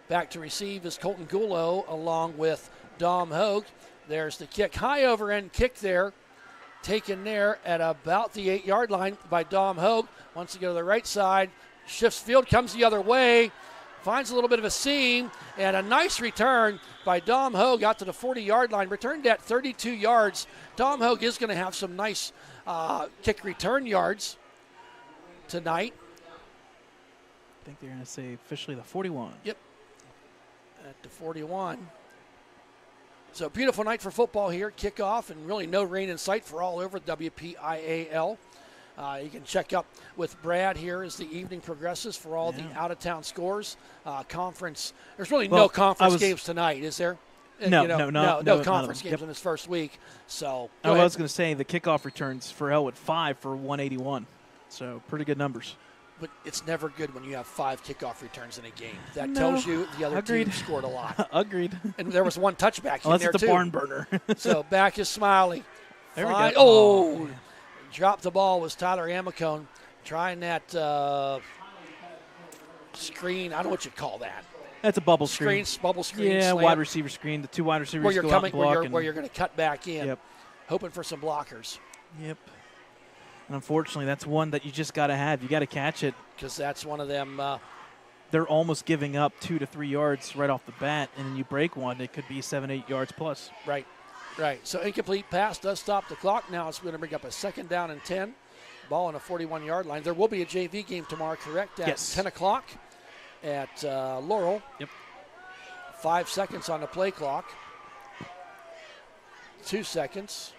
Back to receive is Colton Gulo along with Dom Hogue. There's the kick. High over end kick there. Taken there at about the 8-yard line by Dom Hogue. Wants to go to the right side. Shifts field, comes the other way. Finds a little bit of a seam. And a nice return by Dom Hogue out to the 40-yard line. Returned at 32 yards. Dom Hogue is going to have some nice kick return yards tonight. I think they're going to say officially the 41. Yep. At the 41. So beautiful night for football here. Kickoff and really no rain in sight for all over WPIAL. You can check up with Brad here as the evening progresses for all the out-of-town scores. Conference. There's really no conference games tonight, is there? No, no conference games in this first week. So I was going to say the kickoff returns for Ellwood 5 for 181. So pretty good numbers. But it's never good when you have 5 kickoff returns in a game. That tells you the other team scored a lot. Agreed. And there was one touchback in Unless there, it's a barn burner. So back is Smiley. There we go. Oh, dropped the ball was Tyler Amicone trying that screen. I don't know what you call that. That's a bubble screen. Bubble screen. Yeah, slant. wide receiver screen. The 2 wide receivers where you're go coming, out and block. where you're going to cut back in. Yep. Hoping for some blockers. Yep. And unfortunately, that's one that you just got to have. You got to catch it. Because that's one of them. They're almost giving up 2 to 3 yards right off the bat, and then you break one, it could be 7-8 yards plus. Right. So incomplete pass does stop the clock. Now it's going to bring up a 2nd down and 10. Ball on a 41-yard line. There will be a JV game tomorrow, correct? At 10 o'clock at Laurel. Yep. 5 seconds on the play clock. 2 seconds.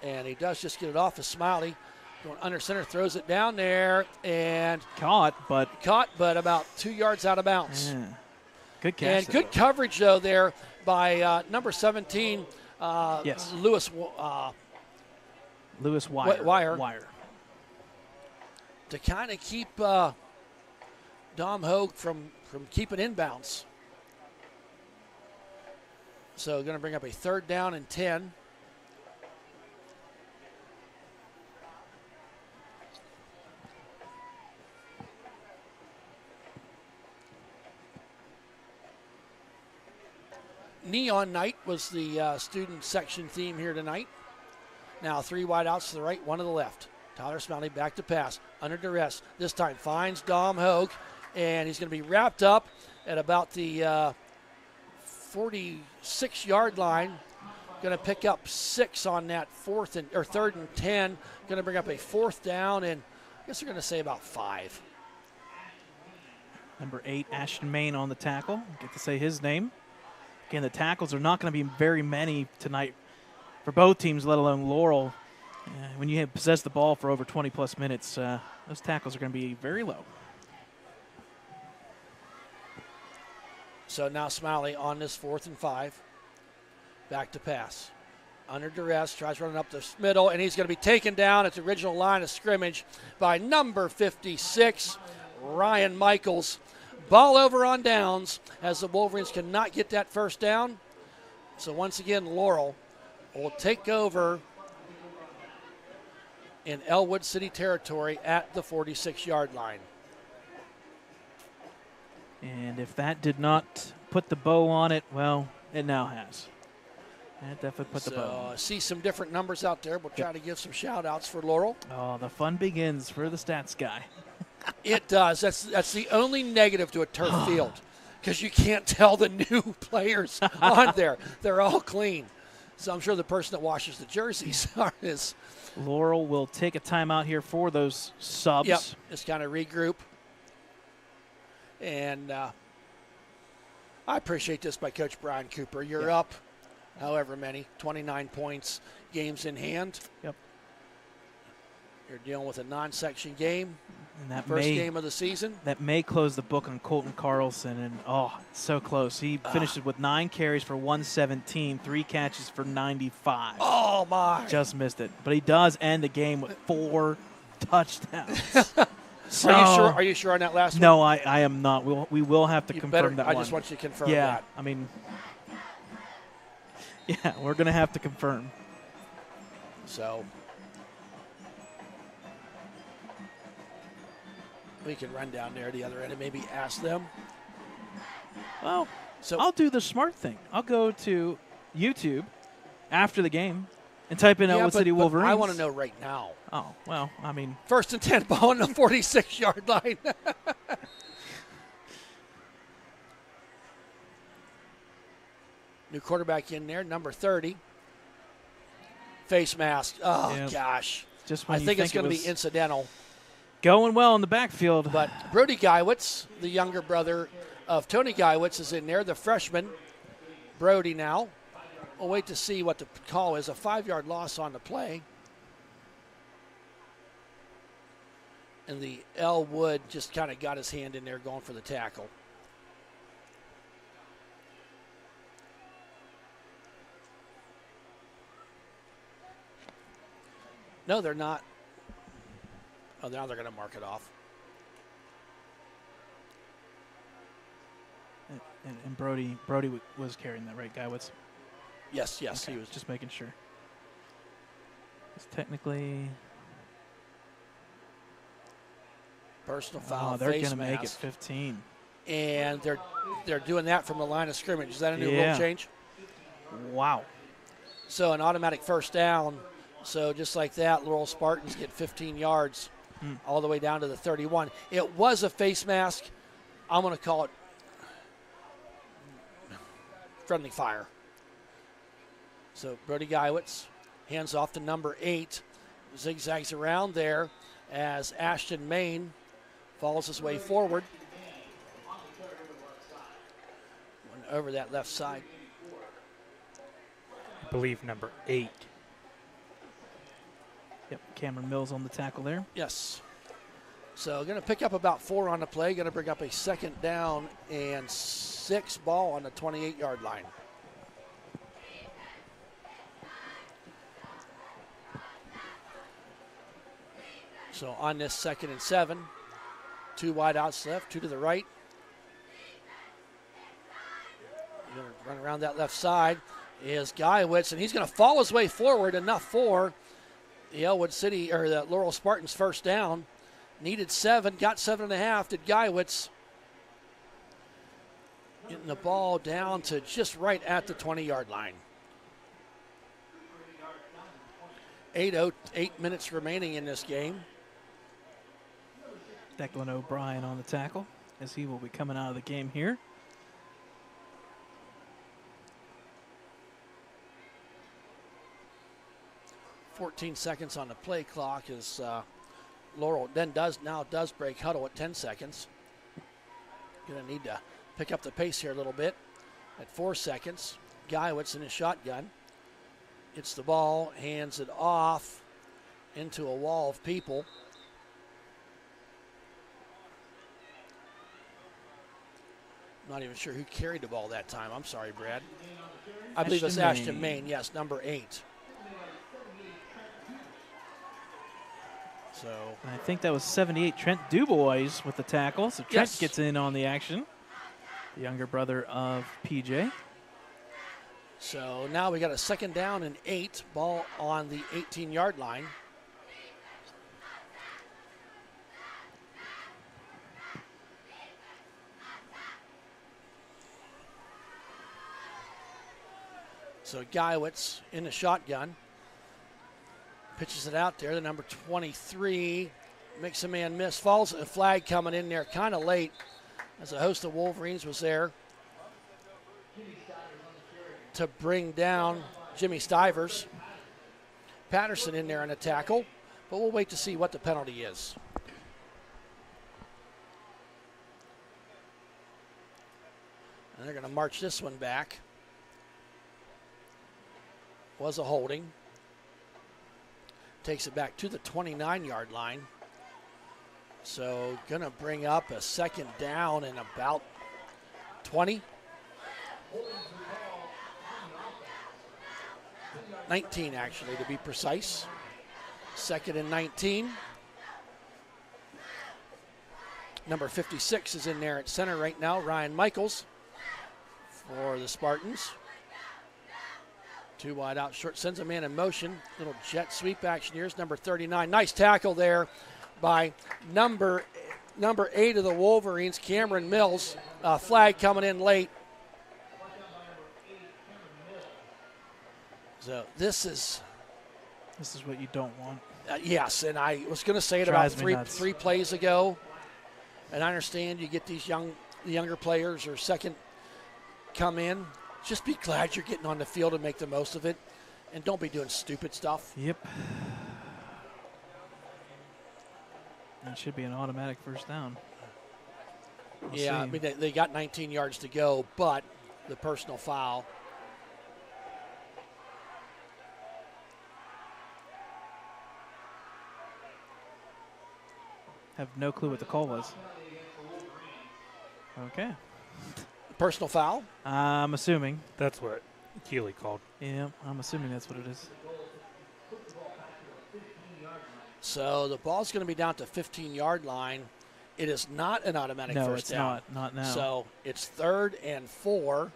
And he does just get it off of Smiley. Going under center, throws it down there, and caught, but about 2 yards out of bounds. Yeah. Good catch. And good coverage, though, there by number 17, Yes. Lewis Lewis Wire. To kind of keep Dom Hogue from keeping inbounds. So going to bring up a 3rd down and 10. Neon Night was the student section theme here tonight. Now 3 wideouts to the right, 1 to the left. Tyler Smalley back to pass, under duress. This time finds Dom Hogue, and he's going to be wrapped up at about the 46-yard line. Going to pick up 6 on that 3rd and 10. Going to bring up a 4th down, and I guess they're going to say about 5. Number 8, Ashton Main on the tackle. Get to say his name. Again, the tackles are not going to be very many tonight for both teams, let alone Laurel. When you have possessed the ball for over 20-plus minutes, those tackles are going to be very low. So now Smiley on this 4th and 5. Back to pass. Under duress, tries running up the middle, and he's going to be taken down at the original line of scrimmage by number 56, Ryan Michaels. Ball over on downs as the Wolverines cannot get that 1st down. So once again, Laurel will take over in Ellwood City territory at the 46-yard line. And if that did not put the bow on it, well, it now has. That definitely put the bow. I see some different numbers out there. We'll try to give some shout-outs for Laurel. Oh, the fun begins for the stats guy. It does. That's the only negative to a turf field, because you can't tell the new players on there. They're all clean. So I'm sure the person that washes the jerseys is. Laurel will take a timeout here for those subs. Yep, just kind of regroup. And I appreciate this by Coach Brian Cooper. You're up however many, 29 points, games in hand. Yep. You're dealing with a non-section game. And that First game of the season. That may close the book on Colton Carlson, and so close. He finishes with 9 carries for 117, 3 catches for 95. Oh my! Just missed it, but he does end the game with 4 touchdowns. So, are you sure on that last one? No, I am not. We will have to confirm that I one. just want you to confirm yeah, that. I mean, yeah, we're going to have to confirm. So we can run down there to the other end and maybe ask them. Well, I'll do the smart thing. I'll go to YouTube after the game and type in Ellwood City Wolverines. I want to know right now. Oh, well, I mean. 1st and 10, ball on the 46-yard line. New quarterback in there, number 30. Face mask. Oh, gosh. Just when I think it's going to be incidental. Going well in the backfield. But Brody Geiwitz, the younger brother of Tony Geiwitz, is in there, the freshman. Brody now. We'll wait to see what the call is. A 5-yard loss on the play. And the Ellwood just kind of got his hand in there going for the tackle. No, they're not. Oh, now they're going to mark it off. And Brody was carrying that, right, Geiwitz? Yes, okay. He was. Just making sure. It's technically. Personal foul. Oh, they're going to make it 15. And they're doing that from the line of scrimmage. Is that a new rule change? Wow. So an automatic 1st down. So just like that, Laurel Spartans get 15 yards all the way down to the 31. It was a face mask. I'm going to call it friendly fire. So Brody Geiwitz hands off to number 8. Zigzags around there as Ashton Main follows his way forward. Went over that left side. I believe number 8. Yep, Cameron Mills on the tackle there. Yes. So going to pick up about 4 on the play. Going to bring up a 2nd down and 6 ball on the 28-yard line. So on this 2nd and 7, 2 wide outs left, 2 to the right. Going to run around that left side is Guyewitz, and he's going to fall his way forward enough for the Ellwood City or the Laurel Spartans first down. Needed 7, got 7.5. Did Guyewitz getting the ball down to just right at the 20-yard line. 8 minutes remaining in this game. Declan O'Brien on the tackle as he will be coming out of the game here. .14 seconds on the play clock as Laurel then does break huddle at 10 seconds. Going to need to pick up the pace here a little bit. At 4 seconds, Guyewitz in his shotgun. Gets the ball, hands it off into a wall of people. Not even sure who carried the ball that time. I'm sorry, Brad. I believe it's Ashton Main. Yes, number 8. So And I think that was 78 Trent Dubois with the tackle. So Trent gets in on the action. The younger brother of PJ. So now we got a 2nd down and 8. Ball on the 18-yard line. So Guyewitz in the shotgun. Pitches it out there. The number 23 makes a man miss. Falls at the flag coming in there kind of late as a host of Wolverines was there to bring down Jimmy Stivers. Patterson in there on a tackle, but we'll wait to see what the penalty is. And they're going to march this one back. Was a holding. Takes it back to the 29-yard line. So going to bring up a 2nd down and about 20. 19 actually to be precise. 2nd and 19. Number 56 is in there at center right now, Ryan Michaels for the Spartans. 2 wide out, short, sends a man in motion. Little jet sweep action. Here's number 39. Nice tackle there by number 8 of the Wolverines, Cameron Mills. Flag coming in late. So this is what you don't want. Yes, and I was going to say it about three plays ago. And I understand you get these younger players or second come in. Just be glad you're getting on the field and make the most of it. And don't be doing stupid stuff. Yep. That should be an automatic first down. We'll see. I mean, they got 19 yards to go, but the personal foul. Have no clue what the call was. Okay. Personal foul? I'm assuming. That's what Keeley called. Yeah, I'm assuming that's what it is. So the ball's going to be down to 15-yard line. It is not an automatic first down. No, it's not now. So it's 3rd and 4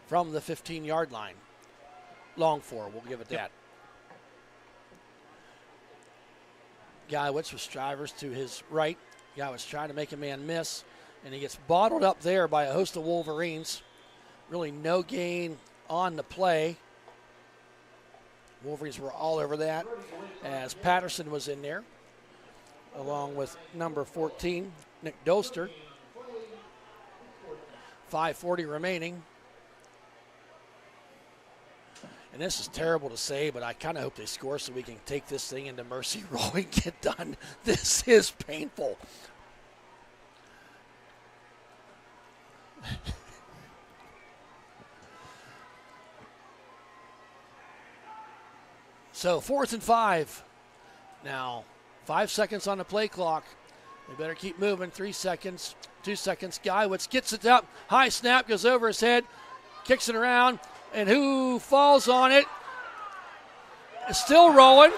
from the 15-yard line. Long 4, we'll give it that. Guyewitz with Stivers to his right. Guyewitz trying to make a man miss, and he gets bottled up there by a host of Wolverines. Really no gain on the play. Wolverines were all over that as Patterson was in there, along with number 14, Nick Doster. 5:40 remaining. And this is terrible to say, but I kind of hope they score so we can take this thing into Mercy Row and get done. This is painful. So 4th and 5. Now 5 seconds on the play clock. They better keep moving. 3 seconds, 2 seconds. Guyewitz gets it up. High snap goes over his head. Kicks it around. And who falls on it? It's still rolling.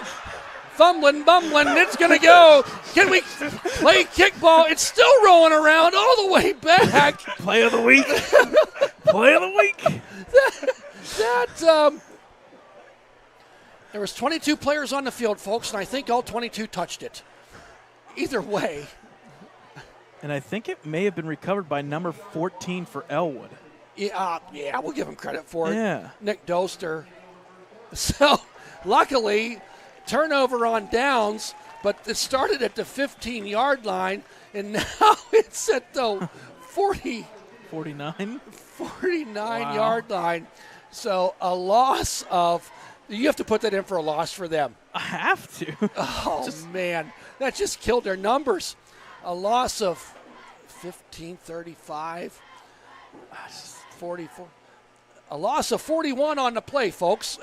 fumbling, bumbling. It's going to go. Can we play kickball? It's still rolling around all the way back. Play of the week. Play of the week. There was 22 players on the field, folks, and I think all 22 touched it. Either way. And I think it may have been recovered by number 14 for Ellwood. Yeah, we'll give him credit for it. Yeah. Nick Doster. So, luckily, turnover on downs, but it started at the 15-yard line, and now it's at the 49 yard line. So, a loss of – you have to put that in for a loss for them. I have to. Oh, man. That just killed their numbers. A loss of 15-35, 44. A loss of 41 on the play, folks.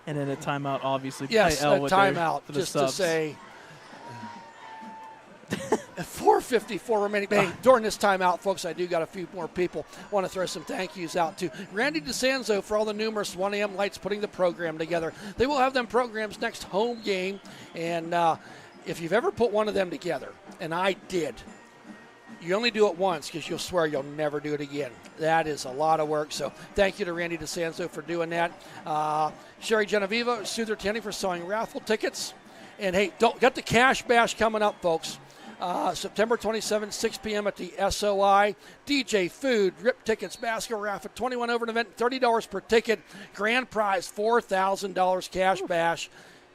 And then a timeout, obviously. Yes, by Ellwood a timeout, for the just subs. to say. 4:54 remaining. Hey, during this timeout, folks, I do got a few more people. Want to throw some thank yous out to Randy DeSanzo for all the numerous 1 a.m. lights putting the program together. They will have them programs next home game. And if you've ever put one of them together, and I did, you only do it once because you'll swear you'll never do it again. That is a lot of work. So thank you to Randy DeSanzo for doing that. Sherry Genevieve, Souther Tanny for selling raffle tickets. And, hey, got the Cash Bash coming up, folks. September 27th, 6 p.m. at the SOI. DJ Food, Rip Tickets, Basketball Raffle, 21 over an event, $30 per ticket. Grand prize, $4,000 Cash Bash.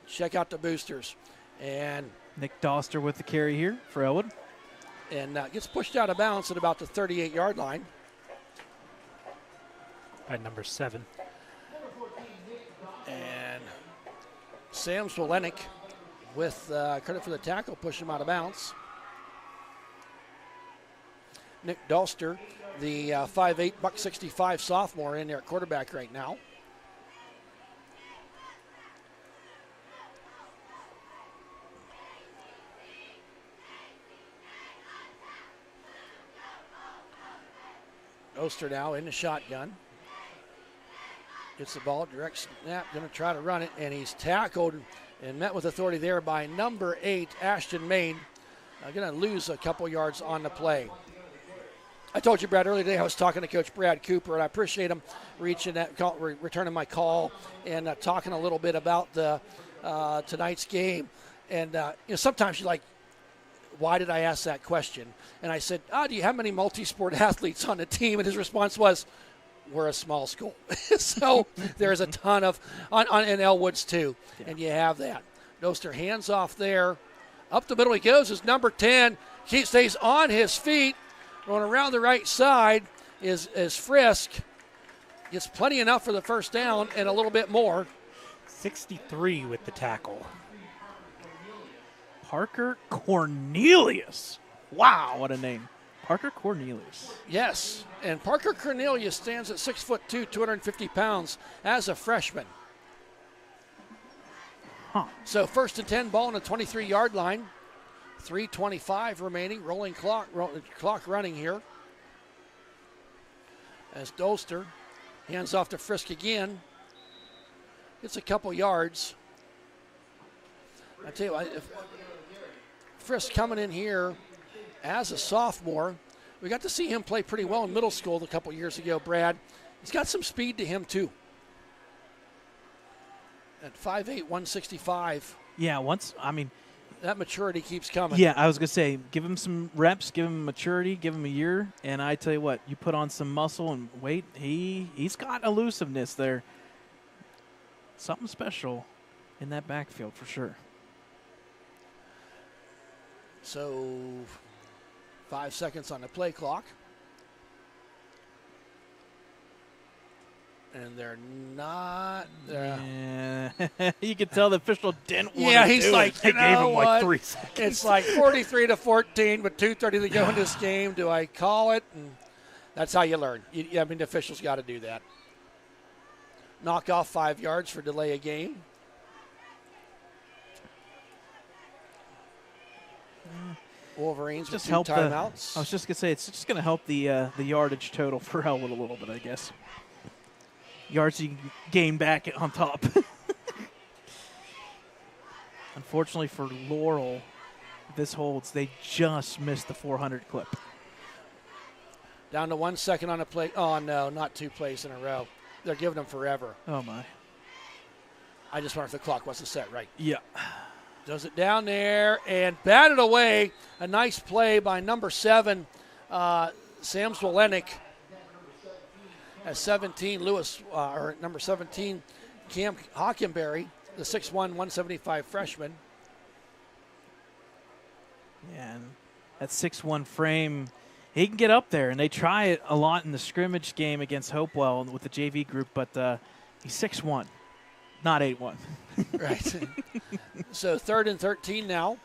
Check out the boosters. And Nick Doster with the carry here for Ellwood. And gets pushed out of bounds at about the 38-yard line. By number 7. And Sam Swolenick with credit for the tackle, push him out of bounds. Nick Doster, the 5'8", $165 sophomore in there at quarterback right now. Doster now in the shotgun. Gets the ball, direct snap, going to try to run it, and he's tackled and met with authority there by number 8, Ashton Main. Going to lose a couple yards on the play. I told you, Brad, earlier today I was talking to Coach Brad Cooper, and I appreciate him returning my call and talking a little bit about the tonight's game. And sometimes you're like, why did I ask that question? And I said, do you have many multi-sport athletes on the team? And his response was, we're a small school. So there's a ton of, in Ellwood's too, and you have that. Doster hands off there. Up the middle he goes is number 10. He stays on his feet. Going around the right side is Frisk. Gets plenty enough for the first down and a little bit more. 63 with the tackle. Parker Cornelius. Wow, what a name. Parker Cornelius. Yes, and Parker Cornelius stands at 6'2", 250 pounds as a freshman. So 1st and 10, ball on the 23-yard line. 3:25 remaining, rolling clock running here. As Doster hands off to Frisk again. It's a couple yards. I tell you what, if Frisk coming in here as a sophomore. We got to see him play pretty well in middle school a couple years ago, Brad. He's got some speed to him, too. At 5'8", 165. Yeah, that maturity keeps coming. Yeah, I was going to say, give him some reps, give him maturity, give him a year, and I tell you what, you put on some muscle and weight, he's got elusiveness there. Something special in that backfield for sure. So 5 seconds on the play clock. And they're not. You can tell the official didn't want to Yeah, he's do like, it. you They gave know him what? like 3 seconds. It's like 43-14 with 2:30 to go in this game. Do I call it? And that's how you learn. The officials got to do that. Knock off 5 yards for delay a game. Wolverines Just with 2 help timeouts. I was just going to say, it's just going to help the yardage total for Ellwood a little bit, I guess. yards you can gain back on top. Unfortunately for Laurel, if this holds, they just missed the 400 clip. Down to 1 second on a play. Oh, no, not 2 plays in a row. They're giving them forever. Oh, my. I just wonder if the clock wasn't set right. Yeah. Does it down there and batted away. A nice play by number 7, Sam Zwolenick. At 17, or number 17, Cam Hockenberry, the 6'1", 175 freshman. Yeah, and that 6'1" frame, he can get up there, and they try it a lot in the scrimmage game against Hopewell with the JV group, but he's 6'1", not 8'1". Right. So 3rd and 13 now,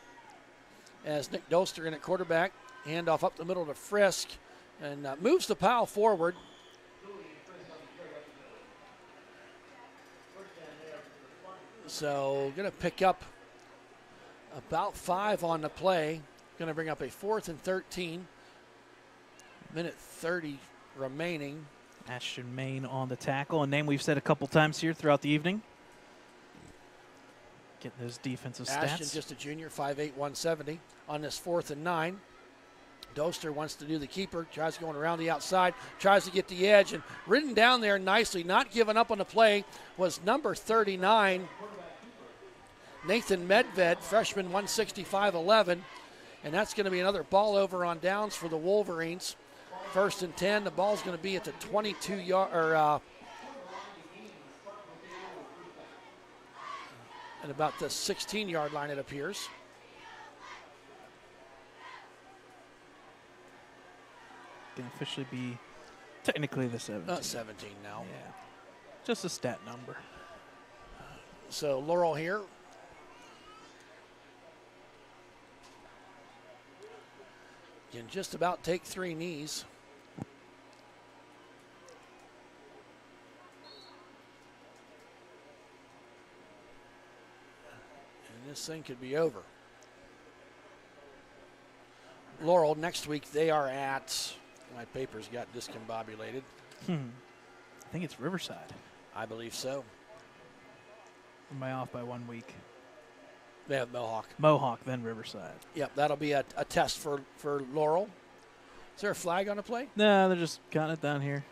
as Nick Doster in at quarterback. Handoff up the middle to Frisk, and moves the pile forward. So going to pick up about 5 on the play. Going to bring up a 4th and 13. Minute 30 remaining. Ashton Main on the tackle, a name we've said a couple times here throughout the evening. Getting those defensive stats. Ashton, just a junior, 5'8", 170 on this 4th and 9. Doster wants to do the keeper, tries going around the outside, tries to get the edge, and ridden down there nicely, not giving up on the play, was number 39, Nathan Medved, freshman, 165-11, and that's going to be another ball over on downs for the Wolverines. 1st and 10, the ball's going to be at the 22-yard, or at about the 16-yard line, it appears. Can officially be technically the 17. 17 now. Yeah, just a stat number. So Laurel here. Can just about take 3 knees. And this thing could be over. Laurel, next week they are at, my papers got discombobulated. I think it's Riverside. I believe so. Am I off by 1 week? They have Mohawk. Mohawk, then Riverside. Yep, that'll be a test for Laurel. Is there a flag on the play? No, they're just counting it down here.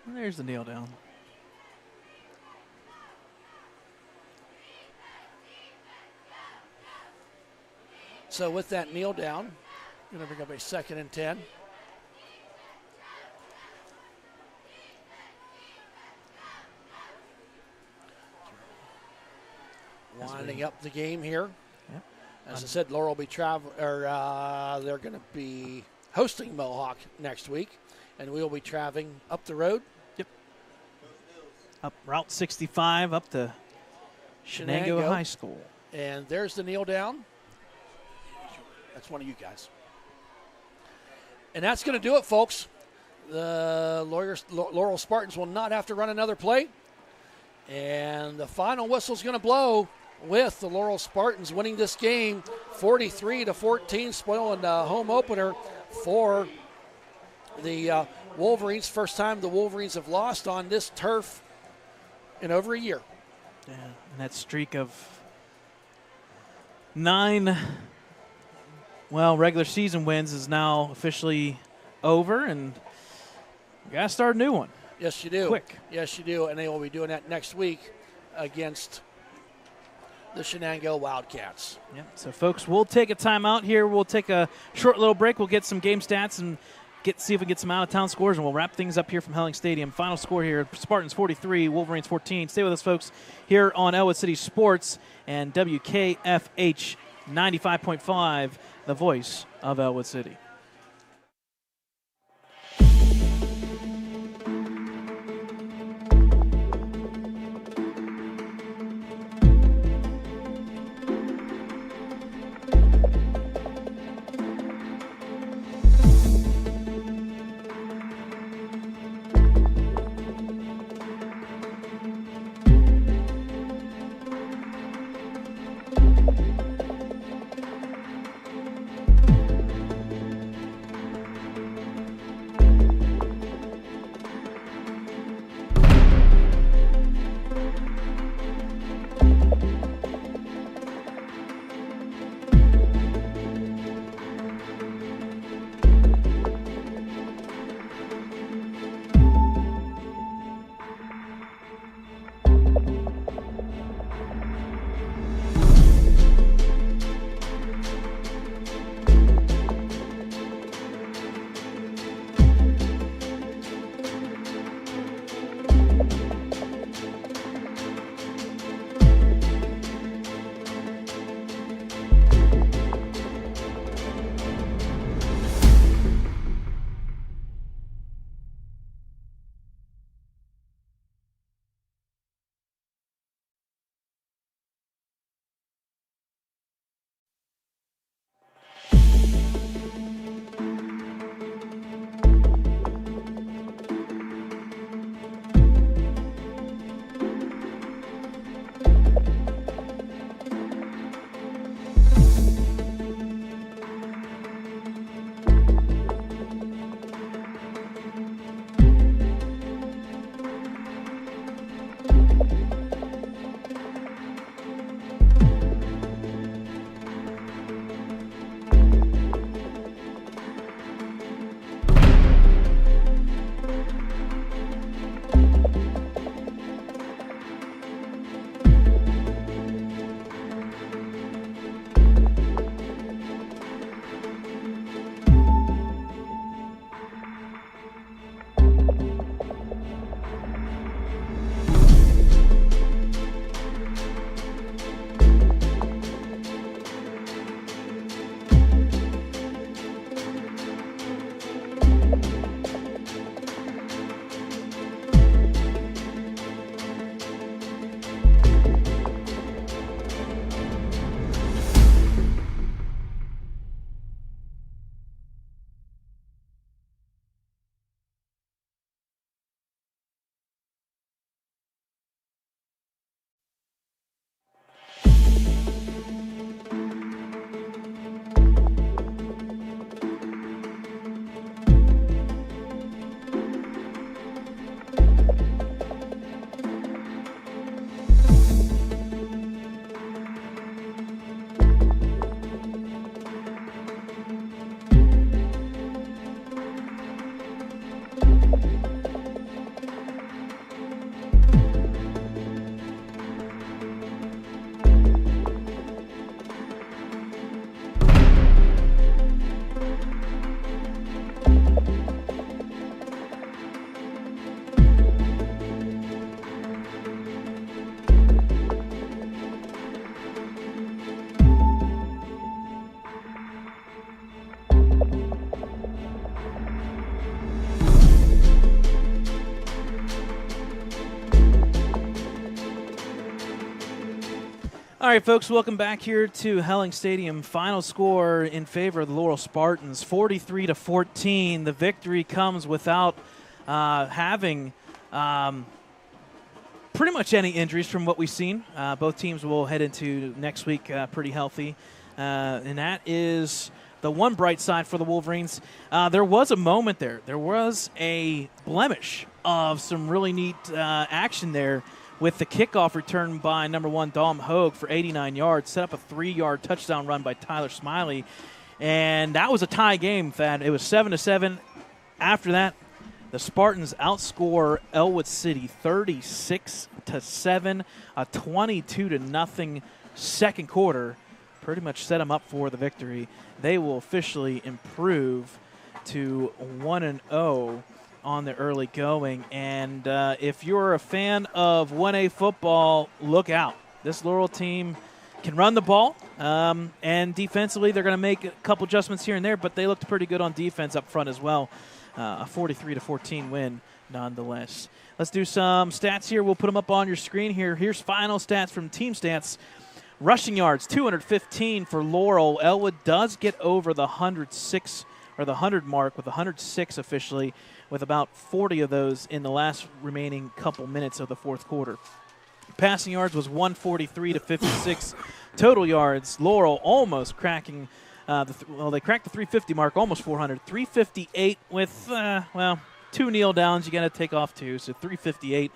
And there's the kneel down. So with that kneel down, going to bring up a 2nd and 10. Winding up the game here. Yep. As I said, Laurel will be they're going to be hosting Mohawk next week, and we will be traveling up the road. Yep. Up Route 65 up to Shenango High School. And there's the kneel down. That's one of you guys. And that's going to do it, folks. The Laurel Spartans will not have to run another play. And the final whistle is going to blow with the Laurel Spartans winning this game 43-14, spoiling the home opener for the Wolverines. First time the Wolverines have lost on this turf in over a year. Yeah, and that streak of 9 regular season wins is now officially over, and we got to start a new one. Yes, you do. Quick. Yes, you do, and they will be doing that next week against the Shenango Wildcats. Yeah. So, folks, we'll take a timeout here. We'll take a short little break. We'll get some game stats and see if we can get some out-of-town scores, and we'll wrap things up here from Helling Stadium. Final score here, Spartans 43, Wolverines 14. Stay with us, folks, here on Ellwood City Sports and WKFH 95.5, the voice of Ellwood City. All right, folks, welcome back here to Helling Stadium. Final score in favor of the Laurel Spartans, 43-14. The victory comes without having pretty much any injuries from what we've seen. Both teams will head into next week pretty healthy, and that is the one bright side for the Wolverines. There was a moment there. There was a blemish of some really neat action there with the kickoff return by number 1 Dom Hogue for 89 yards, set up a 3-yard touchdown run by Tyler Smiley, and that was a tie game, Thad. It was 7-7. After that, the Spartans outscore Ellwood City 36-7, a 22-0 second quarter. Pretty much set them up for the victory. They will officially improve to 1-0 on the early going. And if you're a fan of 1A football, look out. This Laurel team can run the ball, and defensively they're going to make a couple adjustments here and there, but they looked pretty good on defense up front as well. A 43-14 win nonetheless. Let's do some stats here. We'll put them up on your screen here. Here's final stats from Team Stats. Rushing yards, 215 for Laurel. Ellwood does get over the 106 or the 100 mark with 106 officially, with about 40 of those in the last remaining couple minutes of the fourth quarter. Passing yards was 143-56. Total yards, Laurel almost cracking they cracked the 350 mark, almost 400. 358 with, 2 kneel downs. You got to take off 2, so 358.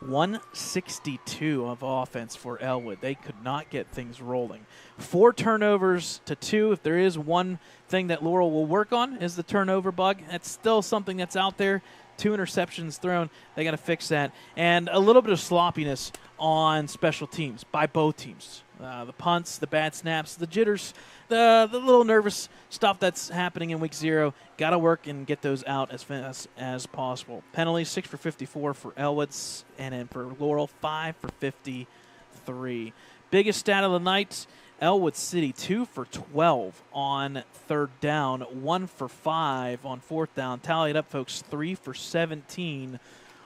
162 of offense for Ellwood. They could not get things rolling. 4 turnovers to 2. If there is one thing that Laurel will work on is the turnover bug. That's still something that's out there. 2 interceptions thrown. They got to fix that. And a little bit of sloppiness on special teams by both teams. The punts, the bad snaps, the jitters, the little nervous stuff that's happening in week 0. Got to work and get those out as fast as possible. Penalties, 6 for 54 for Ellwood's, and then for Laurel, 5 for 53. Biggest stat of the night, Ellwood City, 2 for 12 on 3rd down, 1 for 5 on 4th down. Tally it up, folks, 3 for 17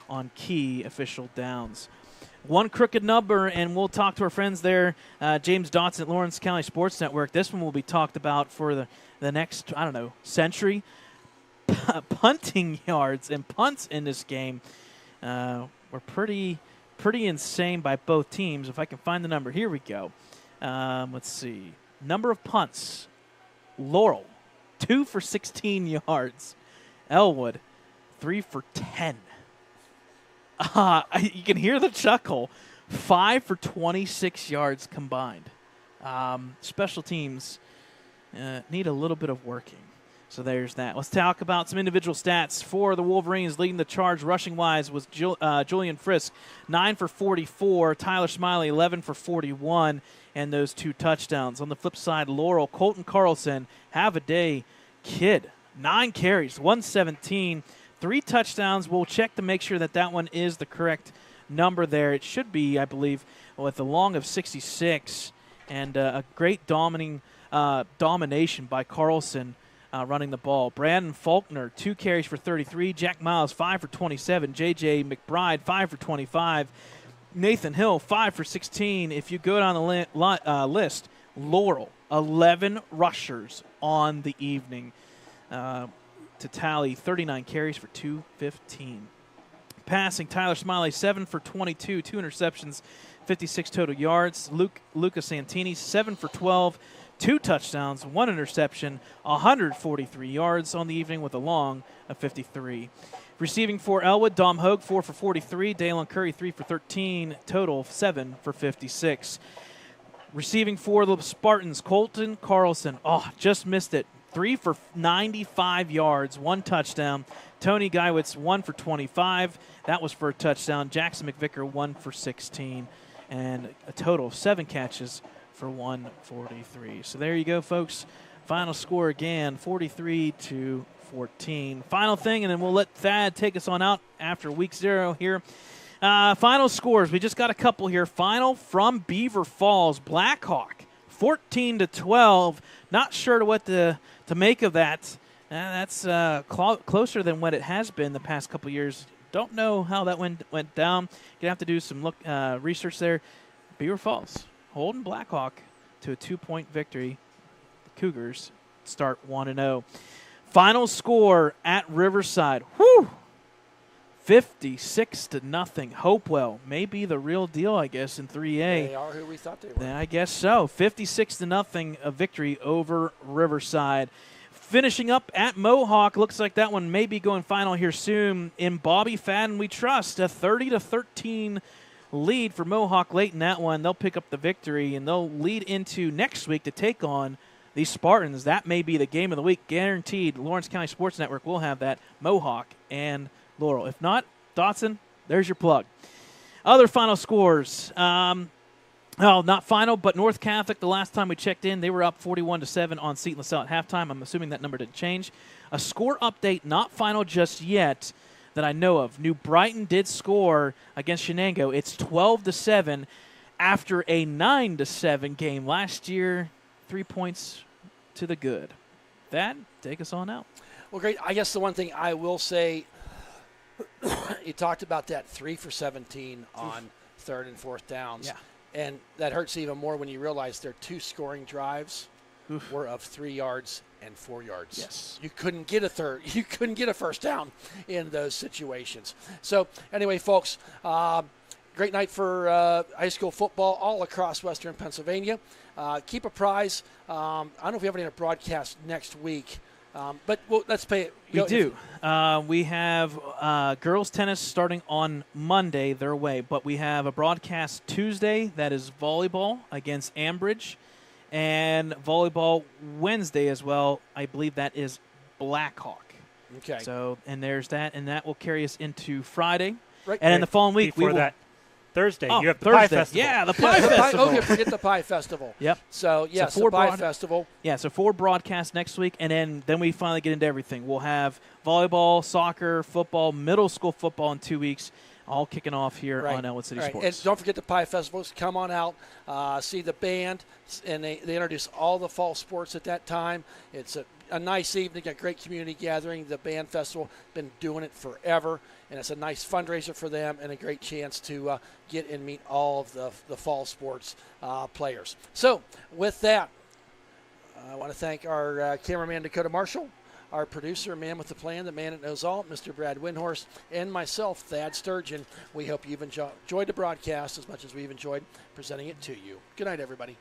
on key official downs. One crooked number, and we'll talk to our friends there, James Dotson at Lawrence County Sports Network. This one will be talked about for the next, century. Punting yards and punts in this game were pretty insane by both teams. If I can find the number, here we go. Let's see. Number of punts. Laurel, 2 for 16 yards. Ellwood, 3 for 10. You can hear the chuckle. 5 for 26 yards combined. Special teams need a little bit of working. So there's that. Let's talk about some individual stats for the Wolverines. Leading the charge rushing-wise was Julian Frisk, 9 for 44. Tyler Smiley, 11 for 41, and those 2 touchdowns. On the flip side, Laurel, Colton Carlson, have-a-day kid. 9 carries, 117. 3 touchdowns. We'll check to make sure that one is the correct number there. It should be, I believe, with a long of 66, and a great domination by Carlson running the ball. Brandon Faulkner, 2 carries for 33. Jack Miles, 5 for 27. J.J. McBride, 5 for 25. Nathan Hill, 5 for 16. If you go down the list, Laurel, 11 rushers on the evening. To tally 39 carries for 215. Passing, Tyler Smiley, 7 for 22, 2 interceptions, 56 total yards. Lucas Santini, 7 for 12, 2 touchdowns, 1 interception, 143 yards on the evening with a long of 53. Receiving for Ellwood, Dom Hogue, 4 for 43, Dalen Curry, 3 for 13, total 7 for 56. Receiving for the Spartans, Colton Carlson, just missed it. 3 for 95 yards, 1 touchdown. Tony Geiwitz, 1 for 25. That was for a touchdown. Jackson McVicker, 1 for 16. And a total of 7 catches for 143. So there you go, folks. Final score again, 43-14. Final thing, and then we'll let Thad take us on out after week 0 here. Final scores. We just got a couple here. Final from Beaver Falls. Blackhawk, 14-12. Not sure what to make of that. That's closer than what it has been the past couple years. Don't know how that went down. Gonna have to do some research there. Beaver Falls, holding Blackhawk to a 2-point victory. The Cougars start 1-0. Final score at Riverside. Whew! 56-0. Hopewell may be the real deal, I guess, in 3A. They are who we thought they were. Then I guess so. 56-0, a victory over Riverside. Finishing up at Mohawk, looks like that one may be going final here soon. In Bobby Fadden, we trust a 30-13 lead for Mohawk late in that one. They'll pick up the victory, and they'll lead into next week to take on the Spartans. That may be the game of the week. Guaranteed, Lawrence County Sports Network will have that. Mohawk and Laurel. If not, Dotson, there's your plug. Other final scores. Not final, but North Catholic, the last time we checked in, they were up 41-7 on Seton LaSalle at halftime. I'm assuming that number didn't change. A score update, not final just yet, that I know of. New Brighton did score against Shenango. It's 12-7 after a 9-7 game last year. 3 points to the good. That, take us on out. Well, great. I guess the one thing I will say, you talked about that 3 for 17 on third and fourth downs. Yeah. And that hurts even more when you realize their 2 scoring drives were of 3 yards and 4 yards. Yes. You couldn't get a first down in those situations. So anyway, folks, great night for high school football all across Western Pennsylvania. Keep apprised. I don't know if we have any broadcast next week. But let's pay it. We do. We have girls tennis starting on Monday, their way, but we have a broadcast Tuesday that is volleyball against Ambridge, and volleyball Wednesday as well. I believe that is Blackhawk. Okay. So, and there's that, and that will carry us into Friday. Right. And in the following week, Before we will. that, Thursday, you have the Thursday. Pie Festival. Yeah, the Pie Festival. Okay, forget the Pie Festival. Yep. So, yes, So the Pie Festival. Yeah, so 4 broadcasts next week, and then we finally get into everything. We'll have volleyball, soccer, football, middle school football in 2 weeks, all kicking off here on Ellwood City Sports. And don't forget the Pie Festivals. Come on out, see the band, and they introduce all the fall sports at that time. It's a nice evening, a great community gathering. The band festival, been doing it forever, and it's a nice fundraiser for them and a great chance to get and meet all of the fall sports players. So with that, I want to thank our cameraman, Dakota Marshall, our producer, man with the plan, the man that knows all, Mr. Brad Windhorst, and myself, Thad Sturgeon. We hope you've enjoyed the broadcast as much as we've enjoyed presenting it to you. Good night, everybody.